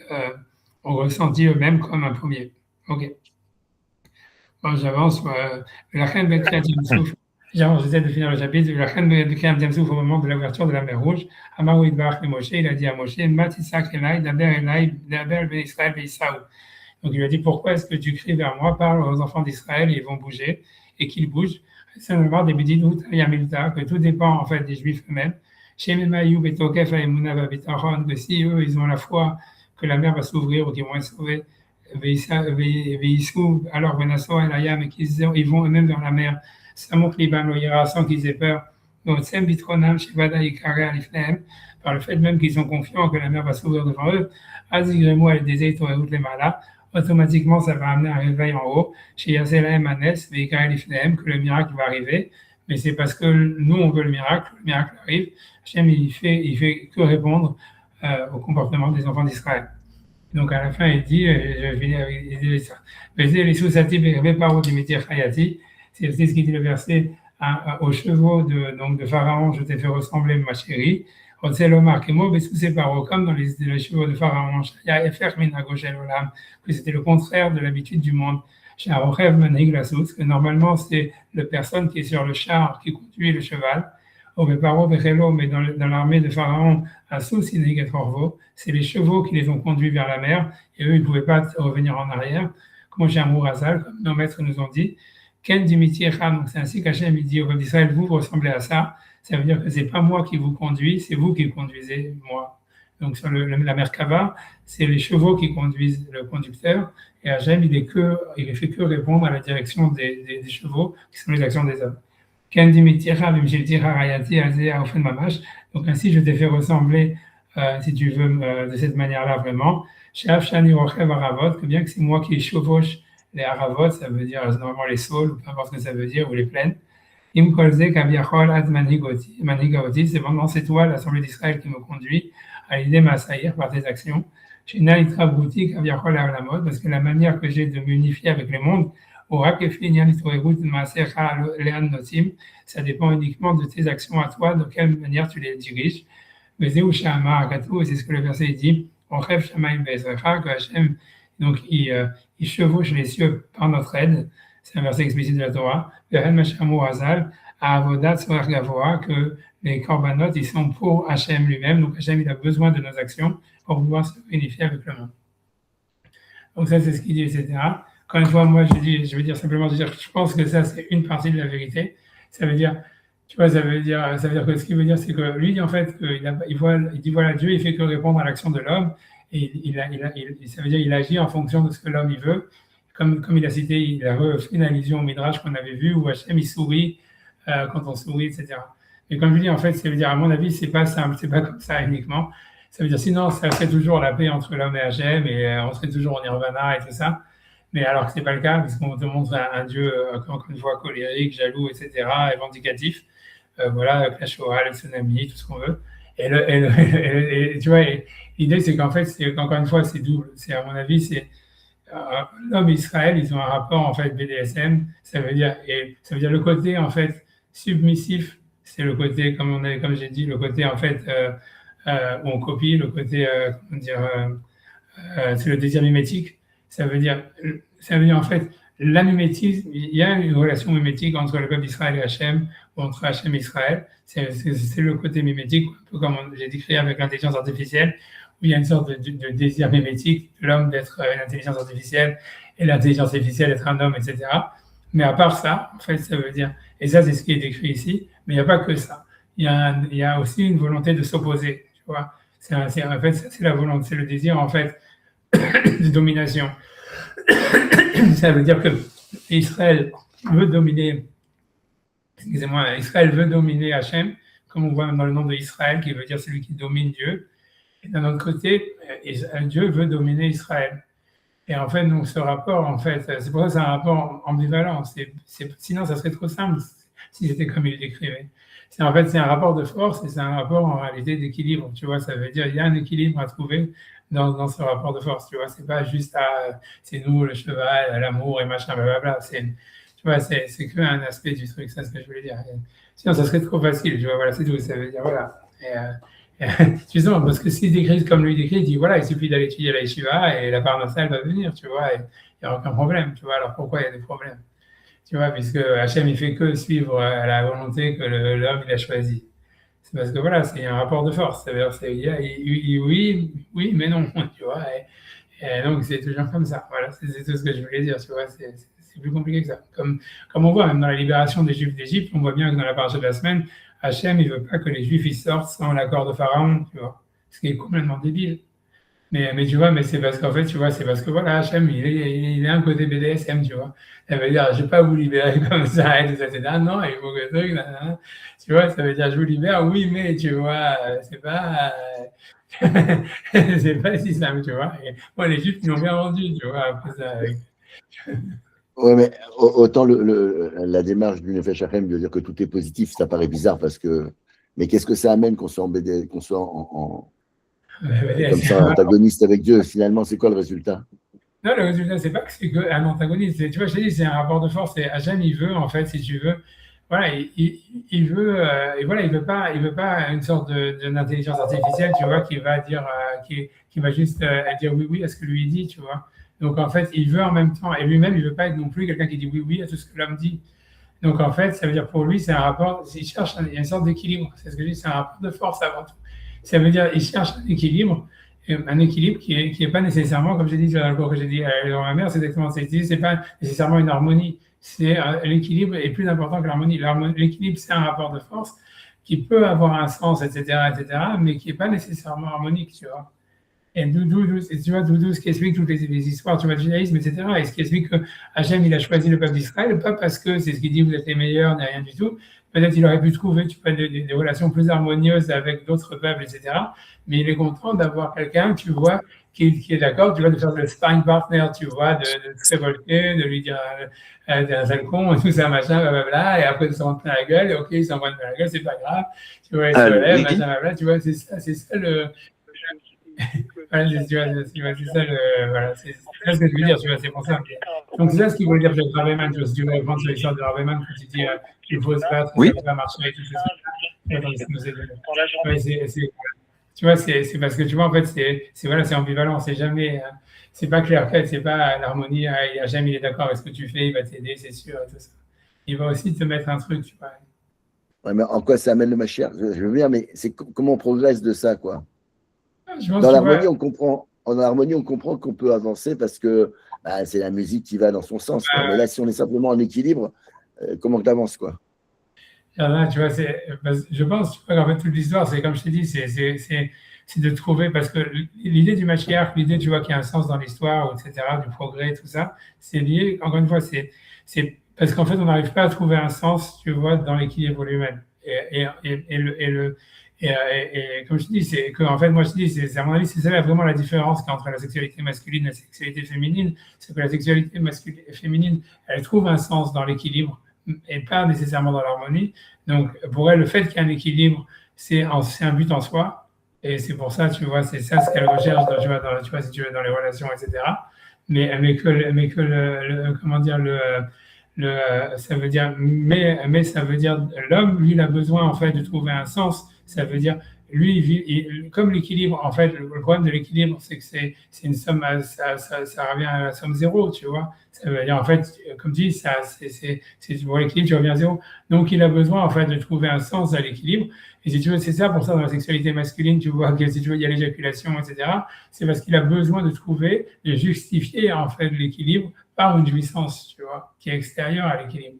S2: ressenti eux-mêmes comme un pommier. Ok. Bon, j'avance. La reine Betkiat Yamsouf, j'essaie de finir le chapitre. La reine Betkiat Yamsouf, au moment de l'ouverture de la mer Rouge, Amarou Idbarak et Moshe, il a dit à Moshe, Matisak Elai, Daber Ben Israël, Ben Isaou. Donc il lui a dit, pourquoi est-ce que tu cries vers moi, parle aux enfants d'Israël et ils vont bouger, et qu'ils bougent. C'est normal des Bidinout Yamilta, que tout dépend en fait des Juifs eux-mêmes. Chez Memayou, Betokef, Aïmouna, Babitaron, que si eux, ils ont la foi que la mer va s'ouvrir ou qu'ils vont être sauvés, alors Benasso et Layam, et qu'ils vont eux-mêmes dans la mer, Samouk Liban Loyera, sans qu'ils aient peur. Donc, Sem Bitronam, Shivada Ikare Alifnem, par le fait même qu'ils sont confiants que la mer va s'ouvrir devant eux, Azigremo et des Toreout les Malas, automatiquement ça va amener un réveil en haut, chez Yaselaem Anes, Veikare Alifnem, que le miracle va arriver, mais c'est parce que nous on veut le miracle arrive, Hachem il fait que répondre au comportement des enfants d'Israël. Donc à la fin, il dit, je vais finir avec ça. C'est ce qui dit le verset aux chevaux de Pharaon, je t'ai fait ressembler ma chérie. Comme dans les chevaux de Pharaon, que c'était le contraire de l'habitude du monde. Que normalement, c'est la personne qui est sur le char qui conduit le cheval. Mais dans l'armée de Pharaon, c'est les chevaux qui les ont conduits vers la mer, et eux, ils ne pouvaient pas revenir en arrière, comme nos maîtres nous ont dit. Donc c'est ainsi qu'Hachem dit au peuple d'Israël, vous ressemblez à ça, ça veut dire que ce n'est pas moi qui vous conduis, c'est vous qui conduisez moi. Donc sur la Merkava, c'est les chevaux qui conduisent le conducteur, et Hachem, il fait que répondre à la direction des chevaux, qui sont les actions des hommes. Donc ainsi je t'ai fait ressembler, si tu veux, de cette manière-là vraiment. Que bien que c'est moi qui chevauche les haravot, ça veut dire normalement les saules, ou peu importe ce que ça veut dire, ou les plaines. C'est vraiment c'est toi, l'Assemblée d'Israël, qui me conduit à l'idée Massaïr par tes actions. Parce que la manière que j'ai de m'unifier avec le monde, ça dépend uniquement de tes actions à toi, de quelle manière tu les diriges. Et c'est ce que le verset dit, que Hachem, donc il chevauche les cieux par notre aide, c'est un verset explicite de la Torah, que les corbanotes, ils sont pour Hachem lui-même, donc Hachem il a besoin de nos actions pour pouvoir se unifier avec le monde. Donc ça c'est ce qu'il dit, etc. Encore une fois, moi je veux dire simplement, je pense que ça c'est une partie de la vérité. Ça veut dire, tu vois, ça veut dire que ce qu'il veut dire, c'est que lui, en fait, il dit voilà, Dieu, il fait que répondre à l'action de l'homme, et ça veut dire il agit en fonction de ce que l'homme il veut. comme il a cité, il a refait une allusion au Midrash qu'on avait vu où Hachem il sourit quand on sourit, etc. Mais comme je dis, en fait, ça veut dire, à mon avis, c'est pas simple, c'est pas comme ça uniquement. Ça veut dire, sinon, ça serait toujours la paix entre l'homme et Hachem et on serait toujours en nirvana et tout ça. Mais alors que c'est pas le cas, parce qu'on te montre un Dieu, encore une fois, colérique, jaloux, etc., et vindicatif. Voilà, la Shoah, le tsunami, tout ce qu'on veut. Et tu vois, l'idée, c'est qu'en fait, encore une fois, c'est double. C'est, à mon avis, c'est l'homme et Israël, ils ont un rapport, en fait, BDSM. Ça veut dire le côté, en fait, submissif. C'est le côté, comme j'ai dit, le côté, en fait, où on copie, le côté, c'est le désir mimétique. Ça veut dire, en fait, la mimétisme, il y a une relation mimétique entre le peuple Israël et Hachem, ou entre Hachem et Israël. C'est le côté mimétique, un peu comme j'ai décrit avec l'intelligence artificielle, où il y a une sorte de désir mimétique de l'homme d'être une intelligence artificielle et l'intelligence artificielle d'être un homme, etc. Mais à part ça, en fait, ça veut dire, et ça c'est ce qui est décrit ici, mais il n'y a pas que ça. Il y a aussi une volonté de s'opposer, tu vois. En fait, c'est la volonté, c'est le désir, en fait, de domination. Ça veut dire que Israël veut dominer, Israël veut dominer Hachem, comme on voit dans le nom de Israël, qui veut dire celui qui domine Dieu. Et d'un autre côté, Dieu veut dominer Israël. Et en fait, donc ce rapport, en fait, c'est pour ça que c'est un rapport ambivalent. Sinon, ça serait trop simple si c'était comme il décrivait. En fait, c'est un rapport de force et c'est un rapport en réalité d'équilibre. Tu vois, ça veut dire il y a un équilibre à trouver dans ce rapport de force. Tu vois, c'est pas juste c'est nous, le cheval, l'amour et machin, blablabla. Tu vois, c'est qu'un aspect du truc, ça, c'est ce que je voulais dire. Sinon, ça serait trop facile. Tu vois, voilà, c'est tout. Ça veut dire, voilà. Justement, parce que s'il décrit comme lui décrit, il dit voilà, il suffit d'aller étudier la yeshiva et la parnassa, elle va venir, tu vois, et il n'y a aucun problème, tu vois. Alors pourquoi il y a des problèmes? Tu vois, puisque Hachem, il fait que suivre la volonté que l'homme, il a choisie. C'est parce que voilà, c'est un rapport de force. C'est-à-dire, oui, mais non, tu vois. Et donc, c'est toujours comme ça. Voilà, c'est tout ce que je voulais dire, tu vois. C'est plus compliqué que ça. Comme on voit, même dans la libération des Juifs d'Égypte, on voit bien que dans la partie de la semaine, Hachem, il ne veut pas que les Juifs ils sortent sans l'accord de Pharaon, tu vois. Ce qui est complètement débile. Mais tu vois, mais c'est parce qu'en fait, tu vois, c'est parce que voilà, Hachem, il a un côté BDSM, tu vois. Ça veut dire, je ne vais pas vous libérer comme ça, et tout ça, etc. Non, il faut que truc, tu vois, ça veut dire, je vous libère, oui, mais tu vois, c'est pas si simple, tu vois. Et moi, les Juifs, ils l'ont bien vendu, tu vois, après ça.
S3: Oui, mais autant la démarche du Nefesh Hachem de dire que tout est positif, ça paraît bizarre parce que. Mais qu'est-ce que ça amène qu'on soit en BD, qu'on soit comme ça, antagoniste avec Dieu? Finalement, c'est quoi le résultat?
S2: Non, le résultat, c'est pas que c'est un antagoniste. Tu vois, je te dis, c'est un rapport de force. Et Hachem, il veut, en fait, si tu veux, voilà, il veut, et voilà, il veut pas une sorte d'intelligence artificielle, tu vois, qui va dire, qui va juste dire oui à ce que lui dit, tu vois. Donc, en fait, il veut en même temps, et lui-même, il veut pas être non plus quelqu'un qui dit oui à tout ce que l'homme dit. Donc, en fait, ça veut dire pour lui, c'est un rapport, il cherche une sorte d'équilibre. C'est ce que je dis, c'est un rapport de force avant tout. Ça veut dire, il cherche un équilibre qui est pas nécessairement, comme j'ai dit dans le cours que j'ai dit dans ma mère, c'est exactement ça. C'est pas nécessairement une harmonie. C'est l'équilibre est plus important que l'harmonie. L'équilibre, c'est un rapport de force qui peut avoir un sens, etc., mais qui est pas nécessairement harmonique, tu vois. Et d'où ce qui explique toutes les histoires, tu vois, du judaïsme, etc. Et ce qui explique que Hachem, il a choisi le peuple d'Israël, pas parce que c'est ce qu'il dit, vous êtes les meilleurs, ni rien du tout. Peut-être il aurait pu trouver, tu vois, des relations plus harmonieuses avec d'autres peuples, etc. Mais il est content d'avoir quelqu'un, tu vois, qui est d'accord, tu vois, de faire le sparring partner, tu vois, de se révolter, de lui dire t'es un sale con, tout ça, machin, blablabla, et après de s'en prendre plein la gueule, et ok, il s'en prend plein la gueule, c'est pas grave, tu vois, il se relève, machin, blablabla, tu vois, c'est ça le. Voilà, c'est ça voilà, c'est ça ce que je veux dire, tu vois, c'est pour ça. Donc c'est ça ce qu'il voulait dire de Raveman, tu vois, si tu veux répondre sur l'histoire de Raveman, quand tu dis qu'il faut se battre, ça ne va pas marcher et tout ça. Tu vois, c'est parce que tu vois, en fait, c'est ambivalent, c'est jamais, c'est pas clair, en fait, c'est pas l'harmonie, jamais il est d'accord avec ce que tu fais, il va t'aider, c'est sûr, et tout ça. Il va aussi te mettre un truc, tu vois.
S3: Ouais, mais en quoi ça amène le Mashiach? Je veux dire, mais c'est comment on progresse de ça, quoi? Dans l'harmonie, on comprend. En harmonie, on comprend qu'on peut avancer parce que c'est la musique qui va dans son sens. Mais là, si on est simplement en équilibre, comment tu avances, quoi?
S2: Là, tu vois, je pense tu vois, qu'en fait, toute l'histoire, c'est comme je t'ai dit, c'est de trouver, parce que l'idée du Mashiach, l'idée, tu vois, qu'il y a un sens dans l'histoire, etc., du progrès, tout ça, c'est lié, encore une fois, c'est parce qu'en fait, on n'arrive pas à trouver un sens, tu vois, dans l'équilibre lui-même. Et comme je te dis, c'est que, en fait, moi, je te dis, à mon avis, c'est ça vraiment la différence entre la sexualité masculine et la sexualité féminine, c'est que la sexualité masculine et féminine, elle trouve un sens dans l'équilibre et pas nécessairement dans l'harmonie. Donc, pour elle, le fait qu'il y ait un équilibre, c'est un but en soi. Et c'est pour ça, tu vois, c'est ça ce qu'elle recherche, tu vois, si tu veux, dans les relations, etc. Comment dire, ça veut dire, mais ça veut dire, l'homme, lui, il a besoin, en fait, de trouver un sens. Ça veut dire, lui, comme l'équilibre, en fait, le problème de l'équilibre, c'est que c'est une somme, ça revient à la somme zéro, tu vois. Ça veut dire, en fait, comme tu dis, pour l'équilibre, tu reviens à zéro. Donc, il a besoin, en fait, de trouver un sens à l'équilibre. Et si tu veux, c'est ça, pour ça, dans la sexualité masculine, tu vois que si tu veux, il y a l'éjaculation, etc. C'est parce qu'il a besoin de justifier, en fait, l'équilibre par une jouissance, tu vois, qui est extérieure à l'équilibre.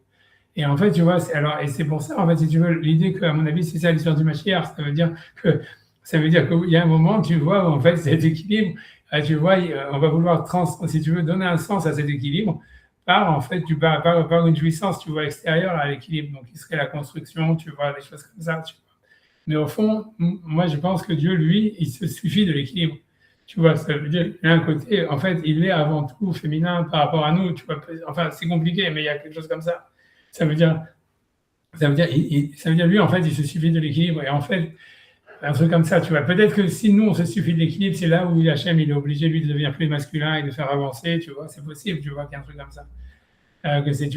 S2: Et en fait, tu vois, et c'est pour ça, en fait, si tu veux, l'idée que, à mon avis, c'est ça l'histoire du Mashiach, ça veut dire qu'il y a un moment, tu vois, où, en fait, cet équilibre, tu vois, on va vouloir, si tu veux, donner un sens à cet équilibre par, en fait, par une jouissance, tu vois, extérieure à l'équilibre, donc qui serait la construction, tu vois, des choses comme ça, tu vois. Mais au fond, moi, je pense que Dieu, lui, il se suffit de l'équilibre. Tu vois, ça veut dire, d'un côté, en fait, il est avant tout féminin par rapport à nous, tu vois. Enfin, c'est compliqué, mais il y a quelque chose comme ça. Ça veut dire, lui, en fait, il se suffit de l'équilibre. Et en fait, un truc comme ça, tu vois. Peut-être que si nous, on se suffit de l'équilibre, c'est là où Hachem, il est obligé, lui, de devenir plus masculin et de faire avancer, tu vois. C'est possible, tu vois, qu'il y a un truc comme ça. Tu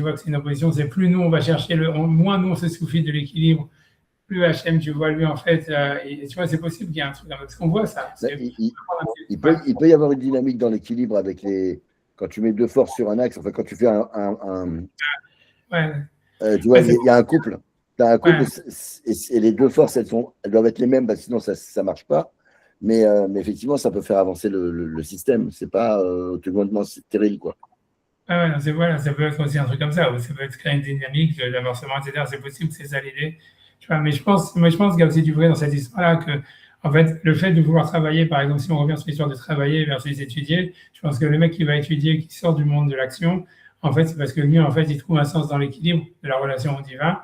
S2: vois, que c'est une opposition. C'est plus nous, on va chercher moins nous, on se suffit de l'équilibre. Plus Hachem, tu vois, lui, en fait, tu vois, c'est possible qu'il y ait un truc comme ça. Parce qu'on voit ça.
S3: Il peut y avoir une dynamique dans l'équilibre avec quand tu mets deux forces sur un axe, enfin, quand tu fais
S2: Ouais.
S3: tu vois, il y a un couple. Tu as un couple
S2: Ouais.
S3: et les deux forces, elles doivent être les mêmes, sinon ça ne marche pas. Mais effectivement, ça peut faire avancer le système. C'est pas automatiquement stérile, quoi.
S2: Ah ouais, voilà, ça peut être aussi un truc comme ça, ou ça peut être créer une dynamique d'avancement, etc. C'est possible, c'est ça l'idée. Tu vois, mais je pense qu'il y a aussi du vrai dans cette histoire-là que, en fait, le fait de vouloir travailler, par exemple, si on revient sur l'histoire de travailler versus étudier, je pense que le mec qui va étudier, qui sort du monde de l'action, en fait, c'est parce que lui, en fait, il trouve un sens dans l'équilibre de la relation au divin,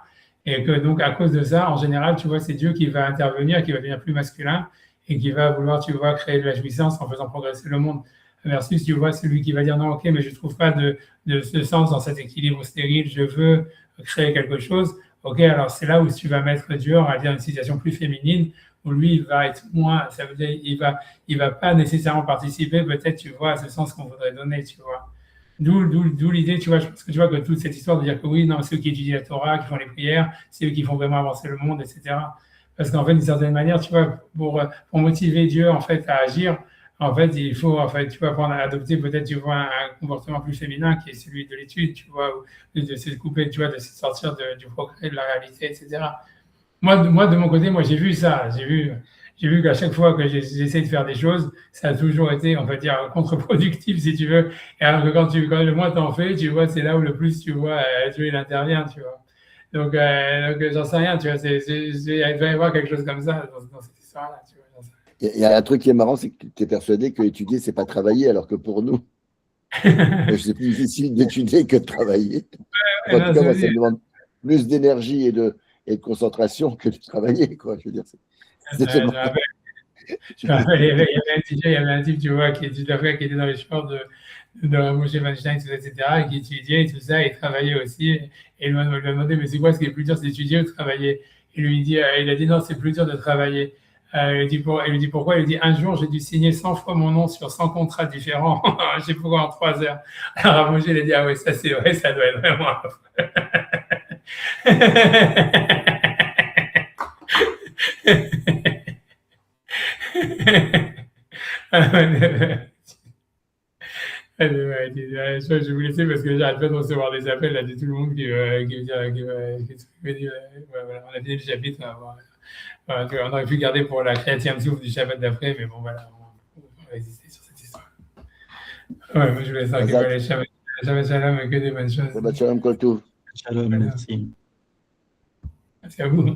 S2: et que donc, à cause de ça, en général, tu vois, c'est Dieu qui va intervenir, qui va devenir plus masculin, et qui va vouloir, tu vois, créer de la jouissance en faisant progresser le monde. Versus, tu vois, celui qui va dire non, ok, mais je ne trouve pas de sens dans cet équilibre stérile, je veux créer quelque chose. Ok, alors c'est là où tu vas mettre Dieu, on va dire, une situation plus féminine, où lui, il va être moins, ça veut dire, il va pas nécessairement participer, peut-être, tu vois, à ce sens qu'on voudrait donner, tu vois. D'où l'idée, tu vois, je pense que tu vois que toute cette histoire de dire que oui, non, ceux qui étudient la Torah, qui font les prières, c'est eux qui font vraiment avancer le monde, etc. Parce qu'en fait, d'une certaine manière, tu vois, pour motiver Dieu, en fait, à agir, en fait, il faut, en fait, tu vas prendre à adopter peut-être, tu vois, un comportement plus féminin qui est celui de l'étude, tu vois, de se couper, tu vois, de se sortir du progrès, de la réalité, etc. Moi, de mon côté, moi, j'ai vu ça. J'ai vu qu'à chaque fois que j'essaie de faire des choses, ça a toujours été, on va dire, contre-productif, si tu veux. Et alors que quand le moins t'en fais, tu vois, c'est là où le plus, tu vois, Dieu, il intervient, tu vois. Donc j'en sais rien, tu vois, il doit y avoir quelque chose comme ça dans cette histoire-là, tu vois.
S3: Il y a un truc qui est marrant, c'est que tu es persuadé que étudier, c'est pas travailler, alors que pour nous, c'est plus difficile d'étudier que de travailler. En tout cas, moi, ça me demande plus d'énergie et de concentration que de travailler, quoi. Je veux dire, c'est tellement...
S2: Il y avait un type, tu vois, qui était dans les sports de Moshe Weinstein, tout ça, etc., et qui étudiait et tout ça, et travaillait aussi. Et il m'a demandé, mais c'est quoi ce qui est plus dur, c'est d'étudier ou de travailler? Il a dit non, c'est plus dur de travailler. Il lui dit pourquoi? Il lui dit un jour, j'ai dû signer 100 fois mon nom sur 100 contrats différents. J'ai pourquoi en 3 heures. Alors Moshe, il a dit, ah oui, ça c'est vrai, ça doit être vraiment. Je vais vous laisser parce que j'arrête pas de recevoir des appels là, de tout le monde qui veut dire, voilà, on a fini le chapitre. Voilà, on aurait pu garder pour la créative souffle du chapitre d'après, mais bon, voilà, on va résister sur cette histoire. Ouais, moi, je voulais savoir que Shabbat Shalom et que des bonnes choses.
S3: Shabbat Shalom, Koltou.
S1: Shalom, merci.
S2: à vous.